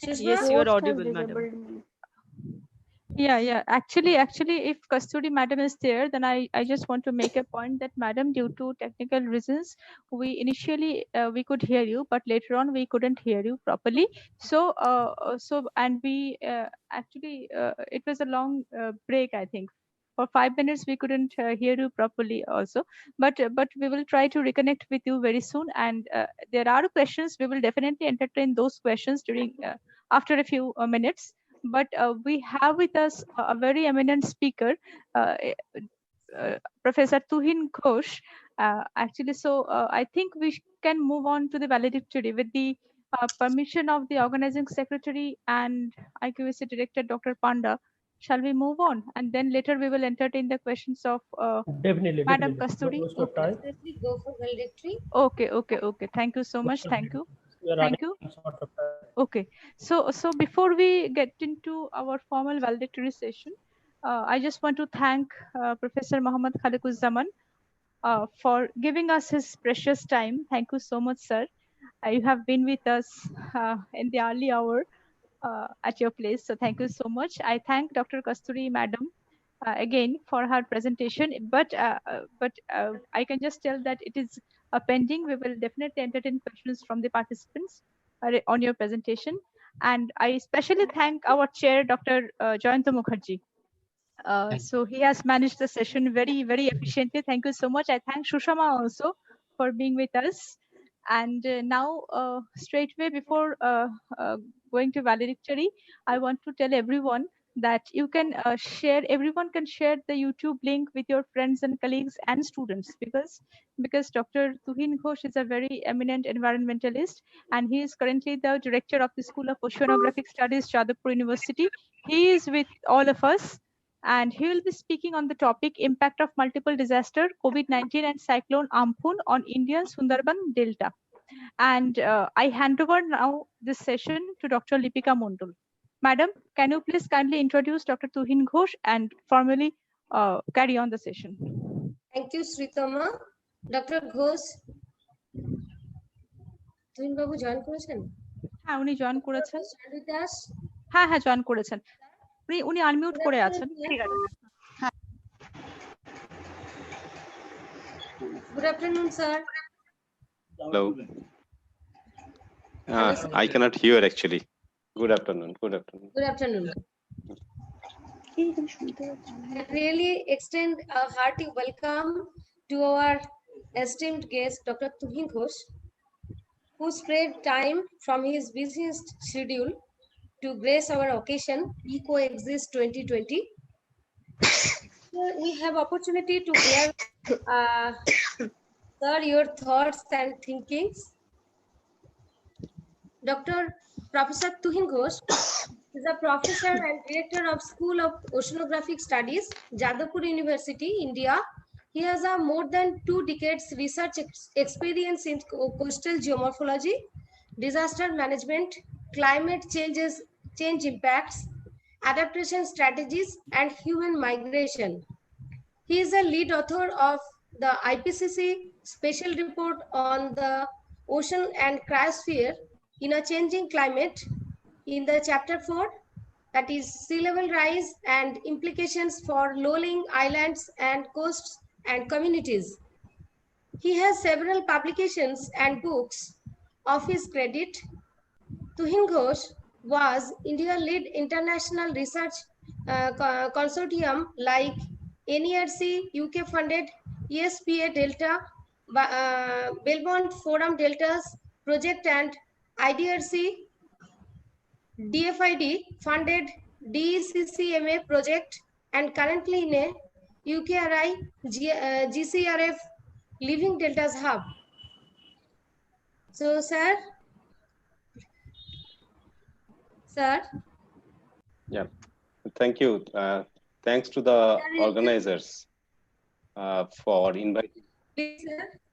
Yes, you are audible, madam. Yeah. Actually, if Kasturi madam is there, then I just want to make a point that madam, due to technical reasons, we initially we could hear you, but later on we couldn't hear you properly. So we actually it was a long break, I think. For 5 minutes we couldn't hear you properly also, but we will try to reconnect with you very soon. And there are questions, we will definitely entertain those questions during after a few minutes. But we have with us a very eminent speaker, Professor Tuhin Ghosh. Actually, so I think we can move on to the valedictory with the permission of the organizing secretary and IQAC director, Dr. Panda. Shall we move on? And then later we will entertain the questions of Madam Kasturi. Definitely go for valedictory. Okay. Thank you so much. Thank you. Okay, so before we get into our formal valedictory session, I just want to thank Professor Mohammed Khaliquzaman for giving us his precious time. Thank you so much, sir. You have been with us in the early hour at your place, so thank you so much. I thank Dr. Kasturi madam again for her presentation, but I can just tell that it is pending. We will definitely entertain questions from the participants on your presentation. And I especially thank our chair, Dr. Jayanta Mukherjee. So he has managed the session very, very efficiently. Thank you so much. I thank Shushama also for being with us. And now, straightway before going to valedictory, I want to tell everyone that you can everyone can share the YouTube link with your friends and colleagues and students, because Dr. Tuhin Ghosh is a very eminent environmentalist, and he is currently the director of the School of Oceanographic Studies, Jadavpur University. He is with all of us, and he will be speaking on the topic impact of multiple disaster, COVID-19 and cyclone Amphoon on Indian Sundarban Delta. And I hand over now this session to Dr. Lipika Mondol. Madam, can you please kindly introduce Dr. Tuhin Ghosh and formally carry on the session? Thank you, Sritama. Dr. Ghosh, Tuhin Babu join করেছেন? হ্যাঁ, উনি join করেছেন। দাস, হ্যাঁ join করেছেন। উনি unmute করে আছেন। ঠিক আছে। Good afternoon, sir. Hello. I cannot hear actually. Good afternoon. Good afternoon. Good afternoon. I really extend a hearty welcome to our esteemed guest, Dr. Tuhin Ghosh, who spared time from his busiest schedule to grace our occasion, e-CoExist 2020. Here we have opportunity to hear, sir, your thoughts and thinkings. Dr. Professor Tuhin Ghosh is a professor and director of School of Oceanographic Studies, Jadavpur University, India. He has a more than 2 decades research experience in coastal geomorphology, disaster management, climate change impacts, adaptation strategies, and human migration. He is a lead author of the IPCC special report on the ocean and cryosphere in a changing climate in the chapter 4, that is sea level rise and implications for low-lying islands and coasts and communities. He has several publications and books of his credit. Tuhin Ghosh was India lead international research consortium like NERC, UK funded ESPA Delta, Belmont Forum Deltas project, and IDRC DFID funded DECCMA project, and currently in a UKRI GCRF Living Deltas Hub. So, sir. Yeah, thank you. Thanks to the organizers for inviting.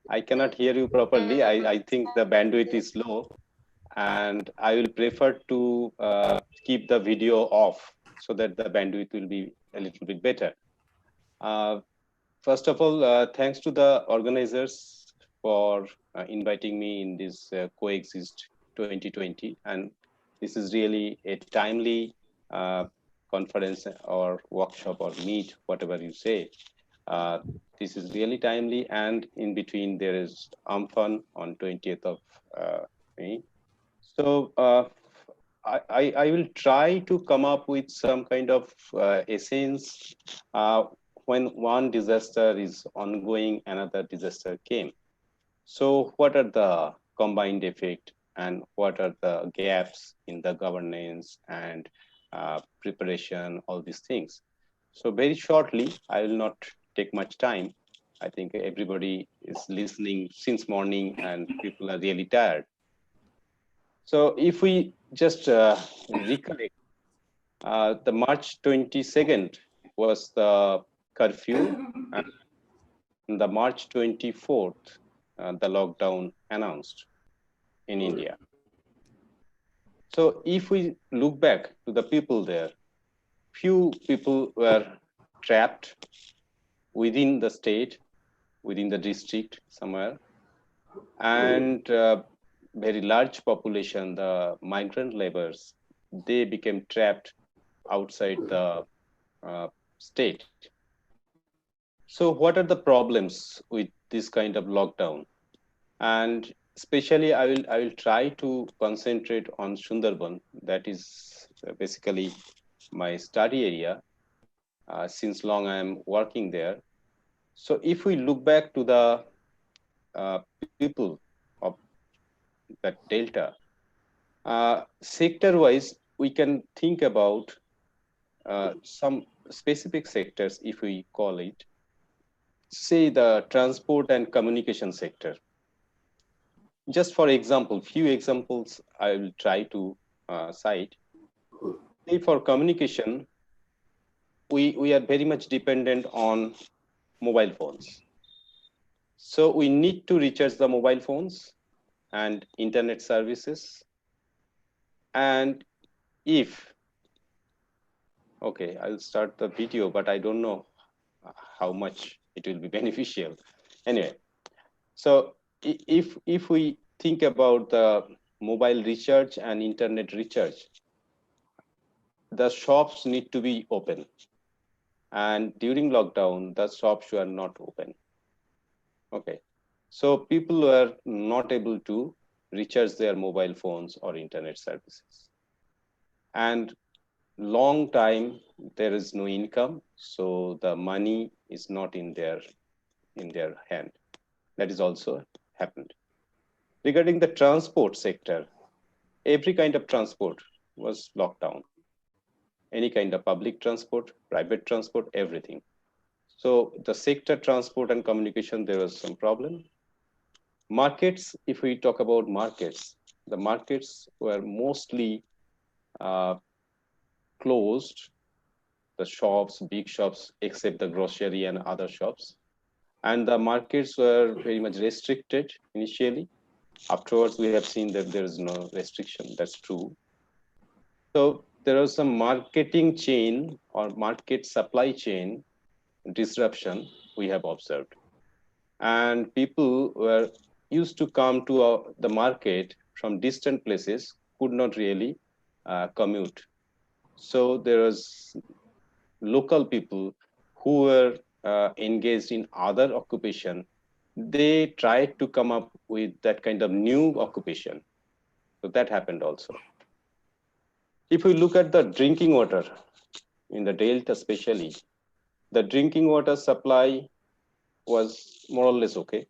I cannot hear you properly. I think the bandwidth is low, and I will prefer to keep the video off so that the bandwidth will be a little bit better. First of all, thanks to the organizers for inviting me in this CoExist 2020, and this is really a timely conference or workshop or meet, whatever you say. This is really timely, and in between there is Amphan on 20th of May. So I will try to come up with some kind of essence when one disaster is ongoing, another disaster came. So what are the combined effect, and what are the gaps in the governance and preparation, all these things. So very shortly, I will not take much time. I think everybody is listening since morning and people are really tired. So if we just recollect, the March 22nd was the curfew, and the March 24th, the lockdown announced in India. So if we look back to the people there, few people were trapped within the state, within the district somewhere, and very large population, the migrant laborers, they became trapped outside the state. So what are the problems with this kind of lockdown? And especially I will try to concentrate on Sundarban. That is basically my study area. Since long I am working there. So if we look back to the people of that delta, sector-wise, we can think about some specific sectors, if we call it, say the transport and communication sector. Just for example, few examples I will try to cite. Say for communication, we are very much dependent on mobile phones. So we need to recharge the mobile phones and internet services. And if, okay, I'll start the video, but I don't know how much it will be beneficial. Anyway, so if we think about the mobile recharge and internet recharge, the shops need to be open. And during lockdown, the shops were not open. Okay, so people were not able to recharge their mobile phones or internet services. and long time there is no income, so the money is not in their hand. That is also happened. Regarding the transport sector, every kind of transport was locked down. Any kind of public transport, private transport, everything. So the sector transport and communication, there was some problem. Markets, if we talk about markets, the markets were mostly uh, closed, the shops, big shops, except the grocery and other shops. And the markets were very much restricted initially. Afterwards, we have seen that there is no restriction. That's true. So there was some marketing chain or market supply chain disruption we have observed. And people were used to come to the market from distant places, could not really commute. So there was local people who were engaged in other occupation. They tried to come up with that kind of new occupation. So that happened also. If we look at the drinking water in the Delta especially, the drinking water supply was more or less okay.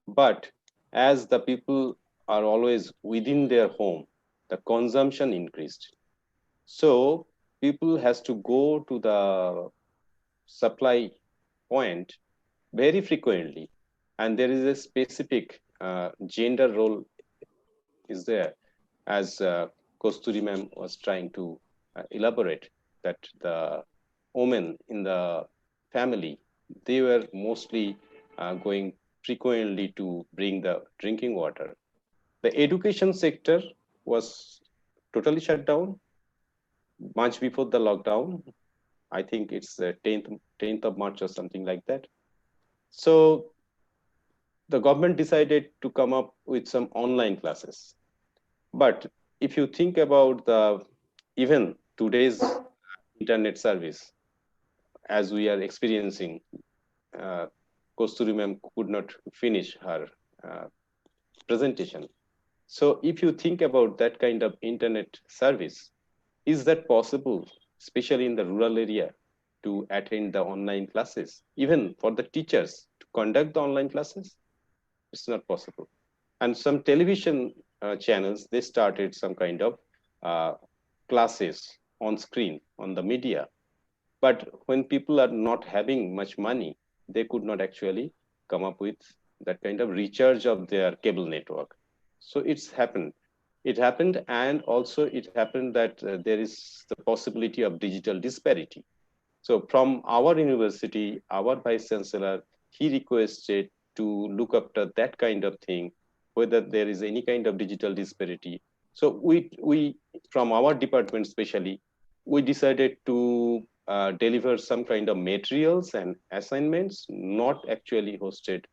But as the people are always within their home, the consumption increased. So people has to go to the supply point very frequently. And there is a specific gender role is there, as Kosturi ma'am was trying to elaborate, that the women in the family, they were mostly going frequently to bring the drinking water. The education sector was totally shut down much before the lockdown. I think it's 10th of March or something like that. So the government decided to come up with some online classes. But if you think about even today's internet service, as we are experiencing, Kosturi ma'am could not finish her presentation. So if you think about that kind of internet service, is that possible, especially in the rural area, to attend the online classes? Even for the teachers to conduct the online classes, it's not possible. And some television channels, they started some kind of classes on screen, on the media. But when people are not having much money, they could not actually come up with that kind of recharge of their cable network. So it's happened. It happened, and also it happened that there is the possibility of digital disparity. So from our university, our vice chancellor, he requested to look after that kind of thing, whether there is any kind of digital disparity. So we from our department especially, we decided to deliver some kind of materials and assignments, not actually hosted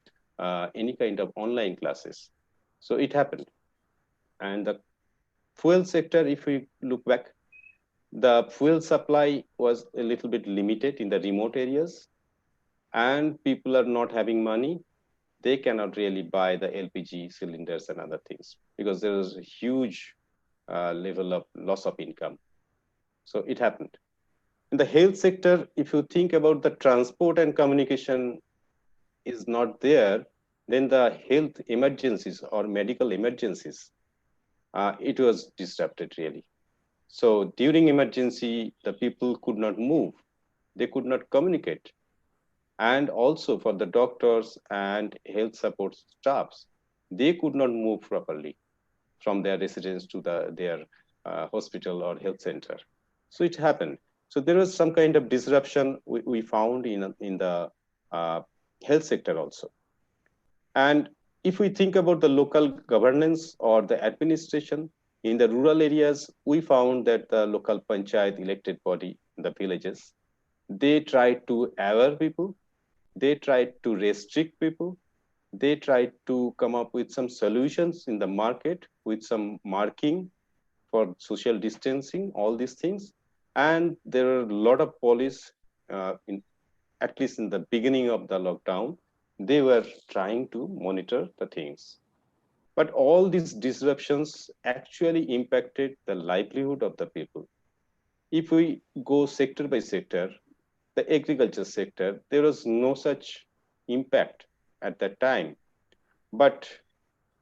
any kind of online classes. So it happened. And the fuel sector, if we look back, the fuel supply was a little bit limited in the remote areas, and people are not having money. They cannot really buy the LPG cylinders and other things because there is a huge level of loss of income. So it happened. In the health sector, if you think about the transport and communication is not there, then the health emergencies or medical emergencies, it was disrupted really. So during emergency, the people could not move, they could not communicate. And also for the doctors and health support staffs, they could not move properly from their residence to their hospital or health center. So it happened. So there was some kind of disruption we found in the health sector also. And if we think about the local governance or the administration, in the rural areas, we found that the local panchayat elected body in the villages, they tried to aware people, they tried to restrict people, they tried to come up with some solutions in the market with some marking for social distancing, all these things. And there are a lot of police, at least in the beginning of the lockdown, they were trying to monitor the things. But all these disruptions actually impacted the livelihood of the people. If we go sector by sector, the agriculture sector, there was no such impact at that time. But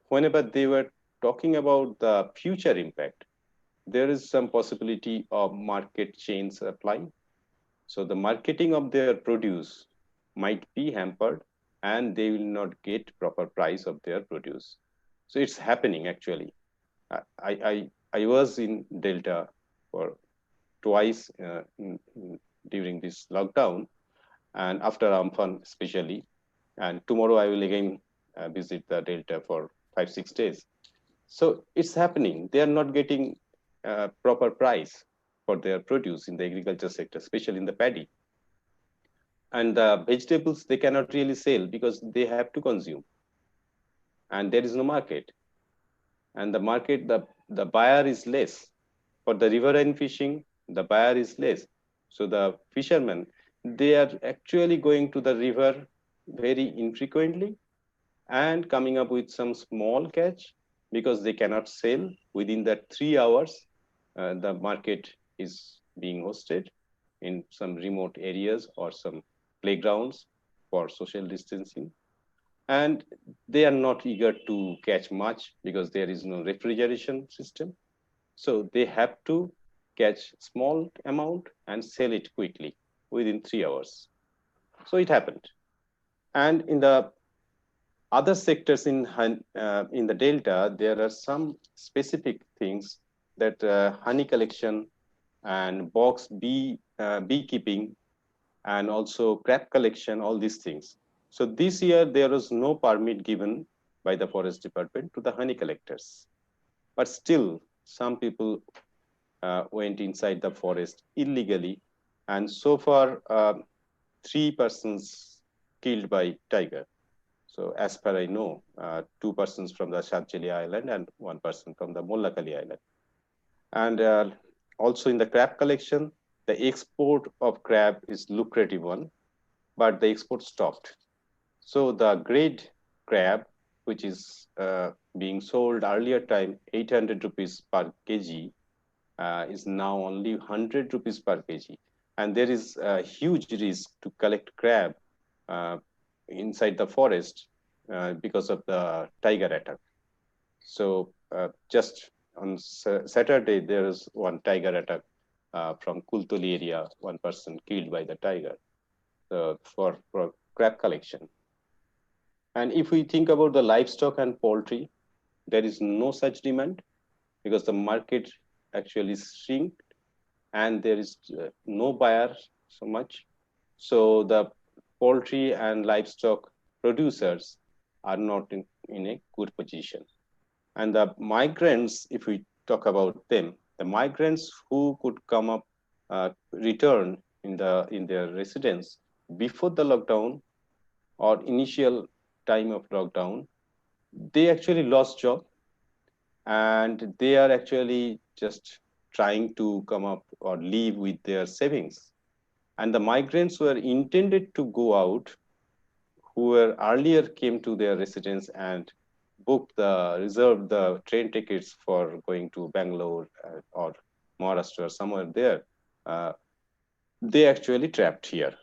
whenever they were talking about the future impact, there is some possibility of market chains applying. So the marketing of their produce might be hampered and they will not get proper price of their produce. So it's happening actually. I was in Delta for twice during this lockdown and after Amphan especially. And tomorrow I will again visit the Delta for 5-6 days. So it's happening. They are not getting proper price for their produce in the agriculture sector, especially in the paddy. And the vegetables, they cannot really sell because they have to consume. And there is no market. And the market, the buyer is less. For the riverine fishing, the buyer is less. So the fishermen, they are actually going to the river very infrequently and coming up with some small catch because they cannot sell within that 3 hours. The market is being hosted in some remote areas or some playgrounds for social distancing. And they are not eager to catch much because there is no refrigeration system. So they have to catch small amount and sell it quickly within 3 hours. So it happened. And in the other sectors in the Delta, there are some specific things that honey collection and beekeeping and also crab collection, all these things. So this year, there was no permit given by the forest department to the honey collectors. But still, some people went inside the forest illegally. And so far, 3 persons killed by tiger. So as per I know, 2 persons from the Shancheli Island and 1 person from the Mollakali Island. And also in the crab collection, the export of crab is lucrative one, but the export stopped. So the grade crab, which is being sold earlier time 800 rupees per kg, is now only 100 rupees per kg. And there is a huge risk to collect crab inside the forest because of the tiger attack. So just on Saturday, there was one tiger attack from Kultuli area, 1 person killed by the tiger for crab collection. And if we think about the livestock and poultry, there is no such demand because the market actually shrink and there is no buyer so much. So the poultry and livestock producers are not in a good position. And the migrants, if we talk about them, the migrants who could come up, return in their residence before the lockdown or initial time of lockdown, they actually lost job and they are actually just trying to come up or live with their savings. And the migrants who are intended to go out, who were earlier came to their residence and reserved the train tickets for going to Bangalore or Maharashtra or somewhere there, they actually trapped here.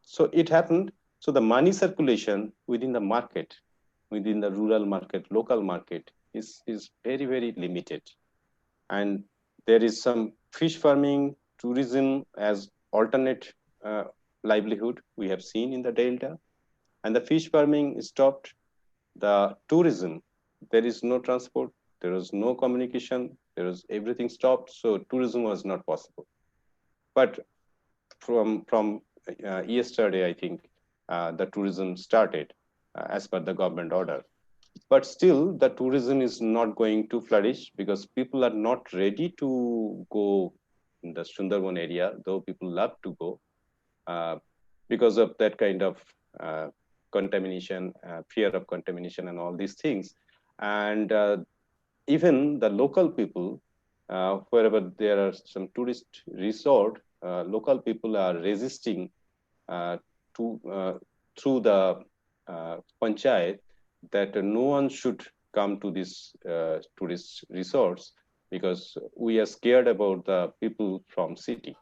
So it happened. So the money circulation within the market, within the rural market, local market is very, very limited. And there is some fish farming, tourism as alternate livelihood we have seen in the Delta. And the fish farming stopped. The tourism, there is no transport, there was no communication, there was everything stopped. So tourism was not possible. But from yesterday, I think the tourism started as per the government order. But still, the tourism is not going to flourish because people are not ready to go in the Sundarban area, though people love to go because of that kind of contamination, fear of contamination and all these things. And even the local people, wherever there are some tourist resort, local people are resisting through the panchayat that no one should come to this tourist resorts because we are scared about the people from city.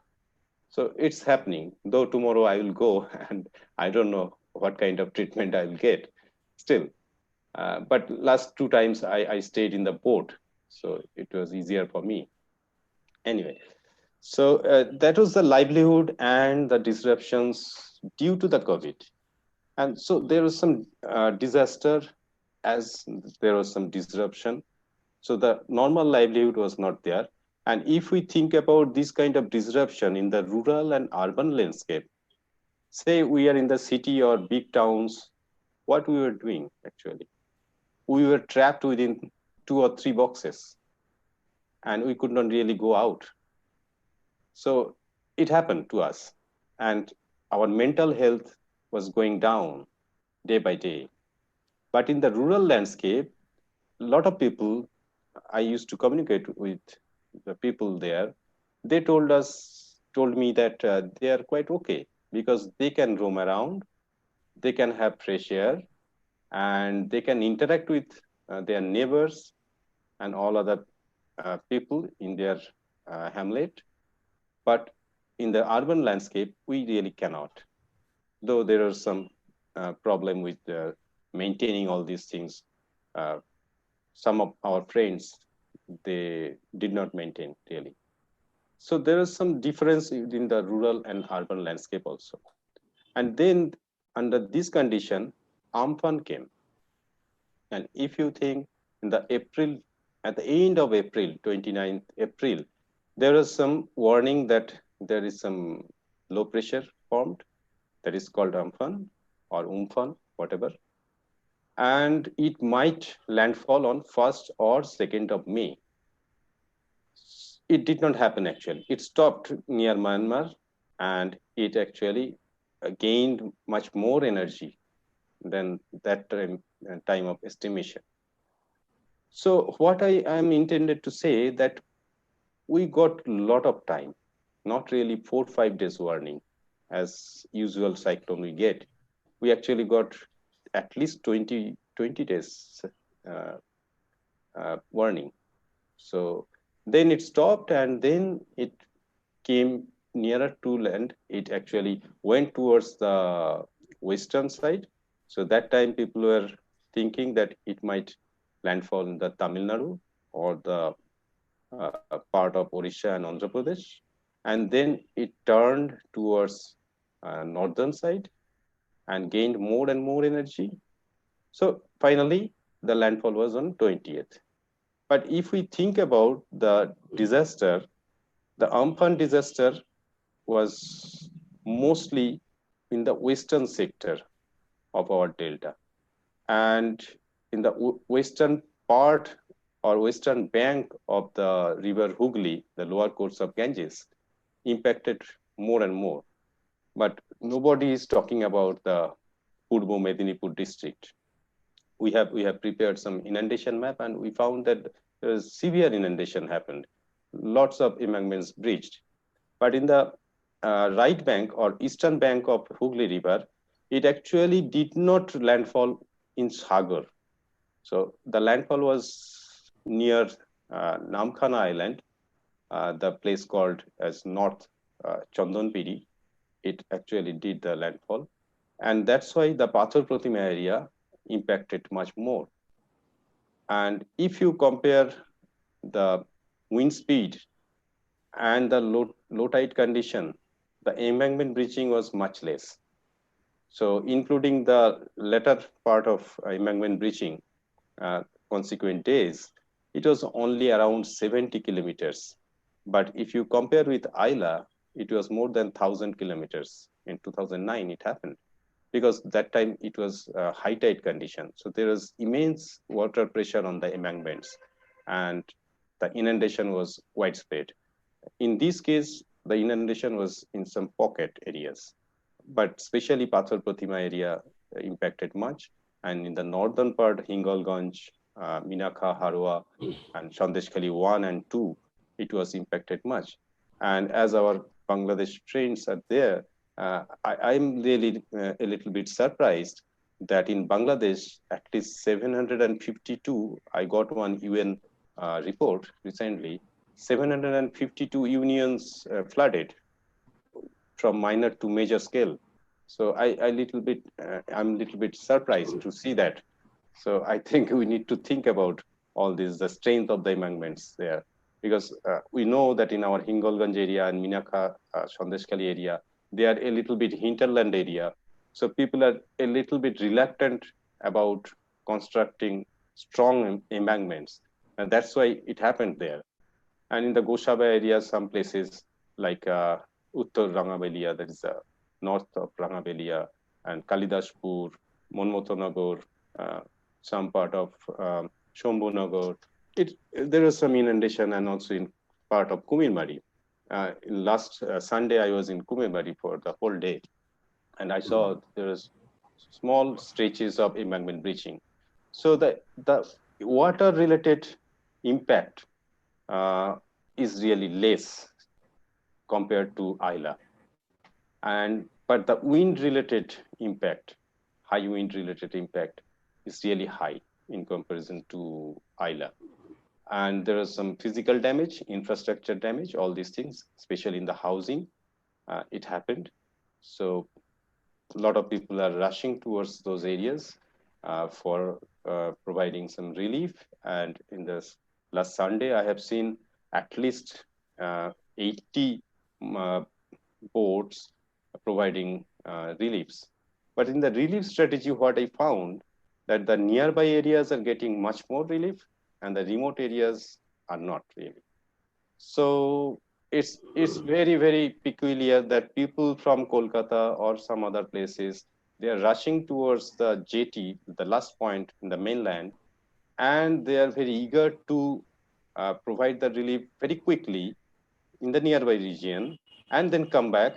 So it's happening, though tomorrow I will go and I don't know what kind of treatment I will get still. But last 2 times I stayed in the boat, so it was easier for me. Anyway, so that was the livelihood and the disruptions due to the COVID. And so there was some disaster as there was some disruption. So the normal livelihood was not there. And if we think about this kind of disruption in the rural and urban landscape, say we are in the city or big towns, what we were doing actually? We were trapped within 2 or 3 boxes and we could not really go out. So it happened to us and our mental health was going down day by day. But in the rural landscape, a lot of people, I used to communicate with the people there, they told me that they are quite okay because they can roam around, they can have fresh air, and they can interact with their neighbors and all other people in their hamlet. But in the urban landscape, we really cannot. Though there are some problem with maintaining all these things. Some of our friends, they did not maintain really. So there is some difference in the rural and urban landscape also. And then under this condition, Amphan came. And if you think in the April, at the end of April, 29th April, there was some warning that there is some low pressure formed that is called Amphan or Umphan, whatever. And it might landfall on 1st or 2nd of May. It did not happen actually. It stopped near Myanmar and it actually gained much more energy than that time of estimation. So what I am intended to say that we got a lot of time, not really 4 or 5 days warning as usual cyclone we get. We actually got at least 20 days warning. So then it stopped and then it came nearer to land. It actually went towards the western side. So that time people were thinking that it might landfall in the Tamil Nadu or the part of Odisha and Andhra Pradesh. And then it turned towards northern side and gained more and more energy. So finally, the landfall was on 20th. But if we think about the disaster, the Amphan disaster was mostly in the western sector of our delta. And in the western part or western bank of the river Hooghly, the lower course of Ganges, impacted more and more. But nobody is talking about the Purbo Medinipur district. We have prepared some inundation map and we found that severe inundation happened. Lots of embankments breached. But in the right bank or eastern bank of Hooghly River, it actually did not landfall in Sagar. So the landfall was near Namkhana Island, the place called as North Chandonpiri. It actually did the landfall. And that's why the Pathor Pratima area impacted much more. And if you compare the wind speed and the low tide condition, the embankment breaching was much less. So including the latter part of embankment breaching, consequent days, it was only around 70 kilometers. But if you compare with Ayla, it was more than 1,000 kilometers. In 2009, it happened because that time it was high tide condition. So there was immense water pressure on the embankments and the inundation was widespread. In this case, the inundation was in some pocket areas, but especially Pathor Pratima area impacted much. And in the northern part, Hingolganj, Minakha, Harwa, and Sandeshkhali 1 and 2, it was impacted much. And as our Bangladesh friends are there, I'm really a little bit surprised that in Bangladesh, at least 752, I got one UN report recently, 752 unions flooded from minor to major scale. So I'm a little bit surprised to see that. So I think we need to think about all this, the strength of the embankments there, because we know that in our Hingolganj area and Minaka, Sandeshkhali area, they are a little bit hinterland area. So people are a little bit reluctant about constructing strong embankments. And that's why it happened there. And in the Goshaba area, some places like Uttar Rangabelia, that is north of Rangabelia, and Kalidashpur, Monmotonagar, some part of Shambhunagar. There was some inundation, and also in part of Kumirmari. Last Sunday, I was in Kumirmari for the whole day, and I saw there was small stretches of embankment breaching. So the water-related impact is really less compared to Isla, but the wind-related impact, high wind-related impact, is really high in comparison to Isla. And there is some physical damage, infrastructure damage, all these things, especially in the housing. It happened. So a lot of people are rushing towards those areas for providing some relief. And in this last Sunday, I have seen at least 80 boats providing reliefs. But in the relief strategy, what I found that the nearby areas are getting much more relief and the remote areas are not really. So it's very, very peculiar that people from Kolkata or some other places, they are rushing towards the jetty, the last point in the mainland, and they are very eager to provide the relief very quickly in the nearby region, and then come back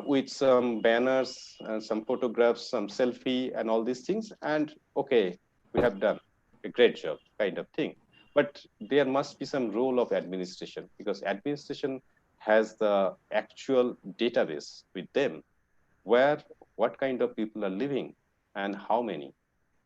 with some banners, some photographs, some selfie, and all these things. And okay, we have done a great job, kind of thing. But there must be some role of administration, because administration has the actual database with them, where what kind of people are living and how many.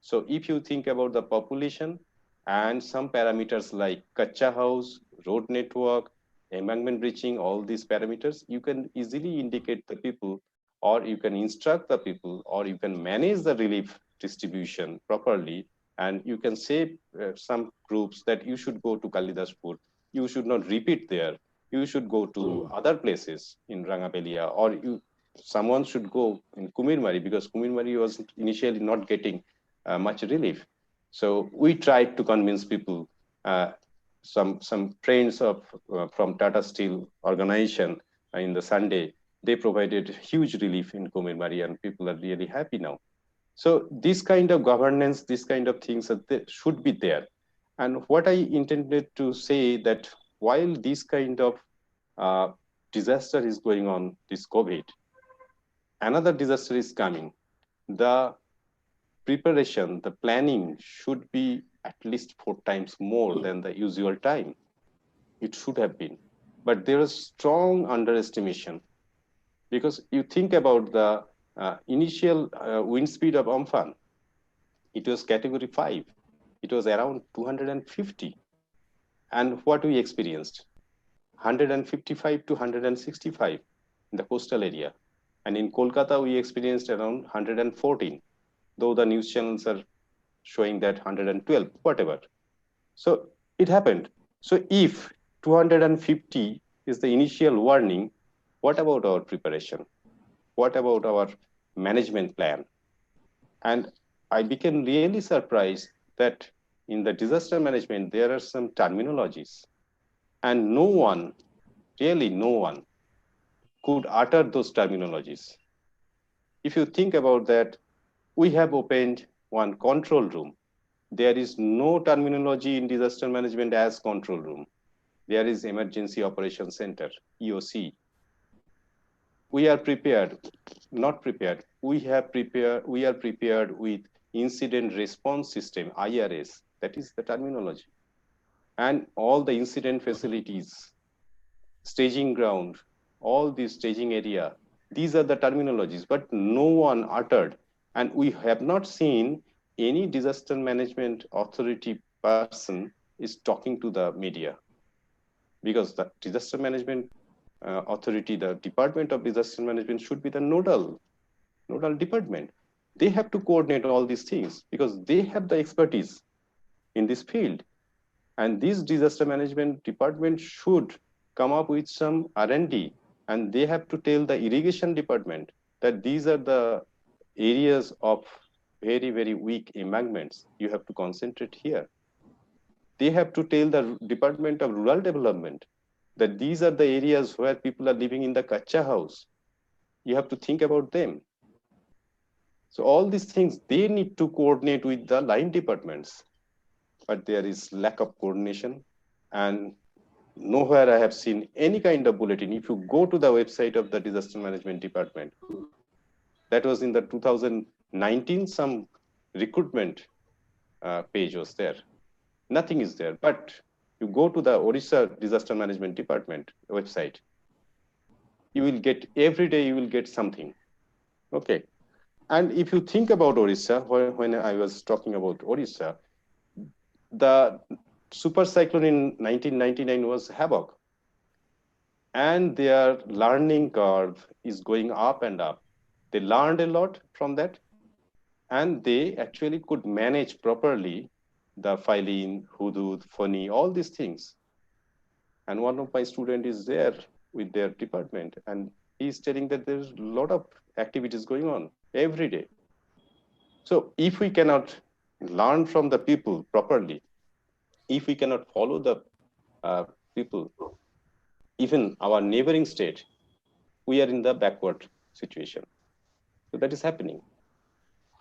So if you think about the population and some parameters like Kacha house, road network, embankment breaching, all these parameters, you can easily indicate the people, or you can instruct the people, or you can manage the relief distribution properly. And you can say some groups that you should go to Kalidashpur, you should not repeat there. You should go to other places in Rangabelia, or someone should go in Kumirmari, because Kumirmari was initially not getting much relief. So we tried to convince people. Some friends of from Tata Steel organization in the Sunday, they provided huge relief in Kumirmari, and people are really happy now. So this kind of governance, this kind of things should be there. And what I intended to say that while this kind of disaster is going on, this COVID, another disaster is coming. The preparation, the planning should be at least 4 times more than the usual time. It should have been. But there is strong underestimation, because you think about the initial wind speed of Amphan. It was category 5. It was around 250. And what we experienced? 155 to 165 in the coastal area. And in Kolkata, we experienced around 114, though the news channels are showing that 112, whatever. So it happened. So if 250 is the initial warning, what about our preparation? What about our management plan? And I became really surprised that in the disaster management, there are some terminologies, and no one, really no one, could utter those terminologies. If you think about that, we have opened one control room. There is no terminology in disaster management as control room. There is Emergency Operations Center, EOC. We are prepared, not prepared. We are prepared with Incident Response System, IRS. That is the terminology. And all the incident facilities, staging ground, all this staging area, these are the terminologies, but no one uttered. And we have not seen any disaster management authority person is talking to the media, because the disaster management authority, the Department of Disaster Management should be the nodal department. They have to coordinate all these things because they have the expertise in this field. And this disaster management department should come up with some R&D, and they have to tell the irrigation department that these are the areas of very, very weak embankments. You have to concentrate here. They have to tell the Department of Rural Development that these are the areas where people are living in the kacha house. You have to think about them. So all these things, they need to coordinate with the line departments, but there is lack of coordination, and nowhere I have seen any kind of bulletin. If you go to the website of the Disaster Management Department, that was in the 2019, some recruitment page was there. Nothing is there, but you go to the Odisha Disaster Management Department website, you will get, every day you will get something. Okay. And if you think about Odisha, when I was talking about Odisha, the super cyclone in 1999 was havoc. And their learning curve is going up and up. They learned a lot from that, and they actually could manage properly the Filene, Hudud, Foni, all these things. And one of my students is there with their department, and he's telling that there's a lot of activities going on every day. So if we cannot learn from the people properly, if we cannot follow the people, even our neighboring state, we are in the backward situation. So that is happening.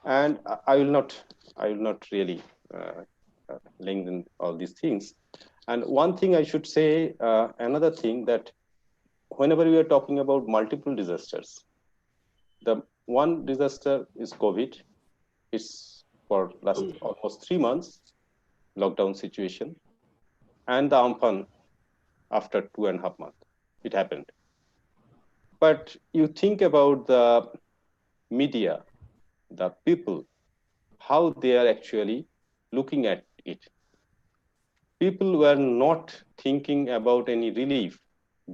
And I will not really lengthen all these things. And one thing I should say, another thing, that whenever we are talking about multiple disasters, the one disaster is COVID. It's for last almost 3 months, lockdown situation. And the Amphan after 2.5 months, it happened. But you think about the media, the people, how they are actually looking at it. People were not thinking about any relief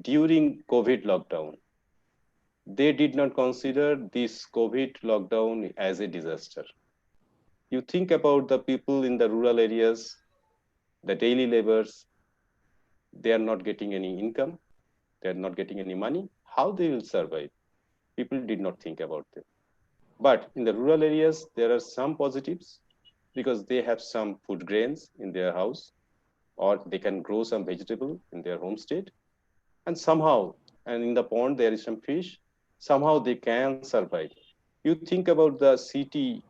during COVID lockdown. They did not consider this COVID lockdown as a disaster. You think about the people in the rural areas, the daily laborers, they are not getting any income, they are not getting any money. How they will survive? People did not think about them. But in the rural areas, there are some positives because they have some food grains in their house, or they can grow some vegetable in their homestead. And somehow, and in the pond, there is some fish, somehow they can survive. You think about the city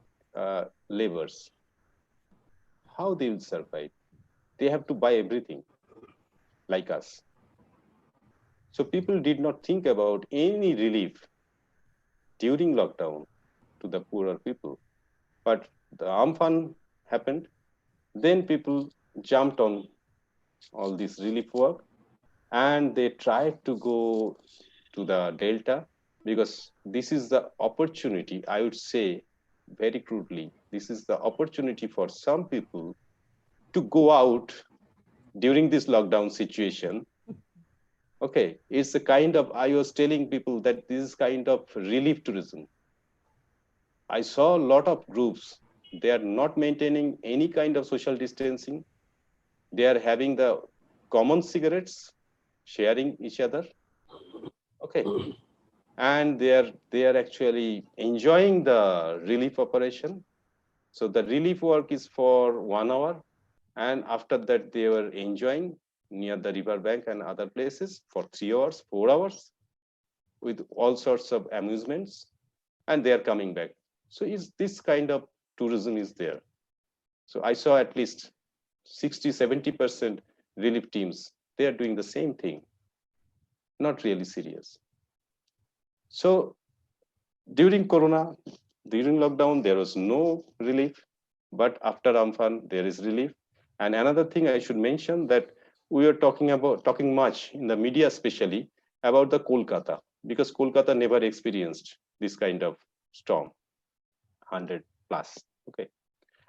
laborers, how they will survive? They have to buy everything like us. So people did not think about any relief during lockdown to the poorer people. But the Amphan happened, then people jumped on all this relief work, and they tried to go to the Delta, because this is the opportunity, I would say very crudely, this is the opportunity for some people to go out during this lockdown situation. Okay, it's the kind of, I was telling people that this is kind of relief tourism. I saw a lot of groups, they are not maintaining any kind of social distancing. They are having the common cigarettes, sharing each other. Okay. And they are actually enjoying the relief operation. So the relief work is for 1 hour. And after that, they were enjoying near the river bank and other places for 3 hours, 4 hours with all sorts of amusements. And they are coming back. So is this kind of tourism is there. So I saw at least 60, 70% relief teams, they are doing the same thing, not really serious. So during Corona, during lockdown, there was no relief, but after Amphan, there is relief. And another thing I should mention, that we are talking much in the media, especially about the Kolkata, because Kolkata never experienced this kind of storm. 100 plus. Okay.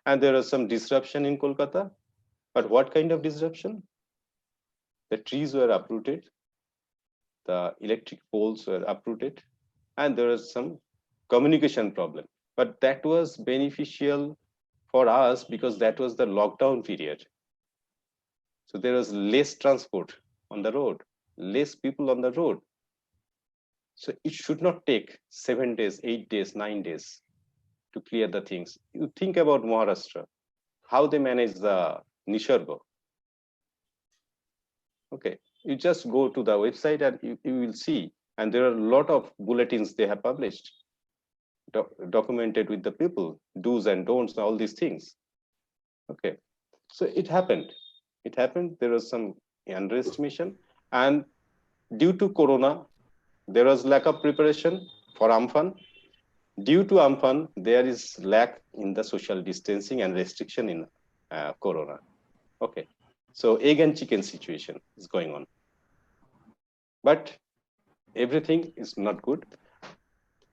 And there was some disruption in Kolkata. But what kind of disruption? The trees were uprooted, the electric poles were uprooted, and there was some communication problem. But that was beneficial for us because that was the lockdown period. So there was less transport on the road, less people on the road. So it should not take 7 days, 8 days, 9 days to clear the things. You think about Maharashtra, how they manage the Nisarga. Okay, you just go to the website and you will see, and there are a lot of bulletins they have published, documented with the people, do's and don'ts, all these things. Okay, so it happened. It happened. There was some underestimation, and due to Corona, there was lack of preparation for Amphan. Due to Amphan, there is lack in the social distancing and restriction in Corona. Okay, so egg and chicken situation is going on. But everything is not good.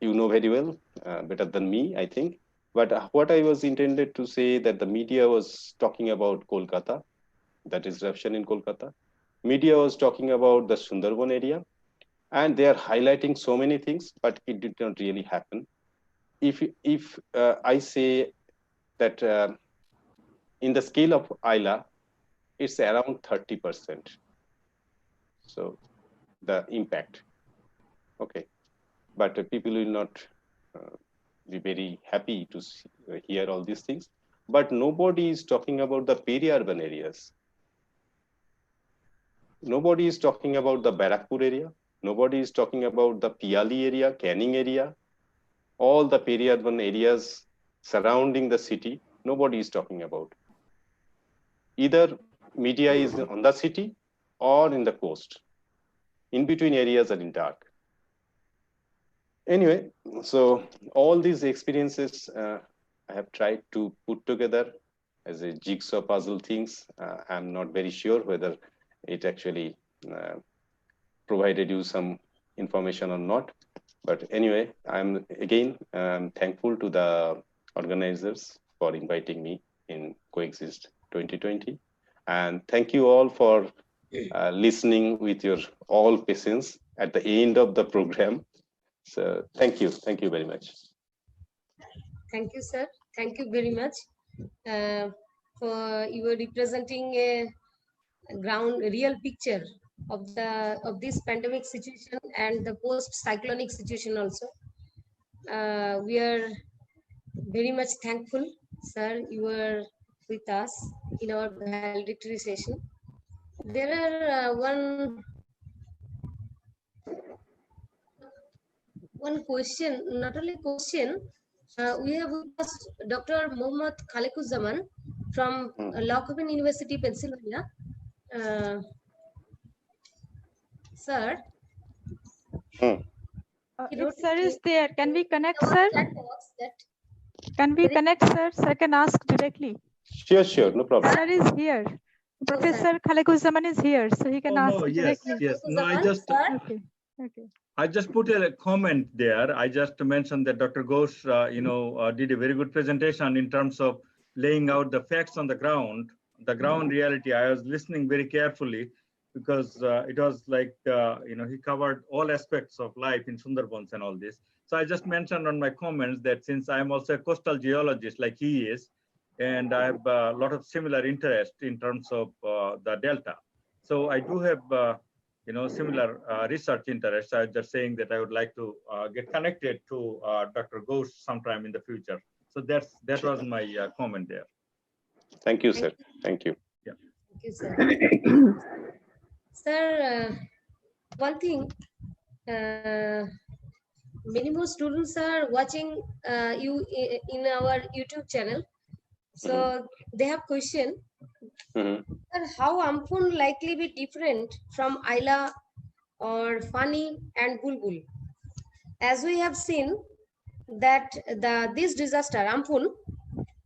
You know very well, better than me, I think. But what I was intended to say that the media was talking about Kolkata, the disruption in Kolkata. Media was talking about the Sundarban area, and they are highlighting so many things, but it did not really happen. If I say that in the scale of ILA, it's around 30%. So the impact, okay, but people will not be very happy to hear all these things. But nobody is talking about the peri-urban areas. Nobody is talking about the Barakpur area. Nobody is talking about the Piali area, Canning area, all the peri-urban areas surrounding the city. Nobody is talking about. Either media is on the city or in the coast. In between areas are in dark. Anyway, so all these experiences I have tried to put together as a jigsaw puzzle things. I'm not very sure whether it actually provided you some information or not. But anyway, I'm again thankful to the organizers for inviting me in Coexist 2020. And thank you all for listening with your all patience at the end of the program. So thank you very much. Thank you, sir. Thank you very much for you were representing a real picture of this pandemic situation and the post-cyclonic situation also. We are very much thankful, sir. You were with us in our valedictory session. There are one question, not only question. We have with us Dr. Mohammad Khalekuzzaman from Lockhaven University, Pennsylvania. Sir. If sir is there, can we connect, sir? Can we connect, sir? Sir can ask directly. Sure, no problem. Sir is here. Professor Khalekuzzaman is here, so he can ask directly. Yes. No, I just put a comment there. I just mentioned that Dr. Ghosh, did a very good presentation in terms of laying out the facts on the ground reality. I was listening very carefully because it was like, he covered all aspects of life in Sundarbans and all this. So I just mentioned on my comments that since I'm also a coastal geologist like he is, and I have a lot of similar interest in terms of the Delta. So I do have, similar research interests. I was just saying that I would like to get connected to Dr. Ghosh sometime in the future. So that was my comment there. Thank you, sir. Thank you. Yeah. Thank you, sir. Sir, one thing, many more students are watching you in our YouTube channel. So they have question, sir, how Amphoon likely be different from Ayla or Fani and Bulbul? As we have seen that this disaster, Amphoon,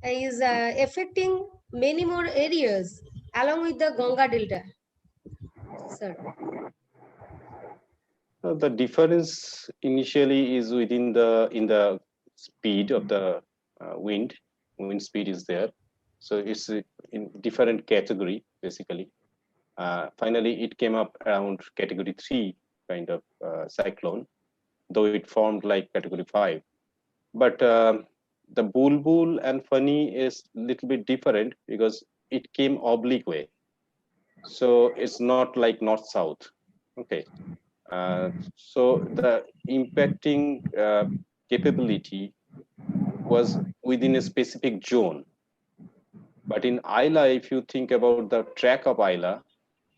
is affecting many more areas along with the Ganga Delta. Sir. The difference initially is in the speed of the wind speed is there. So it's in different category basically. Finally, it came up around category 3 kind of cyclone, though it formed like category 5. But the Bulbul and Fani is a little bit different because it came oblique way. So it's not like north-south. Okay. So the impacting capability was within a specific zone. But in Isla, if you think about the track of Isla,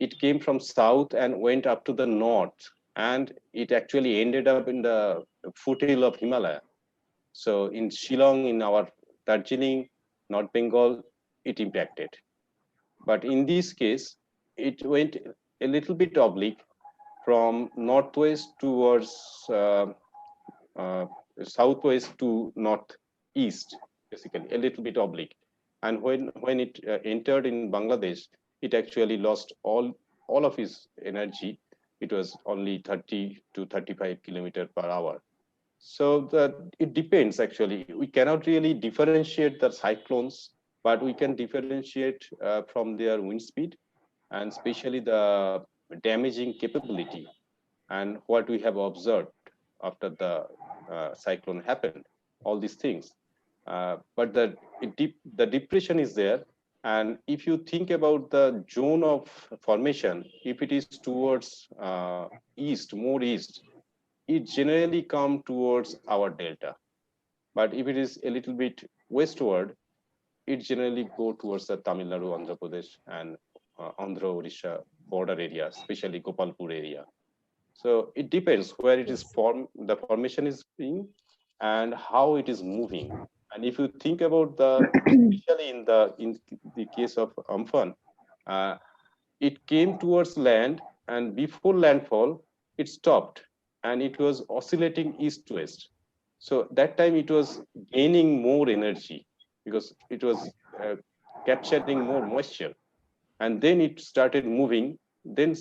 it came from south and went up to the north, and it actually ended up in the foothill of Himalaya. So in Shillong, in our Darjeeling, North Bengal, it impacted. But in this case, it went a little bit oblique from northwest towards southwest to northeast, basically, a little bit oblique. And when it entered in Bangladesh, it actually lost all of its energy. It was only 30 to 35 kilometers per hour. So it depends actually. We cannot really differentiate the cyclones, but we can differentiate from their wind speed and especially the damaging capability and what we have observed after the cyclone happened, all these things. But the depression is there. And if you think about the zone of formation, if it is towards east, more east, it generally come towards our delta. But if it is a little bit westward, it generally go towards the Tamil Nadu, Andhra Pradesh, and Andhra Odisha border area, especially Gopalpur area. So it depends where it is the formation is being and how it is moving. And if you think about especially in the case of Amphan, it came towards land, and before landfall, it stopped, and it was oscillating east to west. So that time it was gaining more energy because it was capturing more moisture, and then it started moving. Then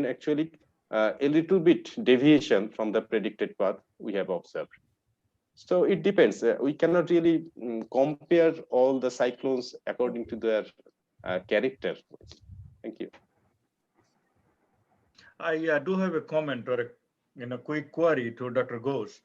actually a little bit deviation from the predicted path we have observed. So it depends. We cannot really compare all the cyclones according to their character. Thank you. I do have a comment or a quick query to Dr. Ghosh.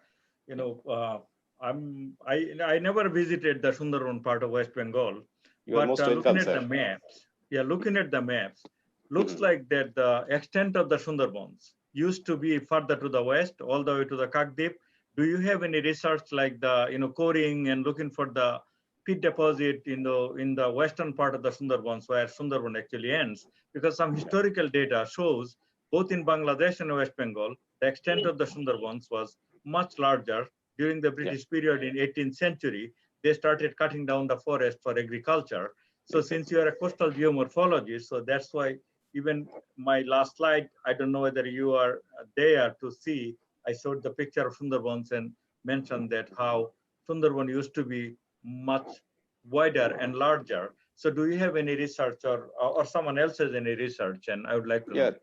I never visited the Sundarban part of West Bengal, but looking at the maps, looking at the maps, looks like that the extent of the Sundarbans used to be further to the west, all the way to the Kakdeep. Do you have any research like the coring and looking for the peat deposit in the western part of the Sundarbans where Sundarban actually ends? Because some historical data shows both in Bangladesh and West Bengal, the extent of the Sundarbans was much larger. During the British period in 18th century, they started cutting down the forest for agriculture. So since you are a coastal geomorphologist, so that's why even my last slide, I don't know whether you are there to see, I showed the picture of Sundarbans and mentioned that how Sundarban used to be much wider and larger. So do you have any research or someone else has any research? And I would like to know.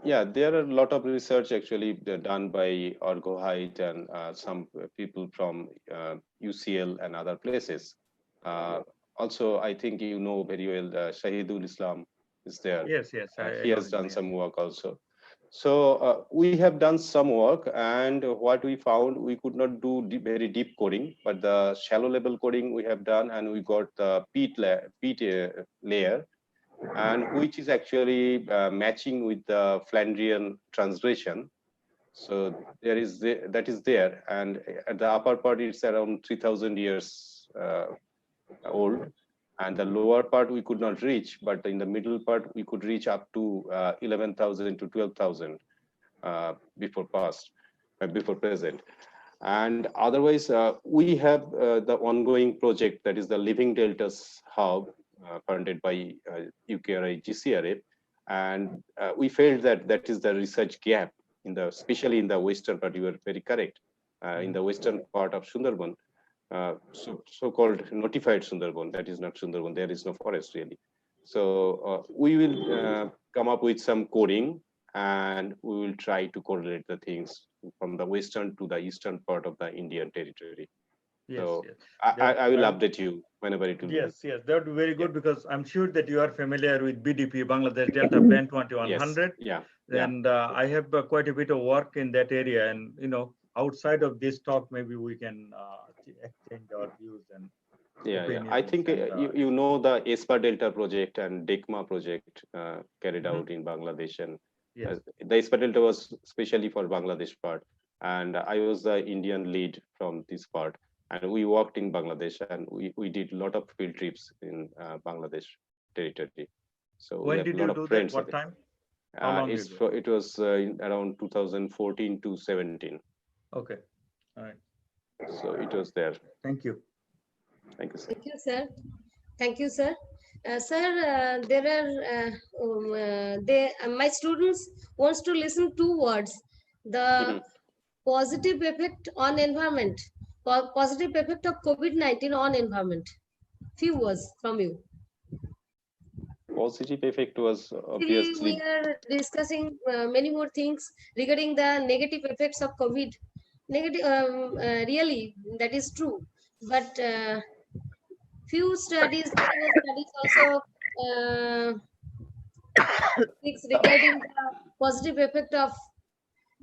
Yeah, there are a lot of research actually done by Argo Height and some people from UCL and other places. Also, I think you know very well Shahidul Islam is there. Yes. He has done some work also. So we have done some work, and what we found, we could not do very deep coring, but the shallow level coring we have done, and we got the peat layer, and which is actually matching with the Flandrian translation. So that is there, and at the upper part it's around 3,000 years old, and the lower part we could not reach, but in the middle part we could reach up to 11,000 to 12,000 before present. And otherwise, we have the ongoing project that is the Living Deltas Hub, funded by UKRI GCRF, and we felt that is the research gap especially in the western part. You are very correct. In the western part of Sundarban, so-called notified Sundarban, that is not Sundarban, there is no forest really. So we will come up with some coding, and we will try to correlate the things from the western to the eastern part of the Indian territory. Yes, So yes. I will update you whenever it will be. Yes, yes, that would be very good because I'm sure that you are familiar with BDP, Bangladesh Delta Plan Yes, 2100. yeah. And I have quite a bit of work in that area. And, outside of this talk, maybe we can exchange our views and Yeah. I opinions. think And, you know the ESPA Delta project and DECMA project carried Mhm. out in Bangladesh. And Yes. the ESPA Delta was specially for Bangladesh part. And I was the Indian lead from this part. And we worked in Bangladesh and we did a lot of field trips in Bangladesh territory. So we When have a did lot you of do that? friends What there. time? How long ago? It was around 2014 to 17. Okay. All right. So it was there. Thank you. Thank you, sir. Thank you, sir. Thank you, sir. Sir, there are my students wants to listen two words: the positive effect on environment, positive effect of COVID-19 on environment. Few words from you. Positive effect was Actually, we obviously are discussing many more things regarding the negative effects of COVID. Negative, really, that is true. But few studies, there were studies also it's regarding the positive effect of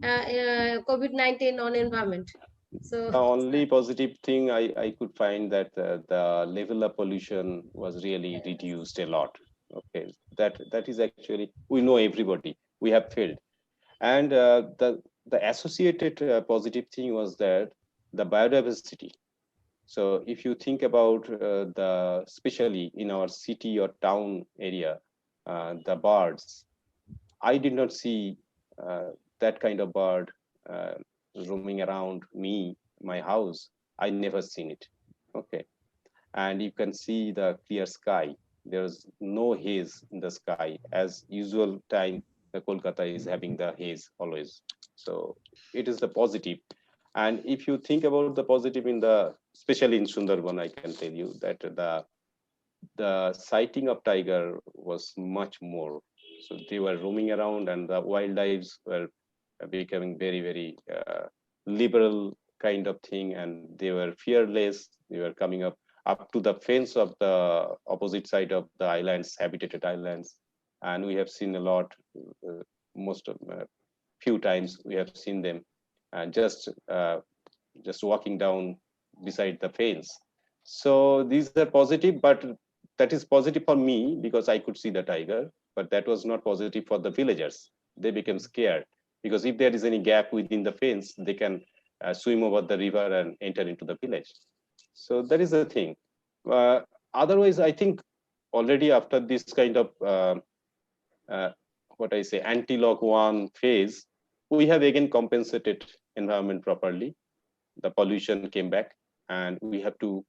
COVID-19 on environment. So the only positive thing I could find that the level of pollution was really reduced a lot. Okay, that is actually we know everybody we have failed, and the associated positive thing was that the biodiversity. So if you think about the especially in our city or town area, the birds, I did not see that kind of bird uh, roaming around my house. I never seen it. Okay, and you can see the clear sky. There's no haze in the sky as usual time. The Kolkata is having the haze always. So it is the positive. And if you think about the positive in the, especially in Sundarban, I can tell you that the sighting of tiger was much more. So they were roaming around, and the wildlife were becoming very, very liberal kind of thing, and they were fearless. They were coming up to the fence of the opposite side of the islands, habitated islands, and we have seen a lot. Most of few times we have seen them, and just walking down beside the fence. So these are positive, but that is positive for me because I could see the tiger, but that was not positive for the villagers. They became scared because if there is any gap within the fence, they can swim over the river and enter into the village. So that is the thing. Otherwise, I think already after this kind of uh, what I say anti-lock one phase, we have again compensated environment properly. The pollution came back, and we have to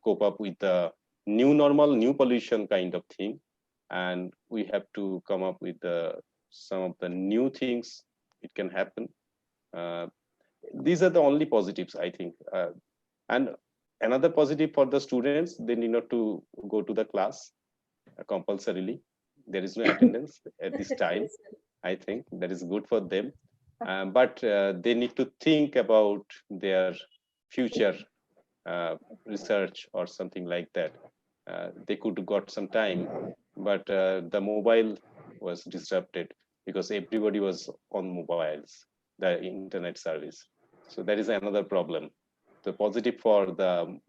cope up with the new normal, new pollution kind of thing, and we have to come up with some of the new things. It can happen. Uh, these are the only positives, I think. And another positive for the students, they need not to go to the class compulsorily. There is no attendance at this time. I think that is good for them. But they need to think about their future research or something like that. They could got some time, but the mobile was disrupted because everybody was on mobiles, the internet service. So that is another problem. The positive for the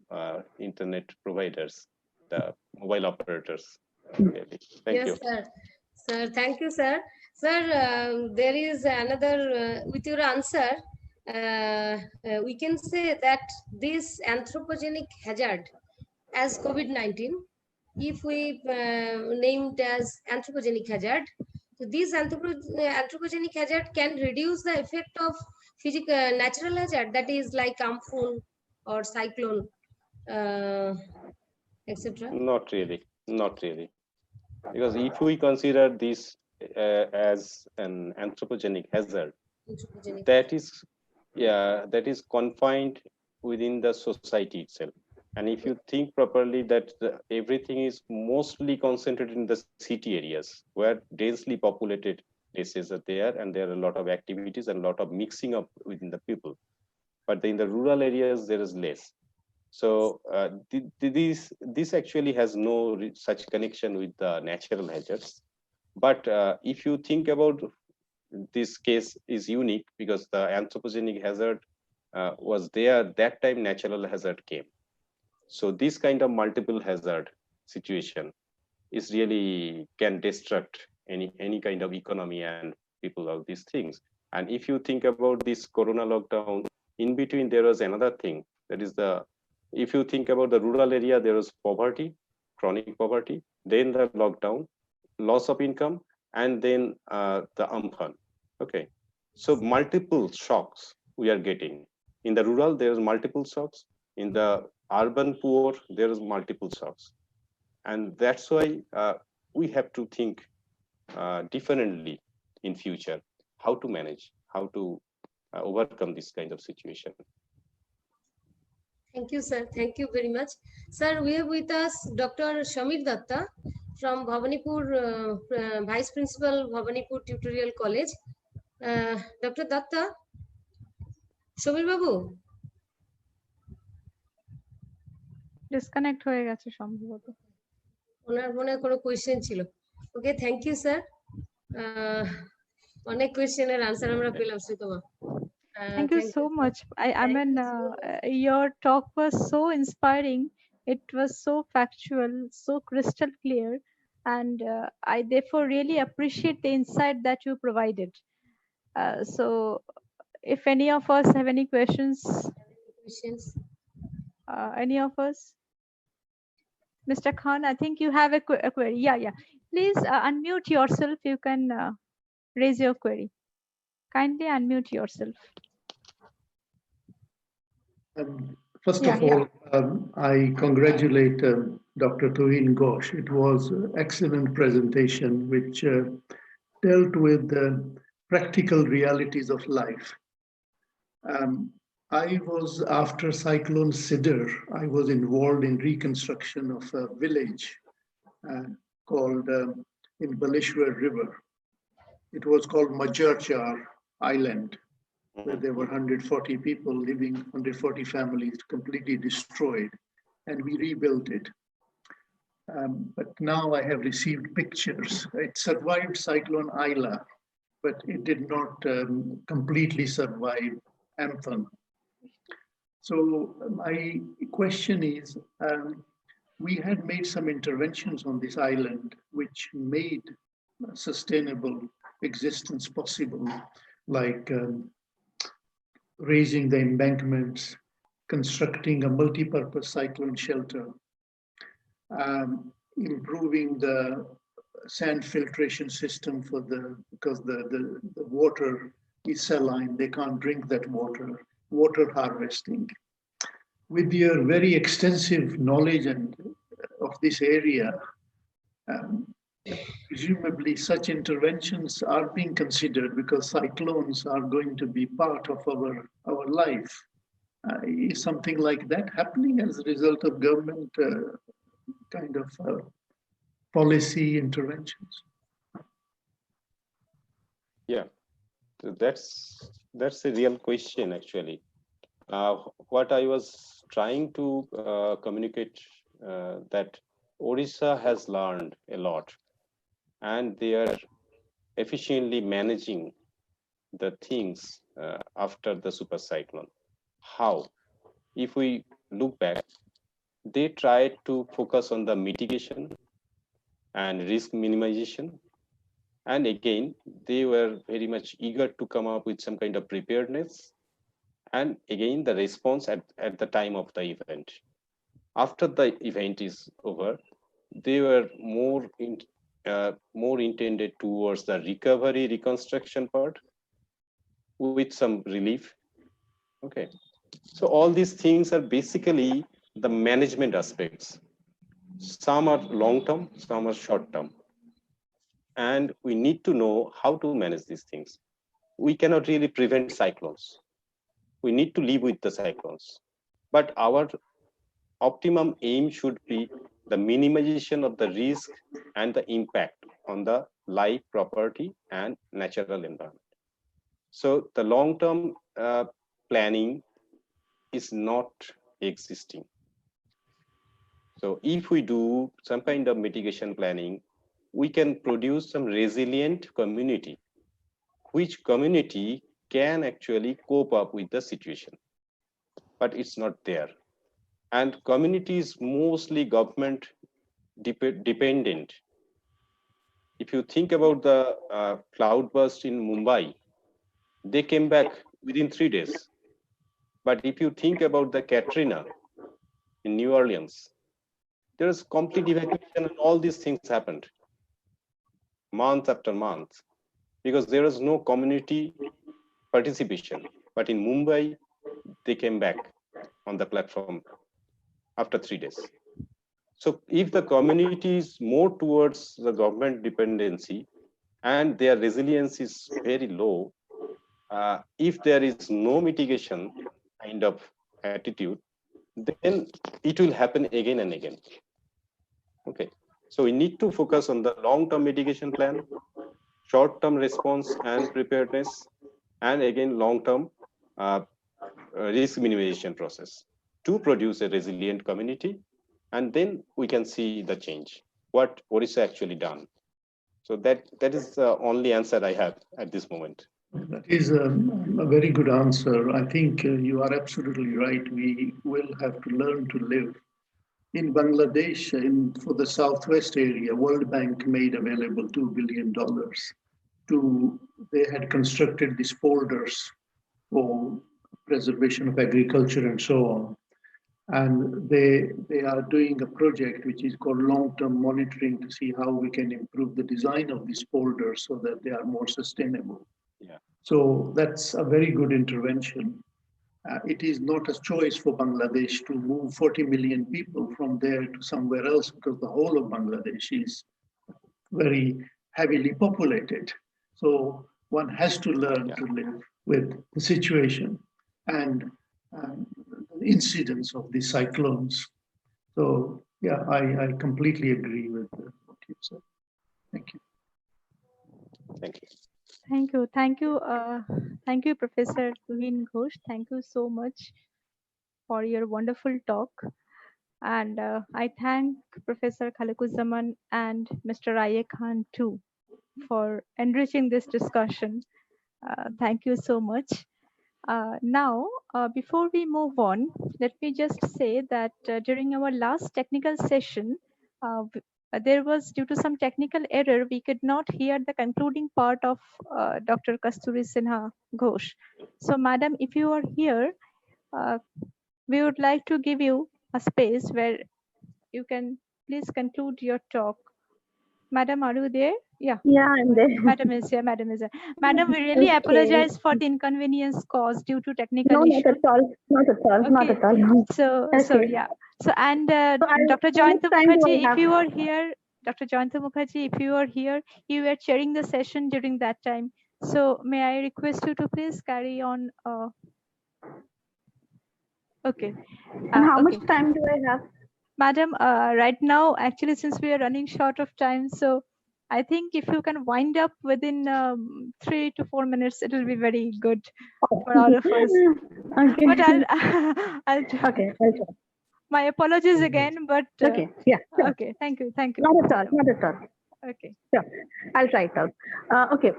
internet providers, the mobile operators. Really. Thank yes, you. sir. Sir, thank you, sir. Sir, there is another with your answer. We can say that this anthropogenic hazard as COVID-19, if we named as anthropogenic hazard, so this anthropogenic hazard can reduce the effect of physical natural hazard, that is like amphoon or cyclone, etc. Not really. Not really. Because if we consider this as an anthropogenic hazard, Anthropogenic. that is, yeah, that is confined within the society itself. And if you think properly that everything is mostly concentrated in the city areas where densely populated places are there, and there are a lot of activities and a lot of mixing up within the people. But in the rural areas, there is less. So this actually has no such connection with the natural hazards. But if you think about this case is unique because the anthropogenic hazard was there that time natural hazard came. So this kind of multiple hazard situation is really can destruct any kind of economy and people of these things. And if you think about this corona lockdown, in between there was another thing, that is the, if you think about the rural area, there was poverty, chronic poverty, then the lockdown, loss of income, and then the Amphan. Okay, so multiple shocks we are getting. In the rural, there is multiple shocks. In the urban poor, there is multiple shocks. And that's why we have to think differently in future, how to manage, how to overcome this kind of situation. Thank you, sir. Thank you very much. Sir, we have with us Dr. Shamir Datta from Bhavanipur, Vice Principal, Bhavanipur Tutorial College. Dr. Datta, Shamir Babu. Disconnect হয়ে গেছে সম্ভবত ওনার মনে কোনো question ছিল okay thank you sir অনেক কোয়েশ্চেনের answer আমরা পেলাম সুতমা Thank you so much. I mean, your talk was so inspiring. It was so factual, so crystal clear, and I therefore really appreciate the insight that you provided. So, if any of us have any questions, any of us? Mr. Khan, I think you have a query. Yeah. Please unmute yourself. You can raise your query. Kindly unmute yourself. First of all, I congratulate Dr. Tuhin Ghosh. It was an excellent presentation which dealt with the practical realities of life. I was, after Cyclone Sidr, I was involved in reconstruction of a village called in Baleshwar River. It was called Majarchar Island, where there were 140 people living, 140 families completely destroyed, and we rebuilt it. But now I have received pictures. It survived Cyclone Aila, but it did not completely survive Amphan. So my question is, we had made some interventions on this island which made sustainable existence possible, like raising the embankments, constructing a multi-purpose cyclone shelter, improving the sand filtration system for because the water is saline, they can't drink that water harvesting. With your very extensive knowledge of this area, presumably such interventions are being considered because cyclones are going to be part of our life. Is something like that happening as a result of government kind of policy interventions? Yeah, that's a real question actually. What I was trying to communicate that Odisha has learned a lot, and they are efficiently managing the things after the super cyclone. How? If we look back, they tried to focus on the mitigation and risk minimization. And again, they were very much eager to come up with some kind of preparedness. And again, the response at the time of the event. After the event is over, they were more intended towards the recovery, reconstruction part with some relief. Okay. So all these things are basically the management aspects. Some are long-term, some are short-term. And we need to know how to manage these things. We cannot really prevent cyclones. We need to live with the cyclones. But our optimum aim should be the minimization of the risk and the impact on the life, property, and natural environment. So the long-term planning is not existing. So if we do some kind of mitigation planning, we can produce some resilient community, which community can actually cope up with the situation. But it's not there. And communities mostly government dependent. If you think about the cloudburst in Mumbai, they came back within 3 days. But if you think about the Katrina in New Orleans, there was complete evacuation and all these things happened month after month because there was no community participation. But in Mumbai, they came back on the platform after 3 days. So if the community is more towards the government dependency and their resilience is very low, if there is no mitigation kind of attitude, then it will happen again and again. Okay, so we need to focus on the long-term mitigation plan, short-term response and preparedness, and again long-term risk minimization process to produce a resilient community, and then we can see the change, what is actually done. So that is the only answer I have at this moment. That is a very good answer. I think you are absolutely right. We will have to learn to live. In Bangladesh, for the Southwest area, World Bank made available $2 billion. They had constructed these folders for preservation of agriculture and so on. And they are doing a project which is called long-term monitoring to see how we can improve the design of these folders so that they are more sustainable. Yeah. So that's a very good intervention. It is not a choice for Bangladesh to move 40 million people from there to somewhere else because the whole of Bangladesh is very heavily populated. So one has to learn to live with the situation and the incidence of these cyclones. So yeah, I completely agree with what you said. Thank you. Thank you. Thank you. Thank you. Thank you, Professor Tuhin Ghosh. Thank you so much for your wonderful talk. And I thank Professor Khalekuzzaman and Mr. Aye Khan too for enriching this discussion. Thank you so much. Now, before we move on, let me just say that during our last technical session, there was, due to some technical error, we could not hear the concluding part of Dr. Kasturi Sinha Ghosh. So, Madam, if you are here, we would like to give you a space where you can please conclude your talk. Madam, are you there? Yeah. Yeah, I'm there. Madam is here. Madam is here. Madam, we really Okay. apologize for the inconvenience caused due to technical No, issues. not at all. Not at all. Okay. Not at all. So Okay. yeah. So and So Dr. how much Jayanta time do I Mukherjee, if have? you are here, Dr. Jayanta Mukherjee, if you are here, you were chairing the session during that time. So may I request you to please carry on? Okay. And how Okay. much time do I have? Madam, right now, actually, since we are running short of time, so I think if you can wind up within 3 to 4 minutes, it will be very good for all of us. Okay. But I'll try. Okay. I'll try. My apologies again, but Okay. Yeah. Sure. Okay. Thank you. Thank you. Not at all. Not at all. Okay. Sure. I'll try it out. Okay.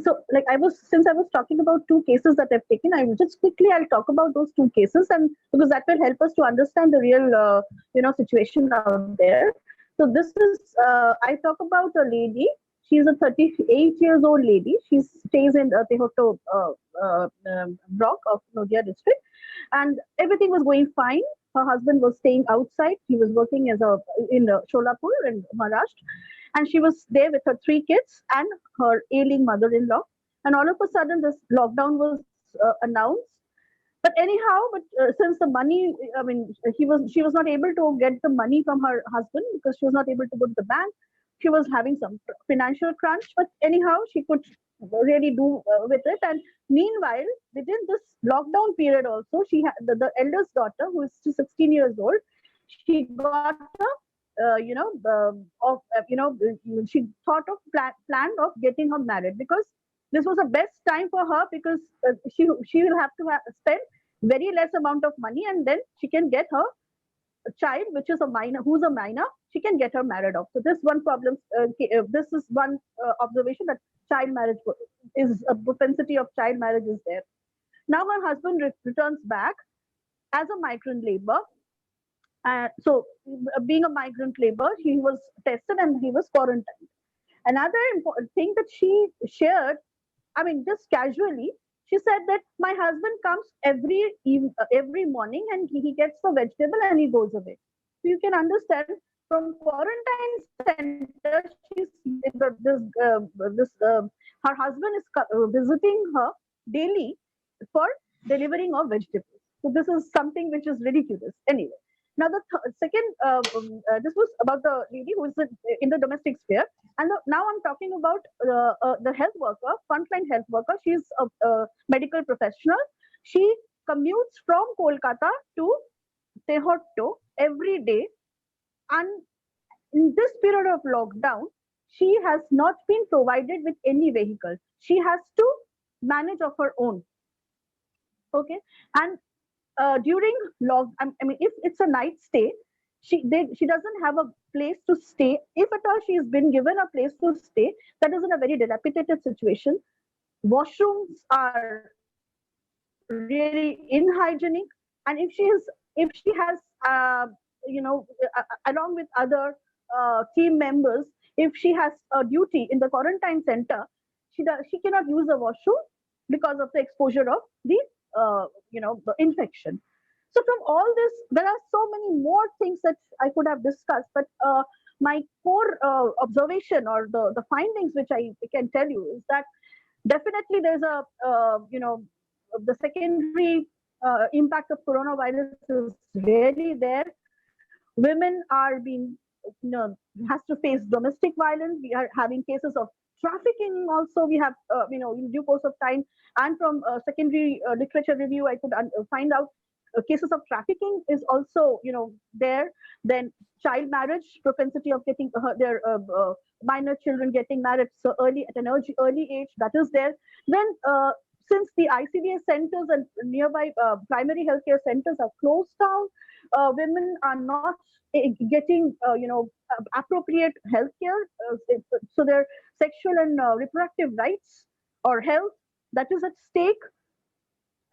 So, like since I was talking about two cases that I've taken, I will just quickly I'll talk about those two cases, and because that will help us to understand the real, situation out there. So this is I talk about a lady. She's a 38 years old lady. She stays in Tehoto block of Noida district, and everything was going fine. Her husband was staying outside. He was working in Sholapur in Maharashtra. And she was there with her 3 kids and her ailing mother-in-law. And all of a sudden, this lockdown was announced. But anyhow, since the money, I mean, she was not able to get the money from her husband because she was not able to go to the bank. She was having some financial crunch. But anyhow, she could really do with it. And meanwhile, within this lockdown period also, she had the eldest daughter, who is 16 years old, she got a she thought of plan of getting her married because this was the best time for her because she will have to spend very less amount of money and then she can get her child which is a minor, who's a minor, she can get her married off. So this one problem, this is one observation, that child marriage is a propensity of child marriage is there. Now her husband returns back as a migrant labor. So being a migrant labor, he was tested and he was quarantined. Another important thing that she shared, I mean, just casually, she said that my husband comes every morning and he gets the vegetable and he goes away. So you can understand, from quarantine center, she's her husband is visiting her daily for delivering of vegetables. So this is something which is ridiculous. Anyway, now the second, this was about the lady who is in the domestic sphere, and now I'm talking about the health worker, frontline health worker. She's a medical professional. She commutes from Kolkata to Tehotto every day, and in this period of lockdown, she has not been provided with any vehicle. She has to manage of her own. Okay, and during I mean, if it's a night stay, she doesn't have a place to stay. If at all she has been given a place to stay, that is in a very dilapidated situation. Washrooms are really unhygienic, and if she has along with other team members, if she has a duty in the quarantine center, she cannot use a washroom because of the exposure of the the infection. So from all this, there are so many more things that I could have discussed, but my core observation or the findings which I can tell you is that definitely there's a the secondary impact of coronavirus is really there. Women are being has to face domestic violence. We are having cases of trafficking also. We have in due course of time, and from secondary literature review, I could find out cases of trafficking is also there. Then child marriage, propensity of getting their minor children getting married so early at an early age, that is there. Then since the ICDS centers and nearby primary healthcare centers are closed down, women are not getting appropriate healthcare, so their sexual and reproductive rights or health, that is at stake.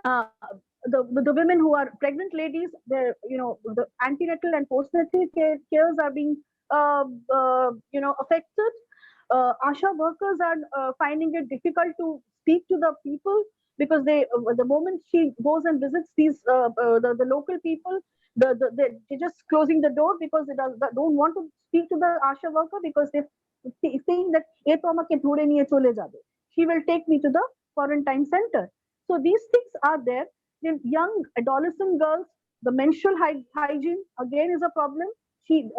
The women who are pregnant ladies, their the antenatal and postnatal cares are being affected. Asha workers are finding it difficult to speak to the people, because they the moment she goes and visits these the local people, they're just closing the door, because they don't want to speak to the Asha worker, because they saying that she will take me to the quarantine center. So these things are there. Then young adolescent girls, the menstrual hygiene again is a problem. She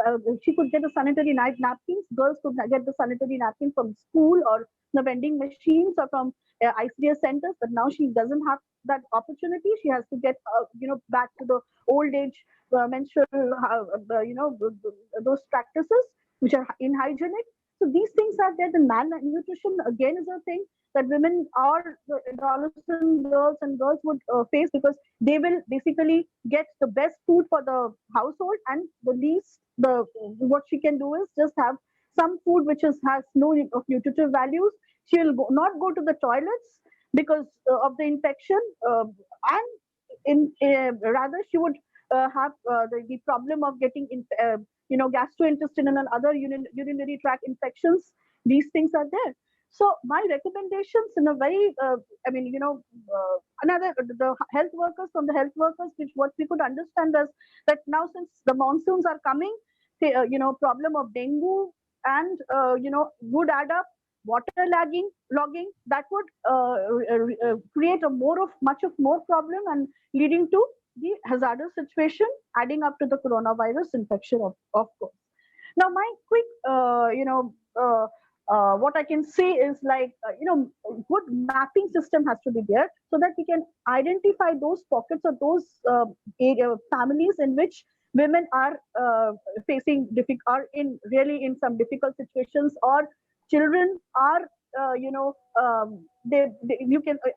could get the sanitary napkins. Girls could get the sanitary napkins from school or the vending machines or from ICDS centers, but now she doesn't have that opportunity. She has to get back to the old age menstrual those practices which are unhygienic. So these things are there. The malnutrition again is a thing that women or the adolescent girls and girls would face, because they will basically get the best food for the household, and the least what she can do is just have some food which has no nutritive values. She will not go to the toilets because of the infection, and rather she would have the problem of getting gastrointestinal and other urinary tract infections. These things are there. So my recommendations in a very, another the health workers, from the health workers, which what we could understand is that now since the monsoons are coming, problem of dengue and would add up, water logging, that would create much more problem and leading to the hazardous situation, adding up to the coronavirus infection of course. Now my quick what I can say is good mapping system has to be there, so that we can identify those pockets or those families in which women are facing are in some difficult situations, or children are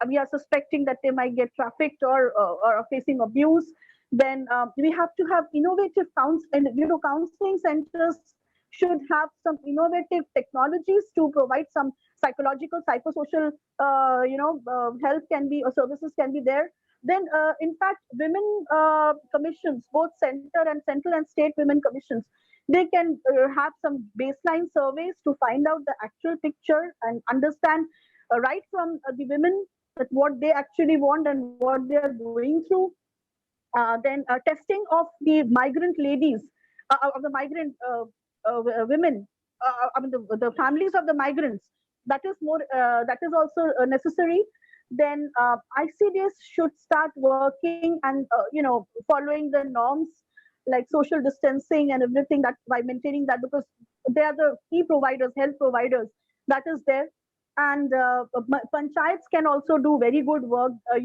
we are suspecting that they might get trafficked or are facing abuse. Then we have to have innovative counseling centers should have some innovative technologies to provide some psychological, psychosocial, help can be or services can be there. Then, in fact, women commissions, both center and central and state women commissions, they can have some baseline surveys to find out the actual picture and understand right from the women that what they actually want and what they are going through. Then testing of the migrant ladies, of the migrant women, I mean the families of the migrants. That is more. That is also necessary. Then ICDS should start working and following the norms like social distancing and everything that by maintaining that, because they are the key providers, health providers. That is there. And panchayats can also do very good work, uh,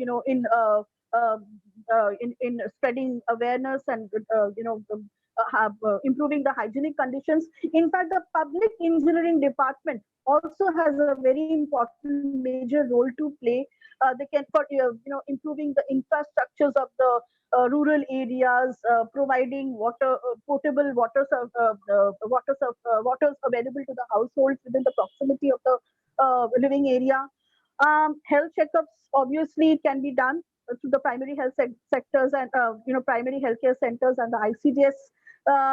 in spreading awareness and improving the hygienic conditions. In fact, the public engineering department also has a very important major role to play. They can for improving the infrastructures of the rural areas, providing water, potable waters available to the households within the proximity of the living area. Health checkups obviously can be done to the primary health sectors and primary healthcare centers and the ICDS.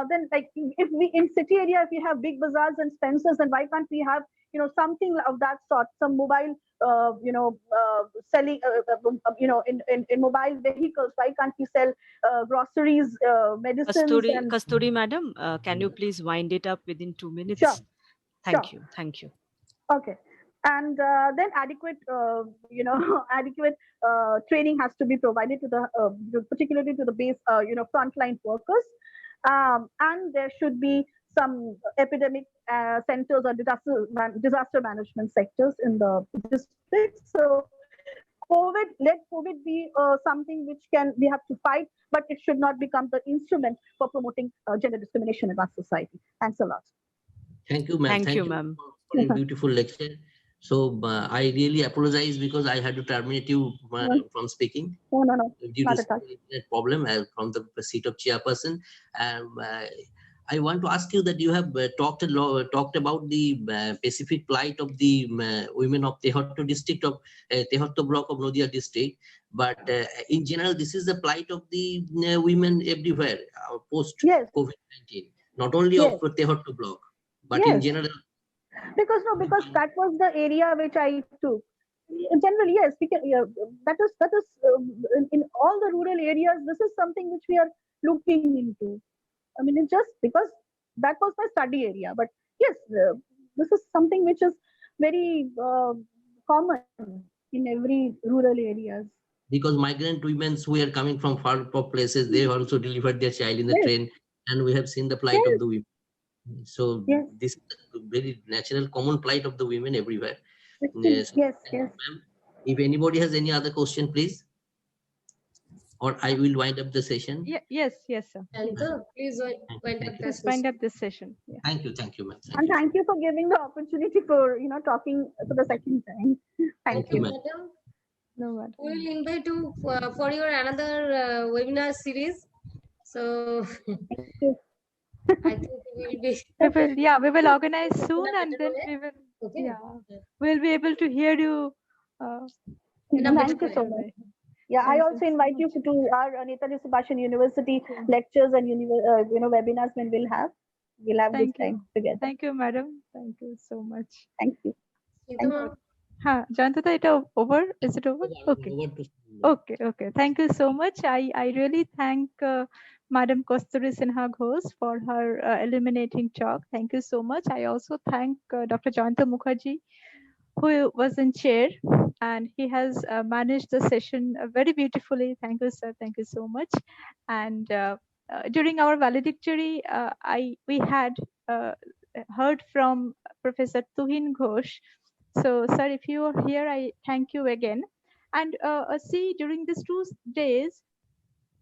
Then, like if we in city area, if we have big bazaars and Spencers, then why can't we have something of that sort, some mobile selling in mobile vehicles? Why can't we sell groceries, medicines? Kasturi madam, can you please wind it up within 2 minutes? Sure. Thank you. Thank you. Okay. And then adequate, adequate training has to be provided to the, particularly to the base, frontline workers. And there should be some epidemic centers or disaster management sectors in the district. So let COVID be something which we have to fight, but it should not become the instrument for promoting gender discrimination in our society. Thanks a lot. Thank you, ma'am. Thank you, ma'am. For a beautiful lecture. So I really apologize because I had to terminate you from speaking. No. Due to internet problem from the seat of chairperson. I want to ask you that you have talked about the specific plight of the women of Tehotto district of Tehotto block of Nadia district. But in general, this is the plight of the women everywhere post COVID-19, not only of Tehotto block, but in general. Because that was the area which I took. Generally, yes, we can. That is in all the rural areas. This is something which we are looking into. I mean, it's just because that was my study area. But yes, this is something which is very common in every rural areas. Because migrant women who are coming from far places, they also delivered their child in the train, and we have seen the plight of the women. So this is a very natural, common plight of the women everywhere. Yes. If anybody has any other question, please, or I will wind up the session. Yes, sir. Please wind up this session. Yeah. Thank you, ma'am. And thank you for giving the opportunity for talking for the second time. Thank you, madam. No matter. We will invite you for your another webinar series. So. I think we will organize soon, and then we'll be able to hear you. Thank you so much. Yeah, I also invite you to our Netaji Subhashan University lectures and webinars when we'll have good time together. Thank you, madam. Thank you so much. Thank you. Jayanta, it over? Is it over? Okay. Thank you so much. I really thank Madam Kasturi Sinha Ghosh for her illuminating talk. Thank you so much. I also thank Dr. Jayanta Mukherjee, who was in chair, and he has managed the session very beautifully. Thank you, sir. Thank you so much. And during our valedictory, we had heard from Professor Tuhin Ghosh. So, sir, if you are here, I thank you again. And see, during these 2 days,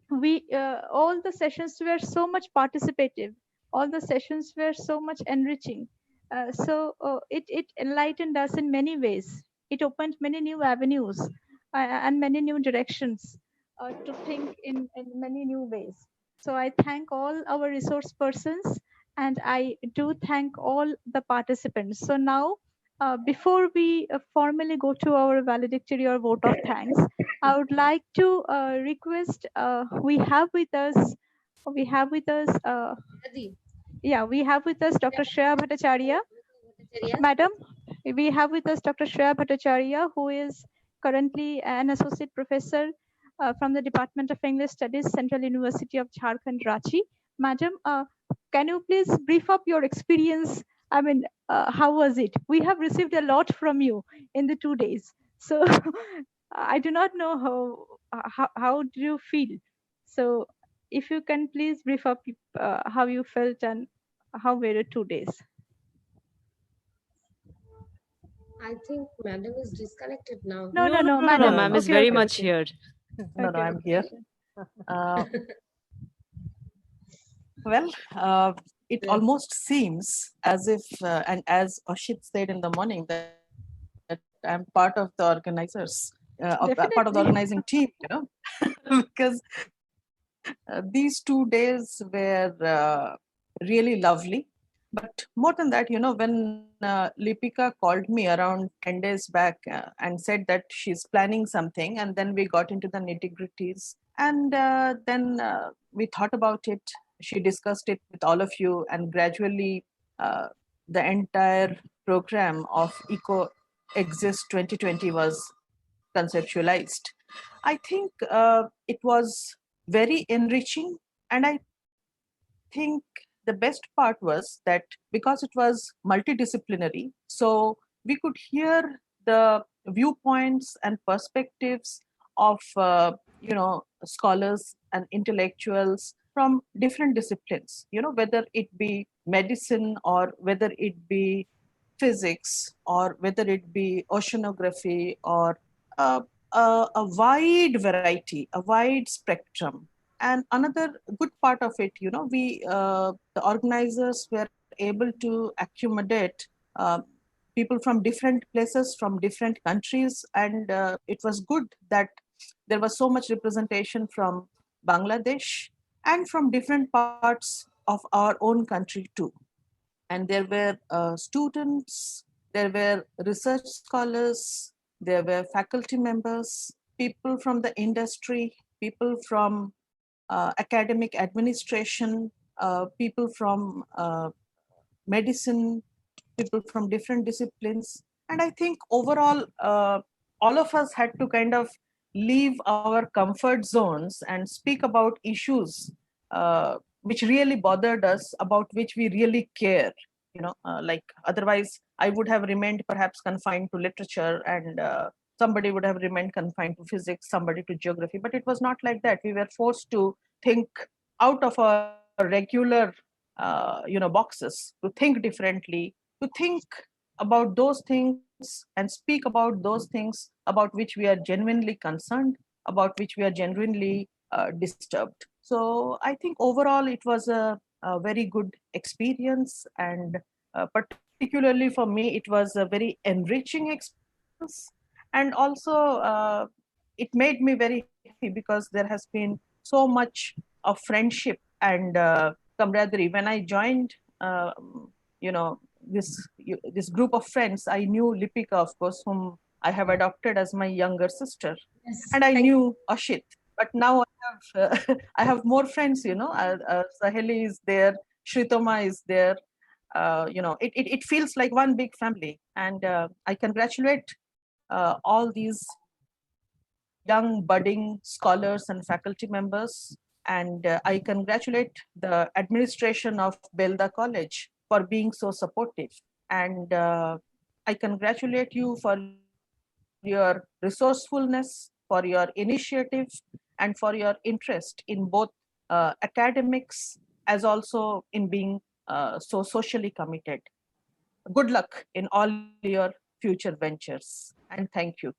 we all the sessions were so much participative. All the sessions were so much enriching. So it enlightened us in many ways. It opened many new avenues and many new directions to think in many new ways. So I thank all our resource persons, and I do thank all the participants. So now, before we formally go to our valedictory or vote of thanks, I would like to request, we have with us Dr. Shreya Bhattacharya. Madam, we have with us Dr. Shreya Bhattacharya, who is currently an associate professor from the Department of English Studies, Central University of Jharkhand, Ranchi. Madam, can you please brief up your experience? I mean, how was it? We have received a lot from you in the 2 days. So I do not know how do you feel? So if you can please brief up how you felt and how were the 2 days? I think madam is disconnected now. No, madam. Ma'am is very much here. No, I'm here. It almost seems as if, and as Ashit said in the morning, that I'm part of the organizers, part of the organizing team, because these 2 days were really lovely. But more than that, when Lipika called me around 10 days back and said that she's planning something, and then we got into the nitty-gritties, and then we thought about it. She discussed it with all of you, and gradually the entire program of e-CoExist 2020 was conceptualized. I think it was very enriching, and I think the best part was that because it was multidisciplinary, so we could hear the viewpoints and perspectives of scholars and intellectuals from different disciplines, whether it be medicine or whether it be physics or whether it be oceanography or a wide variety, a wide spectrum. And another good part of it, the organizers were able to accommodate people from different places, from different countries, and it was good that there was so much representation from Bangladesh and from different parts of our own country too. And there were students, there were research scholars, there were faculty members, people from the industry, people from academic administration, people from medicine, people from different disciplines. And I think overall, all of us had to kind of leave our comfort zones and speak about issues which really bothered us, about which we really care. Like otherwise I would have remained perhaps confined to literature, and somebody would have remained confined to physics, somebody to geography, but it was not like that. We were forced to think out of our regular boxes, to think differently, to think about those things and speak about those things about which we are genuinely concerned, about which we are genuinely disturbed. So I think overall it was a very good experience, and particularly for me it was a very enriching experience. And also it made me very happy because there has been so much of friendship and camaraderie. When I joined this group of friends, I knew Lipika, of course, whom I have adopted as my younger sister. Yes, and I knew Ashit. But now I have more friends, Saheli is there, Shritoma is there. It feels like one big family. And I congratulate all these young budding scholars and faculty members. And I congratulate the administration of Belda College for being so supportive. And I congratulate you for your resourcefulness, for your initiative, and for your interest in both academics as also in being so socially committed. Good luck in all your future ventures, and thank you.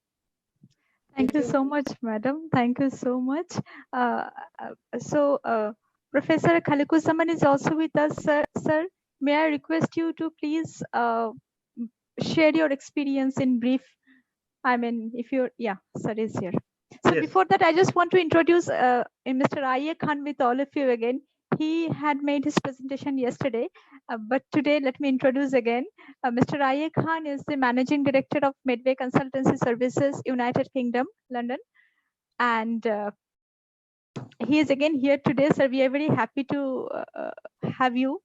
Thank you so much, madam. Thank you so much. Professor Khalikuzaman is also with us, sir. May I request you to please share your experience in brief? I mean, if you're, yeah, sir is here. So before that, I just want to introduce Mr. IQAC Khan with all of you again. He had made his presentation yesterday, but today let me introduce again. Mr. IQAC Khan is the Managing Director of Medway Consultancy Services, United Kingdom, London. And he is again here today, sir. We are very happy to have you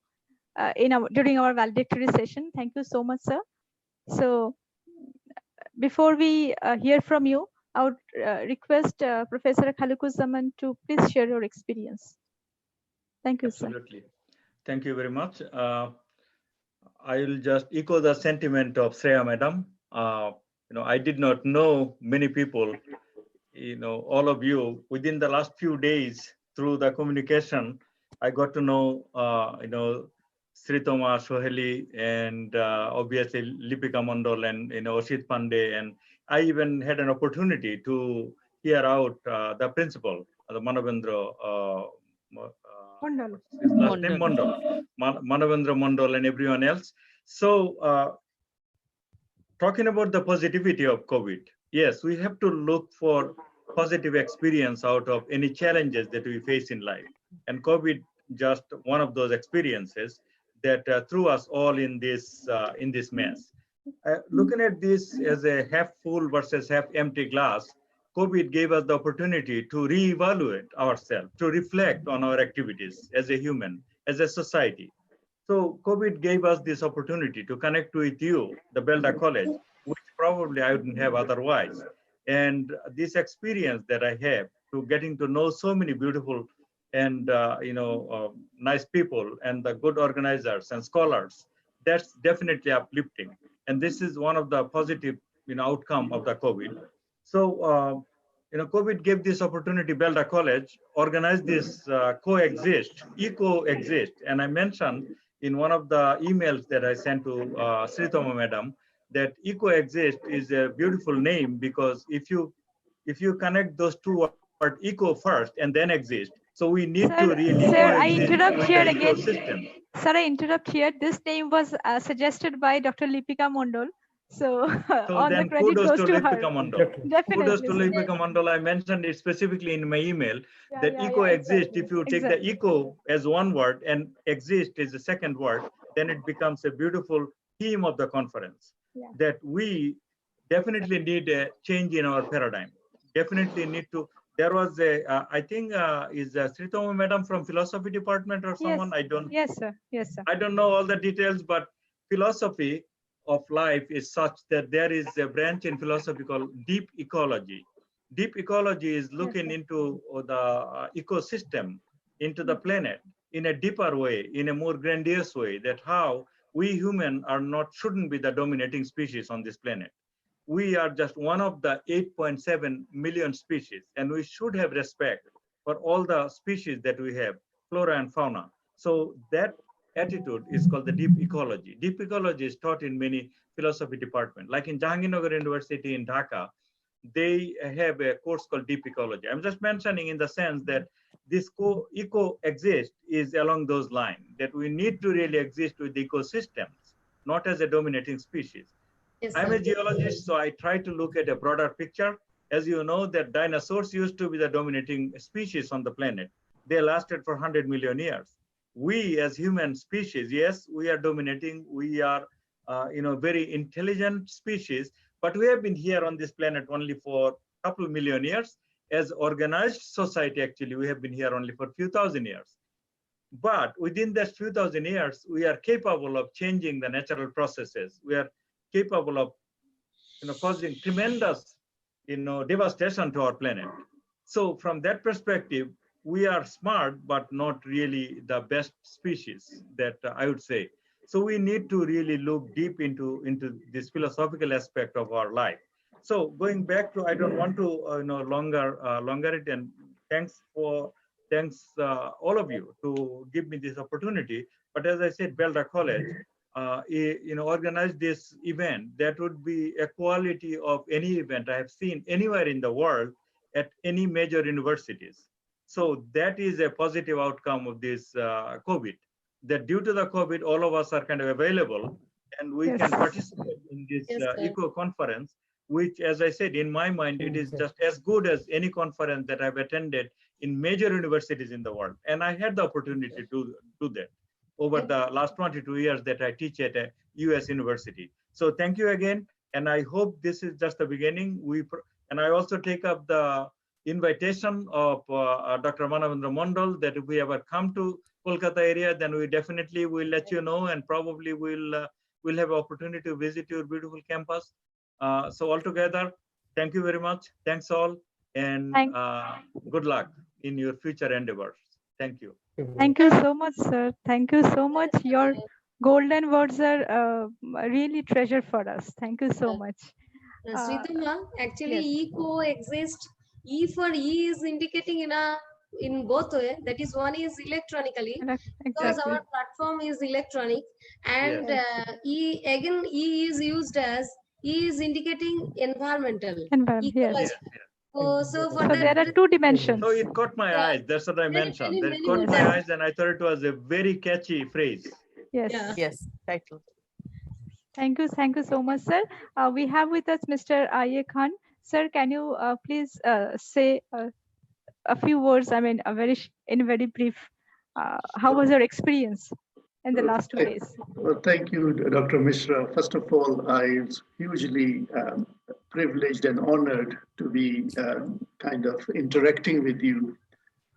during our valedictory session. Thank you so much, sir. So before we hear from you, I would request Professor Khalekuzzaman to please share your experience. Thank you, Absolutely. Sir. Thank you very much. I will just echo the sentiment of Shreya Madam. I did not know many people, all of you within the last few days through the communication. I got to know, Sritoma Soheli and obviously Lipika Mondol and Oshit Pandey, and I even had an opportunity to hear out the principal, the Manavendra. Mondal. His last name Mondal, Manavendra Mondal, and everyone else. So, talking about the positivity of COVID, yes, we have to look for positive experience out of any challenges that we face in life, and COVID just one of those experiences that threw us all in this mess. Looking at this as a half full versus half empty glass, COVID gave us the opportunity to reevaluate ourselves, to reflect on our activities as a human, as a society. So COVID gave us this opportunity to connect with you, the Belda College, which probably I wouldn't have otherwise. And this experience that I have to getting to know so many beautiful and nice people and the good organizers and scholars, that's definitely uplifting. And this is one of the positive outcome of the COVID. So COVID gave this opportunity. Belda College organized this coexist, e-coexist, and I mentioned in one of the emails that I sent to Sritoma Madam that e-coexist is a beautiful name because if you connect those two words, eco first and then exist, so we need to really coexist with the ecosystem. Sir, I interrupt here. This name was suggested by Dr. Lipika Mondal. So on the credit kudos goes to to Lipika her. Mondal. Definitely. Kudos to Lipika Mondal. I mentioned it specifically in my email that eco exist. If you take the eco as one word and exist is the second word, then it becomes a beautiful theme of the conference. That we definitely need a change in our paradigm. Definitely need to. There was a, I think, is Sritoma Madam from philosophy department or someone? Yes. I don't. Yes, sir. Yes, sir. I don't know all the details, but philosophy of life is such that there is a branch in philosophy called deep ecology. Deep ecology is looking into the ecosystem, into the planet in a deeper way, in a more grandiose way, that how we human shouldn't be the dominating species on this planet. We are just one of the 8.7 million species, and we should have respect for all the species that we have, flora and fauna. So that attitude is called the deep ecology. Deep ecology is taught in many philosophy departments. Like in Jahangirnagar University in Dhaka, they have a course called deep ecology. I'm just mentioning in the sense that this eco-exist is along those lines, that we need to really exist with ecosystems, not as a dominating species. Yes, I'm a geologist, so I try to look at a broader picture. As you know, that dinosaurs used to be the dominating species on the planet. They lasted for 100 million years. We as human species, yes, we are dominating. We are, very intelligent species, but we have been here on this planet only for a couple of million years. As organized society, actually, we have been here only for a few thousand years. But within that few thousand years, we are capable of changing the natural processes. We are capable of causing tremendous devastation to our planet. So from that perspective, we are smart but not really the best species, that I would say. So we need to really look deep into this philosophical aspect of our life. So going back to, I don't want to longer it, and thanks all of you to give me this opportunity. But as I said, Belda College organize this event that would be a quality of any event I have seen anywhere in the world at any major universities. So that is a positive outcome of this COVID, that due to the COVID, all of us are kind of available and we can participate in this eco conference which, as I said, in my mind, it is just as good as any conference that I've attended in major universities in the world. And I had the opportunity to do that over the last 22 years that I teach at a US university. So thank you again. And I hope this is just the beginning. And I also take up the invitation of Dr. Manavendra Mondal that if we ever come to Kolkata area, then we definitely will let you know, and probably we'll have opportunity to visit your beautiful campus. So altogether, thank you very much. Thanks all, and good luck in your future endeavors. Thank you. Thank you so much, sir. Thank you so much. Your golden words are really treasure for us. Thank you so much. Sridhama, actually, yes. e-CoExist. E for E is indicating in both way. That is, one is electronically, because our platform is electronic, and E is used as E is indicating environmental. Yes. So there are two dimensions. So it caught my eyes. That's what I mentioned. That caught my eyes, and I thought it was a very catchy phrase. Yes. Yes. Title. Thank you so much, sir. We have with us Mr. IQAC Khan. Sir, can you please say a few words? I mean, in very brief. How was your experience in the last 2 days? Well, thank you, Dr. Mishra. First of all, I was hugely privileged and honored to be kind of interacting with you.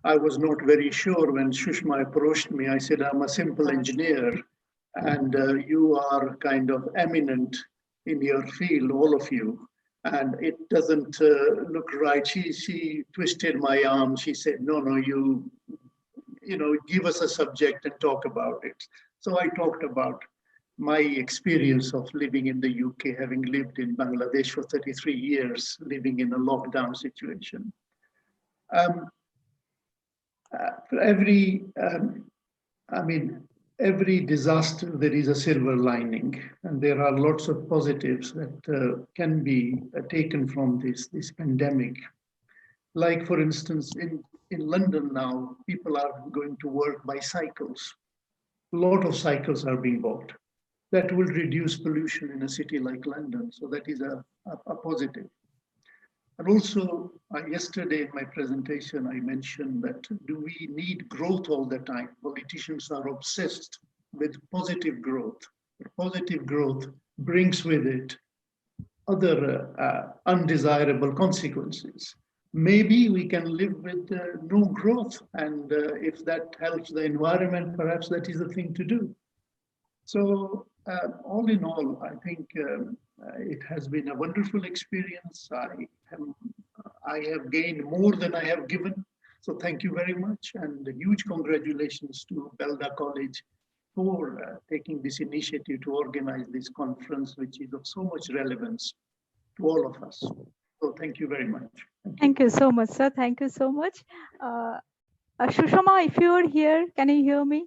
I was not very sure when Shushma approached me. I said, I'm a simple engineer, and you are kind of eminent in your field, all of you. And it doesn't look right. She twisted my arm. She said, no, you give us a subject and talk about it. So I talked about my experience of living in the UK, having lived in Bangladesh for 33 years, living in a lockdown situation. For every disaster, there is a silver lining, and there are lots of positives that can be taken from this pandemic. Like, for instance, in London now, people are going to work by cycles. A lot of cycles are being bought. That will reduce pollution in a city like London. So that is a positive. And also, yesterday in my presentation, I mentioned that do we need growth all the time? Politicians are obsessed with positive growth. Positive growth brings with it other undesirable consequences. Maybe we can live with no growth, and if that helps the environment, perhaps that is the thing to do. So all in all, I think it has been a wonderful experience. I have gained more than I have given. So thank you very much, and huge congratulations to Belda College for taking this initiative to organize this conference, which is of so much relevance to all of us. So thank you very much. Thank you so much, sir. Thank you so much. Shushma, if you are here, can you hear me?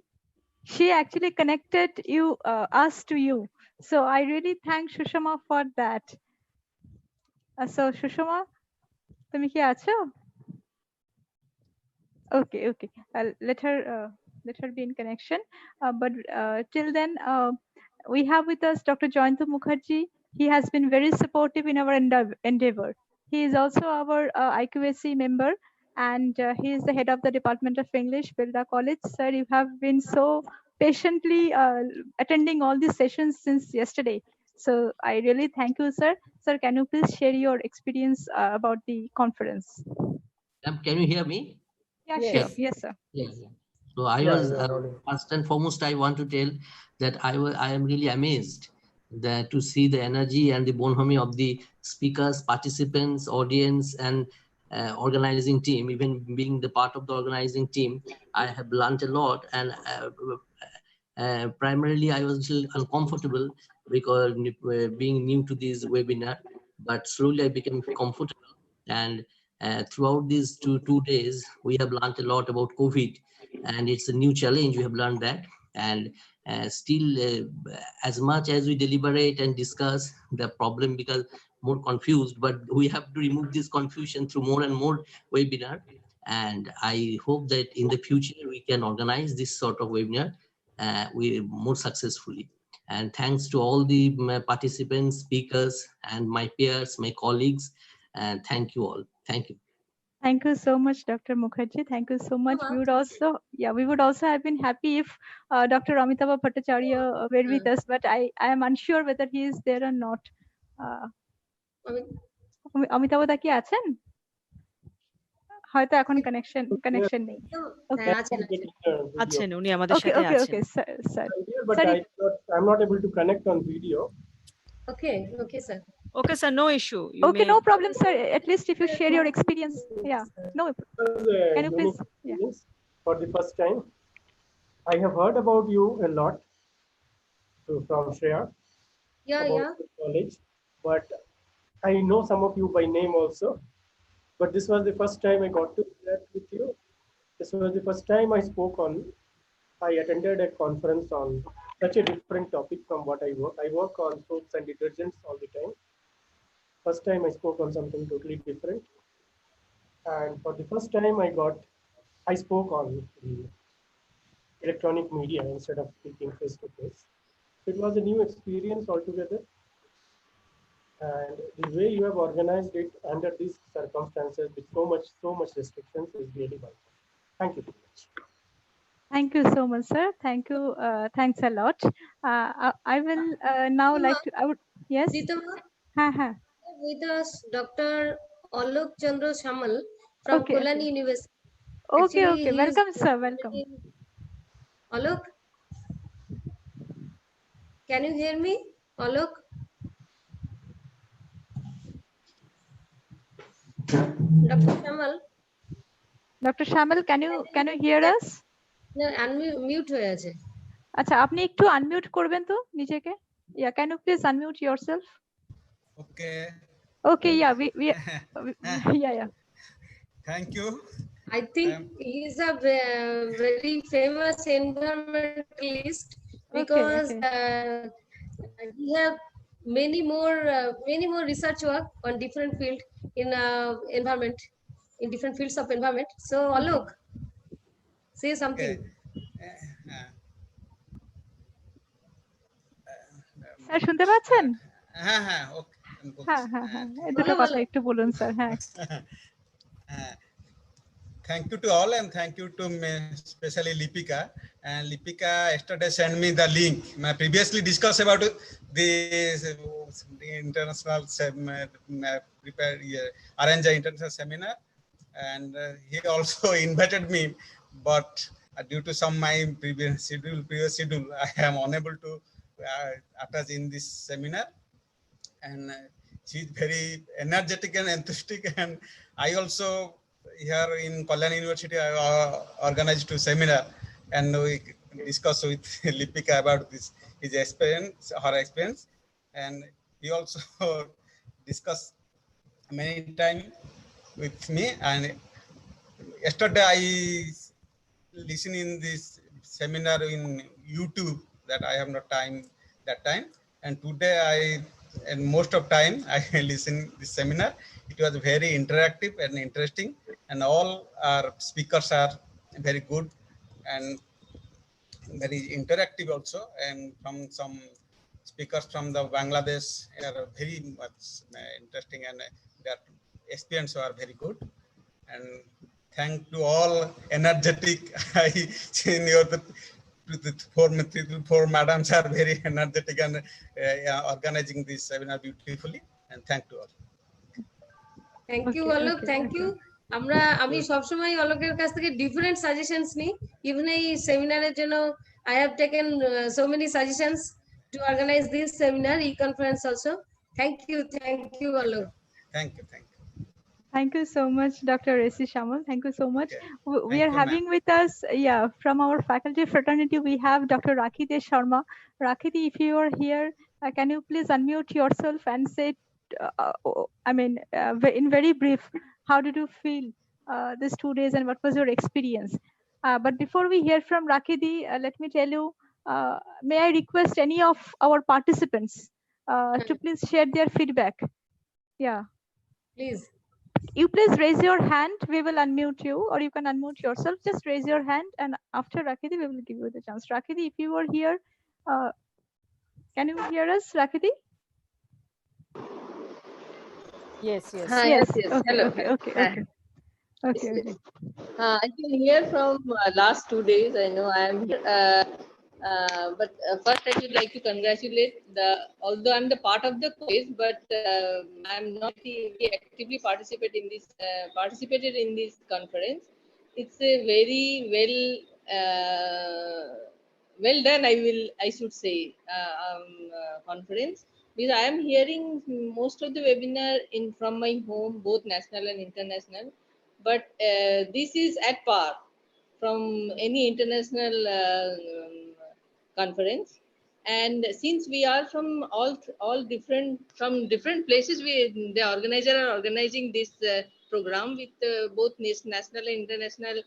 She actually connected us to you. So I really thank Shushma for that. So Shushma, tumi ki acho? Okay. Let her be in connection. But till then, we have with us Dr. Jayantu Mukherjee. He has been very supportive in our endeavor. He is also our IQAC member, and he is the head of the Department of English, Belda College. Sir, you have been so patiently attending all these sessions since yesterday. So I really thank you, sir. Sir, can you please share your experience about the conference? Can you hear me? Yes, sir. Yes. So I was first and foremost, I want to tell that I am really amazed to see the energy and the bonhomie of the speakers, participants, audience, and organizing team. Even being the part of the organizing team, I have learned a lot, and primarily I was a little uncomfortable because being new to this webinar, but slowly I became comfortable. And throughout these two days, we have learned a lot about COVID, and it's a new challenge. We have learned that, and still, as much as we deliberate and discuss, the problem becomes more confused. But we have to remove this confusion through more and more webinar. And I hope that in the future we can organize this sort of webinar more successfully. And thanks to all the participants, speakers, and my peers, my colleagues. And thank you all. Thank you. Thank you so much, Dr. Mukherjee. Thank you so much. We would also, we would also have been happy if Dr. Amitabh Bhattacharya were with us, but I am unsure whether he is there or not. Amitabh da কি আছেন? হয়তো এখন connection নেই. Okay. আছেন উনি আমাদের সাথে আছেন. Okay, sir. But I'm not able to connect on video. Okay, sir. Okay, sir, no issue. Okay, no problem, sir. At least if you share your experience. Yeah, no. Can you please? Yeah. For the first time, I have heard about you a lot from Shreya. Yeah. College, but I know some of you by name also. But this was the first time I got to interact with you. This was the first time I attended a conference on such a different topic from what I work. I work on soaps and detergents all the time. First time I spoke on something totally different. And for the first time I spoke on the electronic media instead of speaking face to face. It was a new experience altogether. And the way you have organized it under these circumstances with so much restrictions is really wonderful. Thank you so much. Thank you so much, sir. Thank you. Thanks a lot. I will now like to. Yes. With us, Dr. Alok Chandra Shamal from Kolani University. Okay. Welcome, sir. Welcome. Alok, can you hear me, Alok? Dr. Shamal, can you hear us? No, unmute হয়ে আছে. আচ্ছা, আপনি একটু unmute করবেন তো নিজেকে. Yeah, can you please unmute yourself? Okay, yeah, yeah. Thank you. I think he is a very famous environmentalist because he have many more research work on different field in environment, in different fields of environment. So Alok, say something. Sir শুনতে পাচ্ছেন? হ্যাঁ দুটো কথা একটু বলুন sir. হ্যাঁ. Thank you to all and thank you to especially Lipika. And Lipika yesterday sent me the link. I previously discussed about the international arrange international seminar, and he also invited me, but due to my previous schedule, I am unable to attend in this seminar. And she's very energetic and enthusiastic, and I also here in Kolani University I organized a seminar, and we discussed with Lipika about her experience, and he also discussed many times with me. And yesterday I listened in this seminar in YouTube that I have no time that time, and today and most of time I listen this seminar. It was very interactive and interesting, and all our speakers are very good and very interactive also. And from some speakers from the Bangladesh are very much interesting, and their experience are very good. And thank to all energetic. I senior the four madams are very energetic and organizing this seminar beautifully. And thank you all. Thank you, Alok. Thank you. আমি সবসময় অলোকের কাছ থেকে different suggestions নিই। Even এই সেমিনারের জন্য I have taken so many suggestions to organize this seminar, e-conference also. Thank you, Alok. Thank you. Thank you so much, Dr. Resi Shamal. Thank you so much. We are having with us, from our faculty fraternity, we have Dr. Rakhi Sharma. Rakhi, if you are here, can you please unmute yourself and say, in very brief, how did you feel these 2 days and what was your experience? But before we hear from Rakhi, let me tell you, may I request any of our participants to please share their feedback? Yeah. Please. You please raise your hand. We will unmute you, or you can unmute yourself. Just raise your hand, and after Rakhi, we will give you the chance. Rakhi, if you are here, Can you hear us, Rakiti? Yes, yes. Hi, Yes. yes. Okay, Hello. okay, okay, Hi. okay. Yes, Okay, yes. okay. I can hear from last 2 days. I know I am here. But first, I would like to congratulate although I'm the part of the quiz, but I'm not really actively participated in this conference. It's a very well done. I should say, conference, because I am hearing most of the webinar from my home, both national and international. But this is at par from any international conference. And since we are from all different places, the organizer are organizing this program with both national and international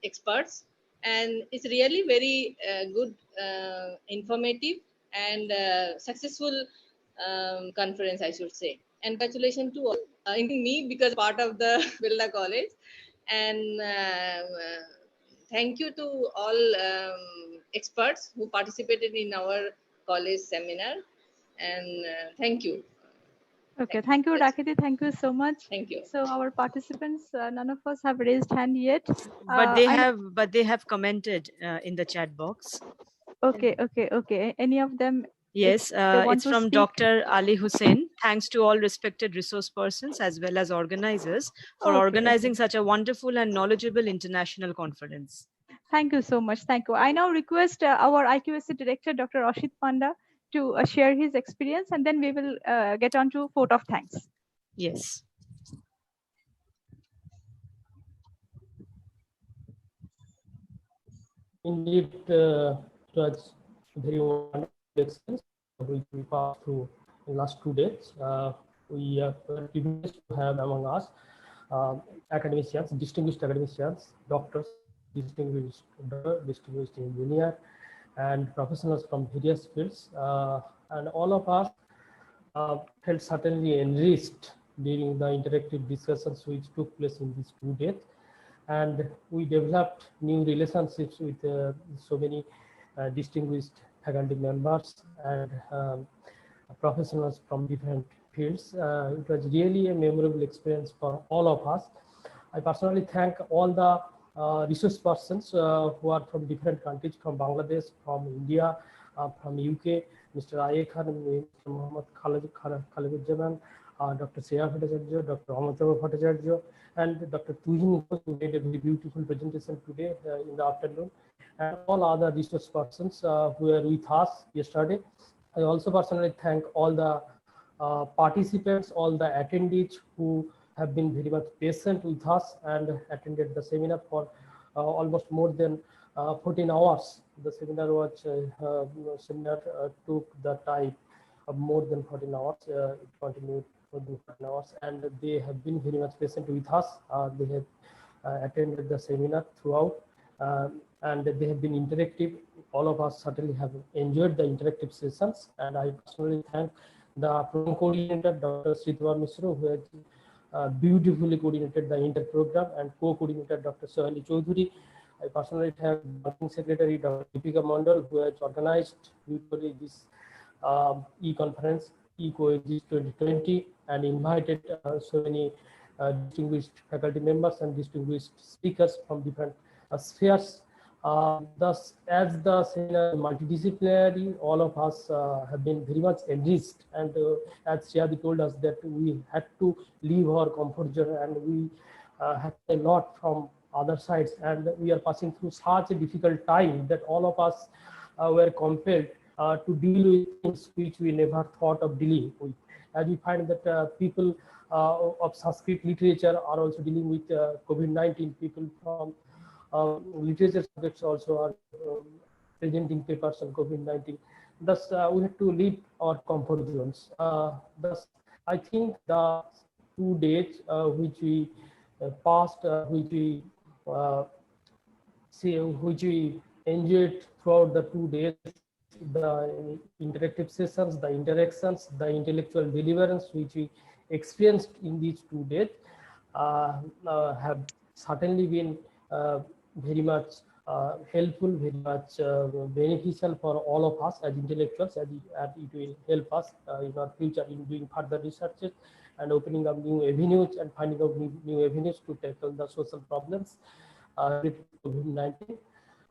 experts, and it's really very good, informative, and successful conference, I should say. And congratulations to all, including me, because part of the Belda College. And thank you to all experts who participated in our college seminar. And thank you. Okay, thank you, Rakiti. Thank you so much. Thank you. So our participants, none of us have raised hand yet. But they have commented in the chat box. Okay, okay, okay. Any of them? Yes, they want it's to from speak? Dr. Ali Hussain. Thanks to all respected resource persons as well as organizers for Okay, organizing okay. such a wonderful and knowledgeable international conference. Thank you so much. Thank you. I now request our IQAC director, Dr. Rashid Panda, to share his experience, and then we will get on to vote of thanks. Yes. Indeed, it was very wonderful experience which we passed through in the last 2 days. We are privileged to have among us academicians, distinguished academicians, doctors, distinguished doctor, distinguished engineer, and professionals from various fields. And all of us felt certainly enriched during the interactive discussions which took place in these 2 days. And we developed new relationships with so many distinguished faculty members and professionals from different fields. It was really a memorable experience for all of us. I personally thank all the resource persons who are from different countries, from Bangladesh, from India, from UK, Mr. IQAC, Mr. Mohammad Khalid, Dr. Seya Bhattacharya, Dr. Amitava Bhattacharya, and Dr. Tuhin Ghosh, who made a very beautiful presentation today in the afternoon, and all other resource persons who were with us yesterday. I also personally thank all the participants, all the attendees who have been very much patient with us and attended the seminar for almost more than 14 hours. The seminar took the time of more than 14 hours. It continued for 14 hours, and they have been very much patient with us. They have attended the seminar throughout, and they have been interactive. All of us certainly have enjoyed the interactive sessions, and I personally thank the program coordinator, Dr. Sridhar Mishra, who has beautifully coordinated the entire program, and co-coordinator, Dr. Sohali Choudhury. I personally thank Banking Secretary, Dr. Deepika Mandal, who has organized beautifully this e-conference, e-CoExist 2020, and invited so many distinguished faculty members and distinguished speakers from different spheres. Thus, as the seminar is multidisciplinary, all of us have been very much enriched, and as Shadi told us that we had to leave our comfort zone, and we had a lot from other sides, and we are passing through such a difficult time that all of us were compelled to deal with things which we never thought of dealing with. As we find that people of Sanskrit literature are also dealing with COVID-19, people from literature subjects also are presenting papers on COVID-19. Thus, we have to leave our comfort zones. Thus, I think the 2 days which we passed, which we enjoyed throughout the 2 days, the interactive sessions, the interactions, the intellectual deliverance which we experienced in these 2 days have certainly been very much helpful, very much beneficial for all of us as intellectuals, and it will help us in our future in doing further researches and opening up new avenues and finding out new avenues to tackle the social problems related to COVID-19.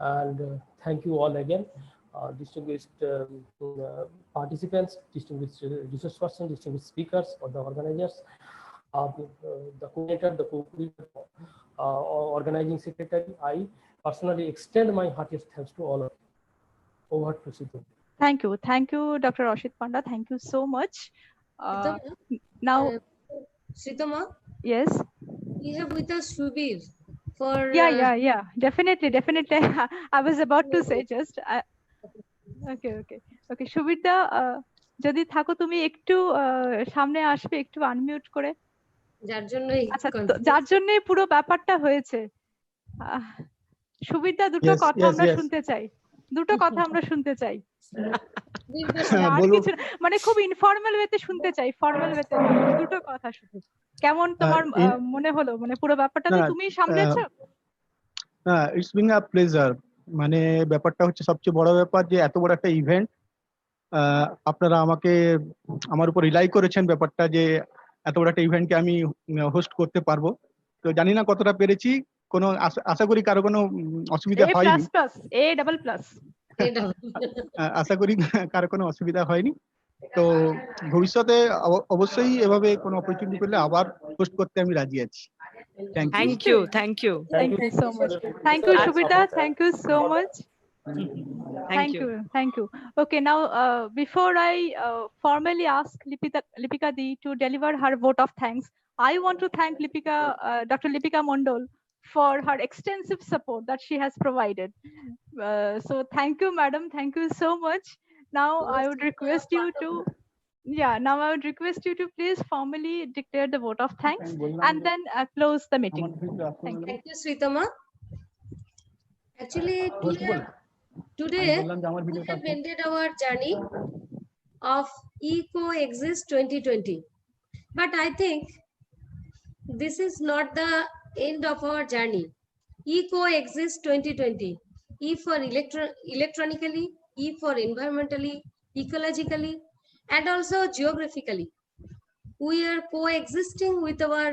And thank you all again, distinguished participants, distinguished resource persons, distinguished speakers, or the organizers, the coordinator, the organizing secretary. I personally extend my heartiest thanks to all of you. Over to Siddhu. Thank you, Dr. Rashid Panda. Thank you so much. Now, Sritama, yes, we have with us Shubir for yeah, definitely. I was about to say just okay. সুবিধা যদি থাকো তুমি একটু সামনে আসবে, একটু unmute করে। আচ্ছা, যার জন্যই পুরো ব্যাপারটা হয়েছে। সুবিধা দুটো কথা আমরা শুনতে চাই, আর কিছু মানে খুব ইনফর্মাল ওয়েতে শুনতে চাই, ফর্মাল ওয়েতে দুটো কথা শুধু। কেমন তোমার মনে হলো, মানে পুরো ব্যাপারটা তো তুমিই সামলেছো? It's being a pleasure. মানে ব্যাপারটা হচ্ছে সবচেয়ে বড় ব্যাপার যে এত বড় একটা ইভেন্ট আপনারা আমার উপর রিলাই করেছেন, ব্যাপারটা যে এত বড় একটা ইভেন্টকে আমি হোস্ট করতে পারবো। তো জানি না কতটা পেরেছি, কোনো আশা করি কারো কোনো অসুবিধা হয়নি। আশা করি কারো কোনো অসুবিধা হয়নি। তো ভবিষ্যতে অবশ্যই এভাবে কোনো অপরচুনিটি পেলে আবার হোস্ট করতে আমি রাজি আছি। Thank you so much. Thank you, Shubita. Thank you so much. Thank you. Okay, now before I formally ask Lipika Di to deliver her vote of thanks, I want to thank Dr. Lipika Mondol for her extensive support that she has provided. So thank you, madam. Thank you so much. Now I would request you to please formally declare the vote of thanks and then close the meeting. Thank you, Sritama. Actually, today we have ended our journey of e-CoExist 2020. But I think this is not the end of our journey. e-CoExist 2020. E for electronically, E for environmentally, ecologically, and also geographically. We are coexisting with our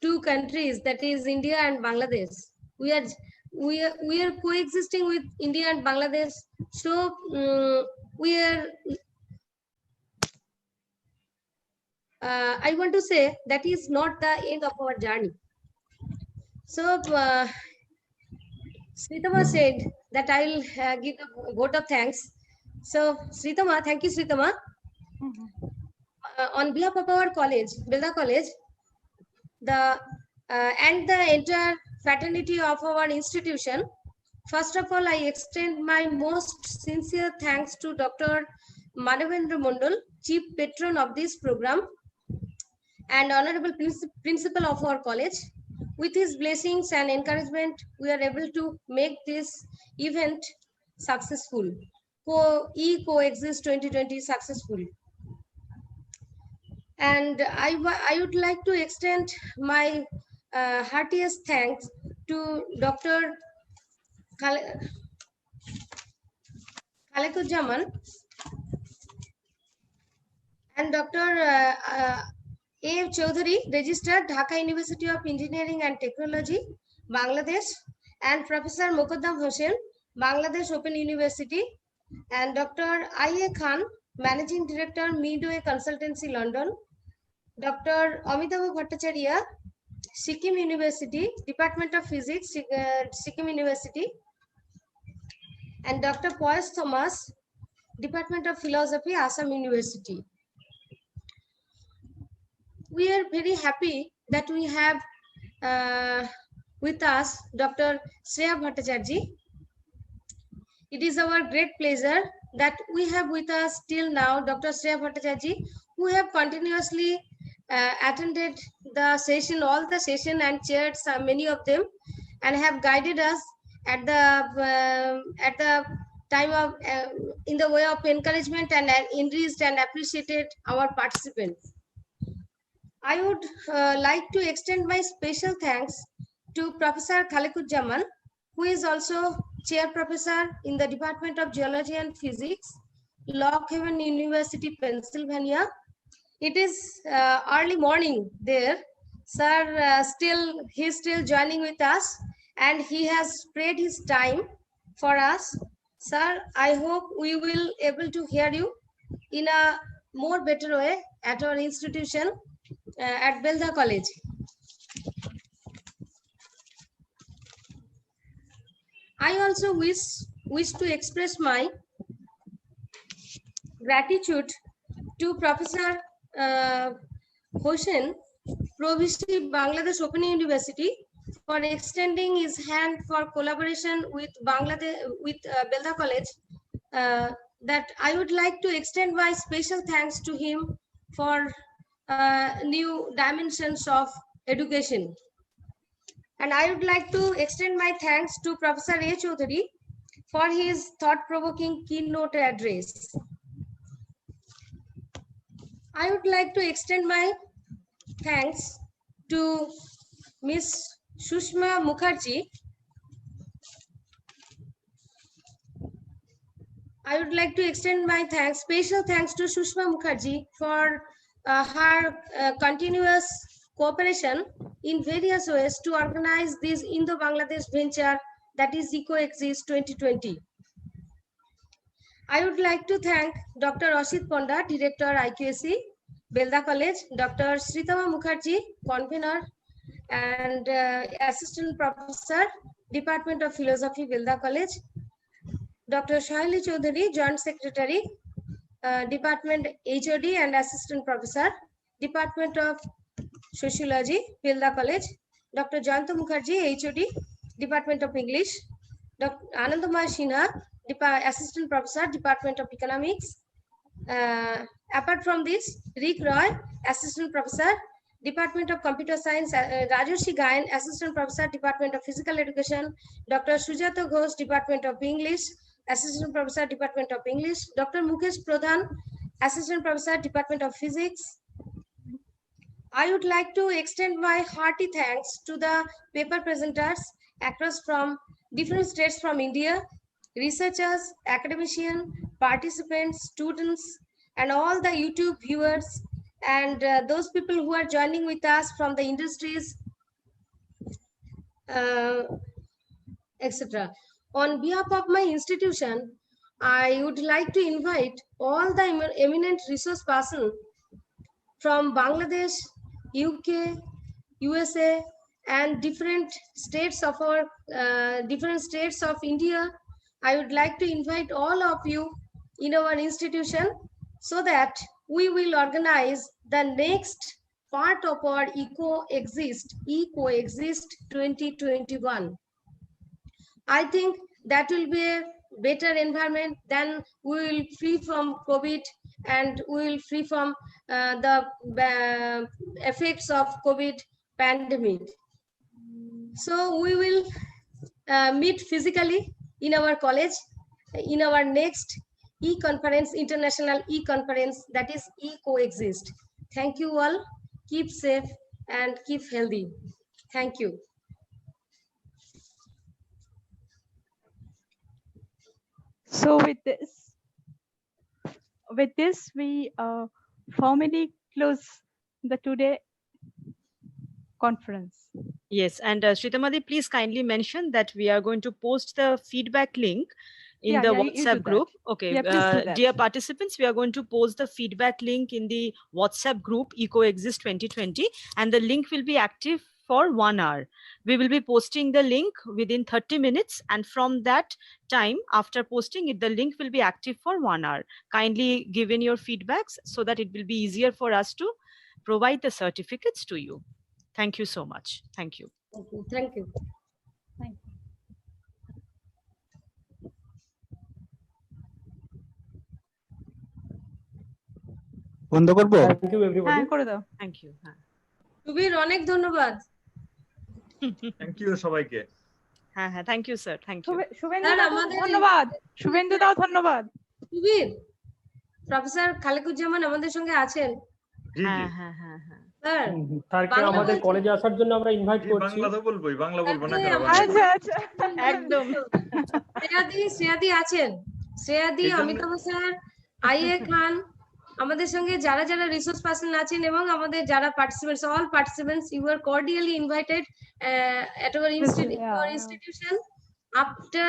two countries, that is India and Bangladesh. We are coexisting with India and Bangladesh. So I want to say that is not the end of our journey. So Sritama said that I will give a vote of thanks. So Sritama, thank you, Sritama. On behalf of our college, Belda College, and the entire fraternity of our institution, first of all, I extend my most sincere thanks to Dr. Madhavendra Mondol, Chief Patron of this program and Honorable Principal of our college. With his blessings and encouragement, we are able to make this event successful, e-CoExist 2020 successful. And I would like to extend my heartiest thanks to Dr. Khalekuzzaman and Dr. A. Chaudhary, registered Dhaka University of Engineering and Technology, Bangladesh, and Professor Mokaddam Hossain, Bangladesh Open University, and Dr. I.A. Khan, Managing Director, Midway Consultancy, London, Dr. Amitabh Bhattacharya, Sikkim University, Department of Physics, Sikkim University, and Dr. Poyas Thomas, Department of Philosophy, Assam University. We are very happy that we have with us Dr. Shreya Bhattacharya. It is our great pleasure that we have with us till now Dr. Shreya Bhattacharya, who have continuously attended the session, all the session, and chaired many of them, and have guided us at the time of in the way of encouragement and enriched and appreciated our participants. I would like to extend my special thanks to Professor Khalekuজ্জামান, who is also chair professor in the Department of Geology and Physics, Lock Haven University, Pennsylvania. It is early morning there. Sir, he's still joining with us, and he has spared his time for us. Sir, I hope we will able to hear you in a more better way at our institution at Belda College. I also wish to express my gratitude to Professor Hossein, Provisional Bangladesh Open University, for extending his hand for collaboration with Belda College. That I would like to extend my special thanks to him for new dimensions of education. And I would like to extend my thanks to Professor A. Chaudhary for his thought-provoking keynote address. I would like to extend my thanks to Ms. Sushma Mukherjee. I would like to extend my thanks, special thanks to Sushma Mukherjee for her continuous cooperation in various ways to organize this Indo-Bangladesh venture, that is e-CoExist 2020. I would like to thank Dr. Rashid Ponda, Director IQAC, Belda College, Dr. Sritama Mukherjee, Convener and Assistant Professor, Department of Philosophy, Belda College, Dr. Shahili Chaudhary, Joint Secretary, Department HOD and Assistant Professor, Department of Sociology, Belda College, Dr. Jayanta Mukherjee, HOD, Department of English, Dr. Anandamaya Sinha, Assistant Professor, Department of Economics. Apart from this, Rick Roy, Assistant Professor, Department of Computer Science, Rajarshi Gayan, Assistant Professor, Department of Physical Education, Dr. Sujata Ghosh, Department of English, Assistant Professor, Department of English, Dr. Mukesh Pradhan, Assistant Professor, Department of Physics. I would like to extend my hearty thanks to the paper presenters across from different states from India, researchers, academicians, participants, students, and all the YouTube viewers, and those people who are joining with us from the industries, etc. On behalf of my institution, I would like to invite all the eminent resource persons from Bangladesh, UK, USA, and different states of India. I would like to invite all of you in our institution so that we will organize the next part of our e-CoExist 2021. I think that will be a better environment than we will free from COVID and we will free from the effects of COVID pandemic. So we will meet physically in our college in our next e-conference, international e-conference, that is e-CoExist. Thank you all. Keep safe and keep healthy. Thank you. So with this we formally close the today conference. Yes, and Shritamadi, please kindly mention that we are going to post the feedback link in the WhatsApp group. Okay, dear participants, we are going to post the feedback link in the WhatsApp group e-CoExist 2020, and the link will be active for 1 hour. We will be posting the link within 30 minutes, and from that time, after posting it, the link will be active for 1 hour. Kindly give in your feedbacks so that it will be easier for us to provide the certificates to you. Thank you so much. Thank you. Thank you. Thank you. বন্ধ করব? Thank you everybody. হ্যাঁ করে দাও। Thank you. Subir অনেক ধন্যবাদ। Thank you সবাইকে। হ্যাঁ হ্যাঁ, thank you sir, thank you. Suvendu ধন্যবাদ। শুভেন্দু দাও ধন্যবাদ। সুবীর, প্রফেসর খালেকুজ্জামান আমাদের সঙ্গে আছেন। জি জি। হ্যাঁ হ্যাঁ হ্যাঁ। স্যার স্যারকে আমাদের কলেজে আসার জন্য আমরা ইনভাইট করছি। বাংলা তো বলবোই, বাংলা বলবো না কেন? আচ্ছা আচ্ছা একদম। শ্রেয়াদি আছেন, শ্রেয়াদি, অমিতাভ স্যার, আইএ খান, আমাদের সঙ্গে যারা যারা রিসোর্স পার্সন আছেন এবং আমাদের যারা participants, all participants, you are cordially invited at our institution after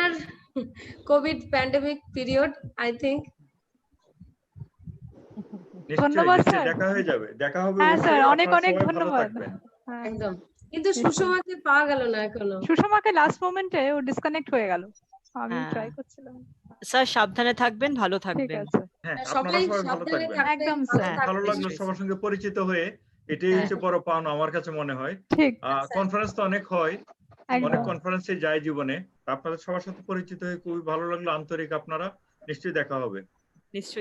COVID pandemic period, I think. ধন্যবাদ স্যার, দেখা হয়ে যাবে, দেখা হবে। হ্যাঁ স্যার, অনেক অনেক ধন্যবাদ। একদম, কিন্তু সুষমাকে পাওয়া গেল না এখনো। সুষমাকে লাস্ট মোমেন্টে ও ডিসকানেক্ট হয়ে গেল, আমি ট্রাই করছিলাম। স্যার সাবধানে থাকবেন, ভালো থাকবেন। হ্যাঁ, সবাই আপনারা সবাই ভালো সাবধানে থাকবেন। থাকবেন, একদম ভালো লাগলো সবার সঙ্গে পরিচিত হয়ে, এটাই হচ্ছে বড় পাওনা আমার কাছে মনে হয়। কনফারেন্স তো অনেক হয়, অনেক কনফারেন্সে যায় জীবনে, আপনাদের সবার সাথে পরিচিত হয়ে খুবই ভালো লাগলো, আন্তরিক আপনারা, নিশ্চয়ই দেখা হবে। নিশ্চয়ই।